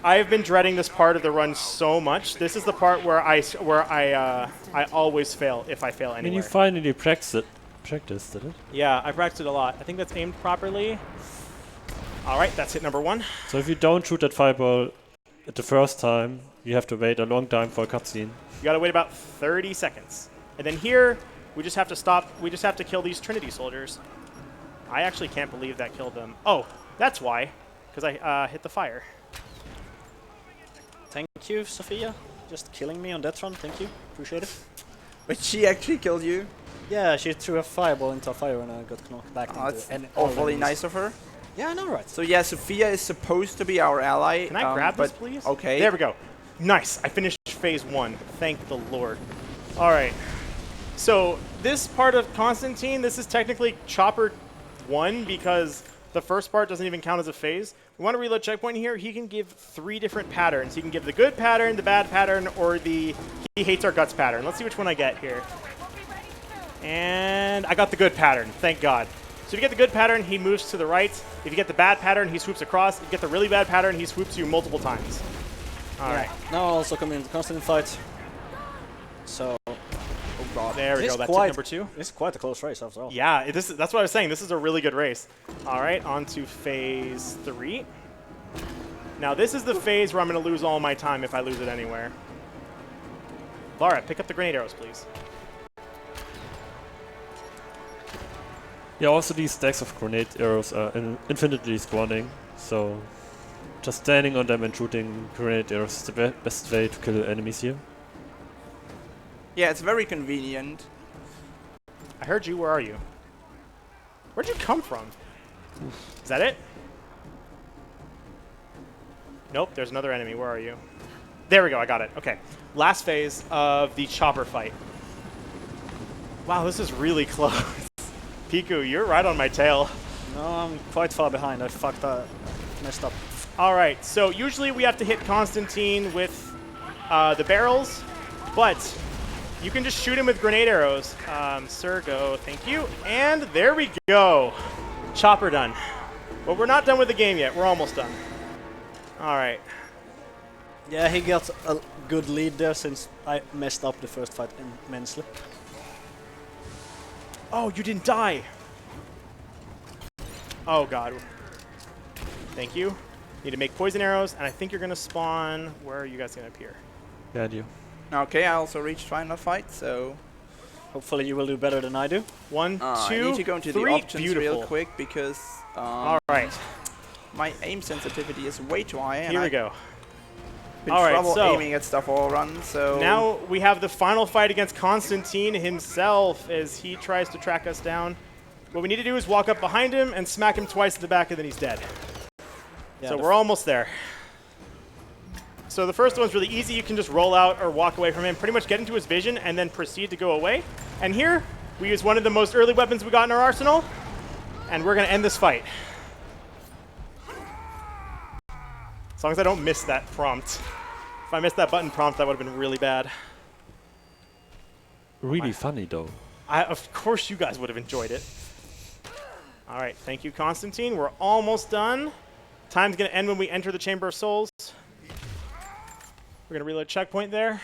I've been dreading this part of the run so much. This is the part where I always fail if I fail anywhere. I mean, you finally practiced it, did it? Yeah, I practiced it a lot. I think that's aimed properly. All right, that's hit number 1. So if you don't shoot that fireball at the first time, you have to wait a long time for a cutscene. You gotta wait about 30 seconds. And then here, we just have to stop. We just have to kill these Trinity soldiers. I actually can't believe that killed them. Oh, that's why. Because I hit the fire. Thank you, Sophia. Just killing me on that run. Thank you. Appreciate it. But she actually killed you. Yeah, she threw a fireball into a fire and I got knocked back. That's into awfully nice of her. Yeah, I know, right? So yeah, Sophia is supposed to be our ally. Can I grab this, please? Okay. There we go. Nice. I finished phase 1. Thank the Lord. All right. So this part of Constantine, this is technically Chopper 1 because the first part doesn't even count as a phase. We want to reload checkpoint here. He can give 3 different patterns. He can give the good pattern, the bad pattern, or the he hates our guts pattern. Let's see which one I get here. And I got the good pattern. Thank God. So if you get the good pattern, he moves to the right. If you get the bad pattern, he swoops across. If you get the really bad pattern, he swoops you multiple times. All right. Now also coming into constant fight. So there we go. That's quite, number 2. It's quite a close race after all. Yeah, that's what I was saying. This is a really good race. All right, on to phase 3. Now this is the phase where I'm going to lose all my time if I lose it anywhere. Lara, pick up the grenade arrows, please. Yeah, also these stacks of grenade arrows are infinitely spawning, so just standing on them and shooting grenade arrows is the best way to kill enemies here. Yeah, it's very convenient. I heard you. Where are you? Where'd you come from? Is that it? Nope, there's another enemy. Where are you? There we go. I got it. Okay. Last phase of the chopper fight. Wow, this is really close. Piku, you're right on my tail. No, I'm quite far behind. I fucked up. Messed up. All right, so usually we have to hit Constantine with the barrels, but you can just shoot him with grenade arrows. Sir, go. Thank you. And there we go. Chopper done. But we're not done with the game yet. We're almost done. All right. Yeah, he got a good lead there since I messed up the first fight immensely. Oh, you didn't die. Oh, God. Thank you. Need to make poison arrows, and I think you're going to spawn. Where are you guys going to appear? Yeah, you. Okay, I also reached final fight, so hopefully you will do better than I do. 1, 2, I need to go into 3. the options Beautiful. real quick because all right. my aim sensitivity is way too high. Here we go. Been All right, trouble so aiming at stuff all run, so now we have the final fight against Constantine himself as he tries to track us down. What we need to do is walk up behind him and smack him twice in the back, and then he's dead. Yeah, so we're almost there. So the first one's really easy. You can just roll out or walk away from him, pretty much get into his vision, and then proceed to go away. And here, we use one of the most early weapons we got in our arsenal, and we're going to end this fight. As long as I don't miss that prompt. If I missed that button prompt, that would have been really bad. Really funny, though. Of course you guys would have enjoyed it. All right, thank you, Constantine. We're almost done. Time's going to end when we enter the Chamber of Souls. We're going to reload checkpoint there.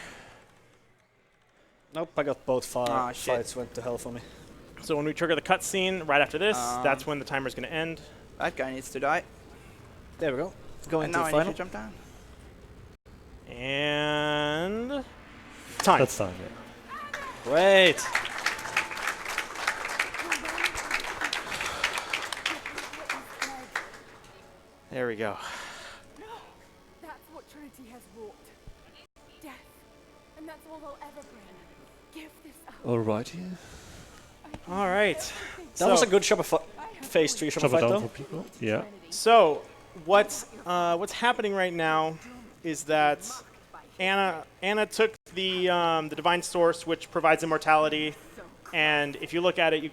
Nope, I got both fights went to hell for me. So when we trigger the cutscene right after this, that's when the timer's going to end. that guy needs to die. There we go. Going And to now the I need final. to jump down. And time. That's time, yeah. Great. There we go. That's what Trinity has wrought. Death. And that's all they'll ever bring. Give this up. Alrighty. All right. That was a good phase 3 Chop shopper it fight down though. for people. Yeah. So what's happening right now is that Anna took the divine source, which provides immortality, and if you look at it, you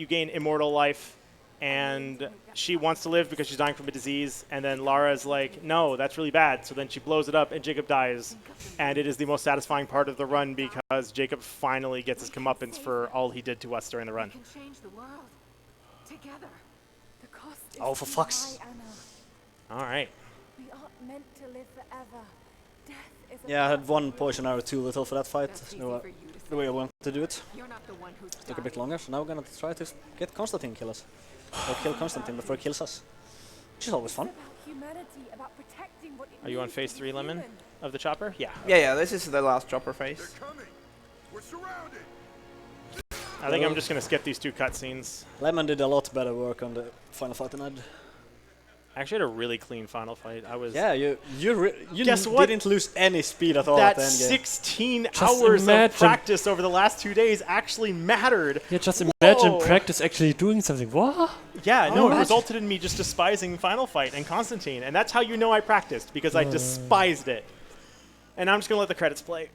gain immortal life, and she wants to live because she's dying from a disease, and then Lara's like, no, that's really bad. So then she blows it up, and Jacob dies, and it is the most satisfying part of the run because Jacob finally gets his comeuppance for all he did to us during the run. We can change the world. Together. The cost is Oh, for too fuck's- high, Anna. All right. We aren't meant to live forever. Death is a Yeah, I had one poison arrow too little for that fight. That's easy So, for you to say. the way I wanted to do it. You're not the one who's Took a bit longer, so now we're gonna try to get Constantine kill us. Or kill Constantine before he kills us. Which is always fun. About humanity, about protecting what it Are you on means phase to 3, be Lemon, human. of the chopper? Yeah. Yeah, this is the last chopper phase. They're coming. We're surrounded. I think I'm just going to skip these 2 cutscenes. Lemon did a lot better work on the final fight than I did. I actually had a really clean final fight. I was Yeah, you Guess what? didn't lose any speed at all that at the end game. 16 Just hours of imagine- practice over the last 2 days actually mattered. Yeah, just imagine Whoa. practice actually doing something. What? Yeah, no, it Alright. resulted in me just despising Final Fight and Constantine, and that's how you know I practiced, because I despised it. And I'm just gonna let the credits play.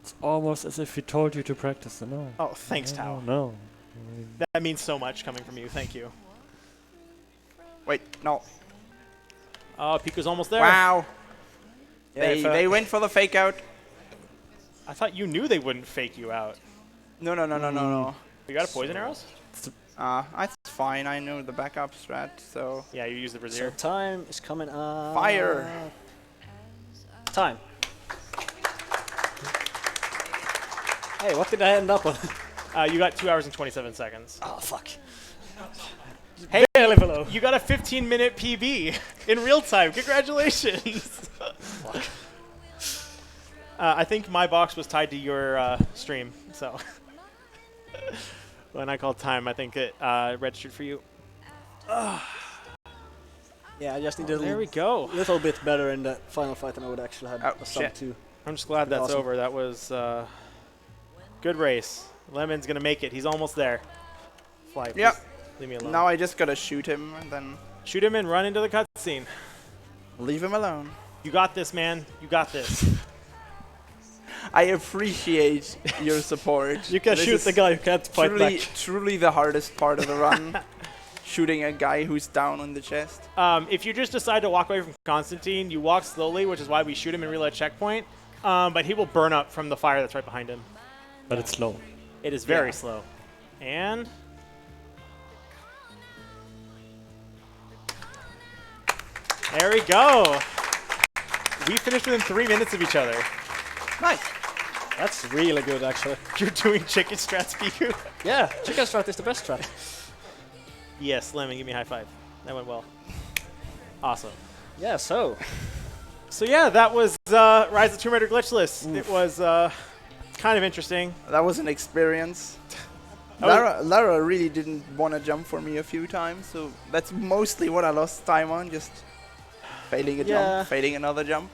It's almost as if he told you to practice. No. Oh, thanks, Tao. No. That means so much coming from you. Thank you. Wait, no. Oh, Piku's almost there. Wow. Yeah, They went for the fake out. I thought you knew they wouldn't fake you out. No. You got a poison arrows? That's fine. I know the backup strat, so. Yeah, you use the So brazier. time is coming up. Fire. Time. Hey, what did I end up on? You got 2 hours and 27 seconds. Oh, fuck. Hey, Barely below. you got a 15-minute PB in real time. Congratulations. I think my box was tied to your stream, so when I called time, I think it registered for you. Yeah, I just needed There we a go. little bit better in the final fight than I would actually have Oh, a sub shit. 2. I'm just glad that's Awesome. over. That was good race. Lemon's gonna make it. He's almost there. Fly. Please. Yep. Leave me alone. Now I just gotta shoot him and then Shoot him and run into the cutscene. leave him alone. You got this, man. You got this. I appreciate your support. You can This shoot is the guy who can't fight truly, back. truly the hardest part of the run. Shooting a guy who's down on the chest. If you just decide to walk away from Constantine, you walk slowly, which is why we shoot him in real life checkpoint. But he will burn up from the fire that's right behind him. But it's slow. It is very Yeah. slow. And there we go. We finished within 3 minutes of each other. Nice. That's really good, actually. You're doing chicken strats, Piku. Yeah, chicken strat is the best strat. Yes, Lemon, give me a high five. That went well. Awesome. Yeah, so. So yeah, that was Rise of Tomb Raider Glitchless. It was kind of interesting. That was an experience. Oh. Lara really didn't want to jump for me a few times, so that's mostly what I lost time on, just failing a Yeah. jump, failing another jump.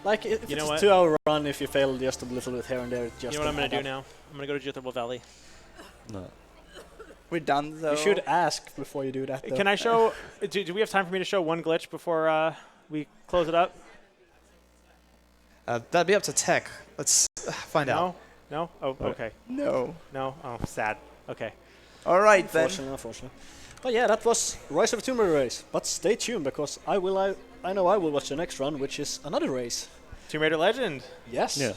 Like, if You know it's what? a 2-hour run, if you fail just a little bit here and there, it just You know what I'm doesn't gonna do add now? I'm gonna go to Geothermal Valley. No. We're done, up. though. You should ask before you do that, though. Can I show? Do we have time for me to show one glitch before we close it up? That'd be up to tech. Let's find out. No. No. Oh, okay. No. No. Oh, sad. Okay. All right, then. Unfortunately. But yeah, that was Rise of the Tomb Raider race. But stay tuned, because I know I will watch the next run, which is another race. Tomb Raider Legend. Yes. Yeah.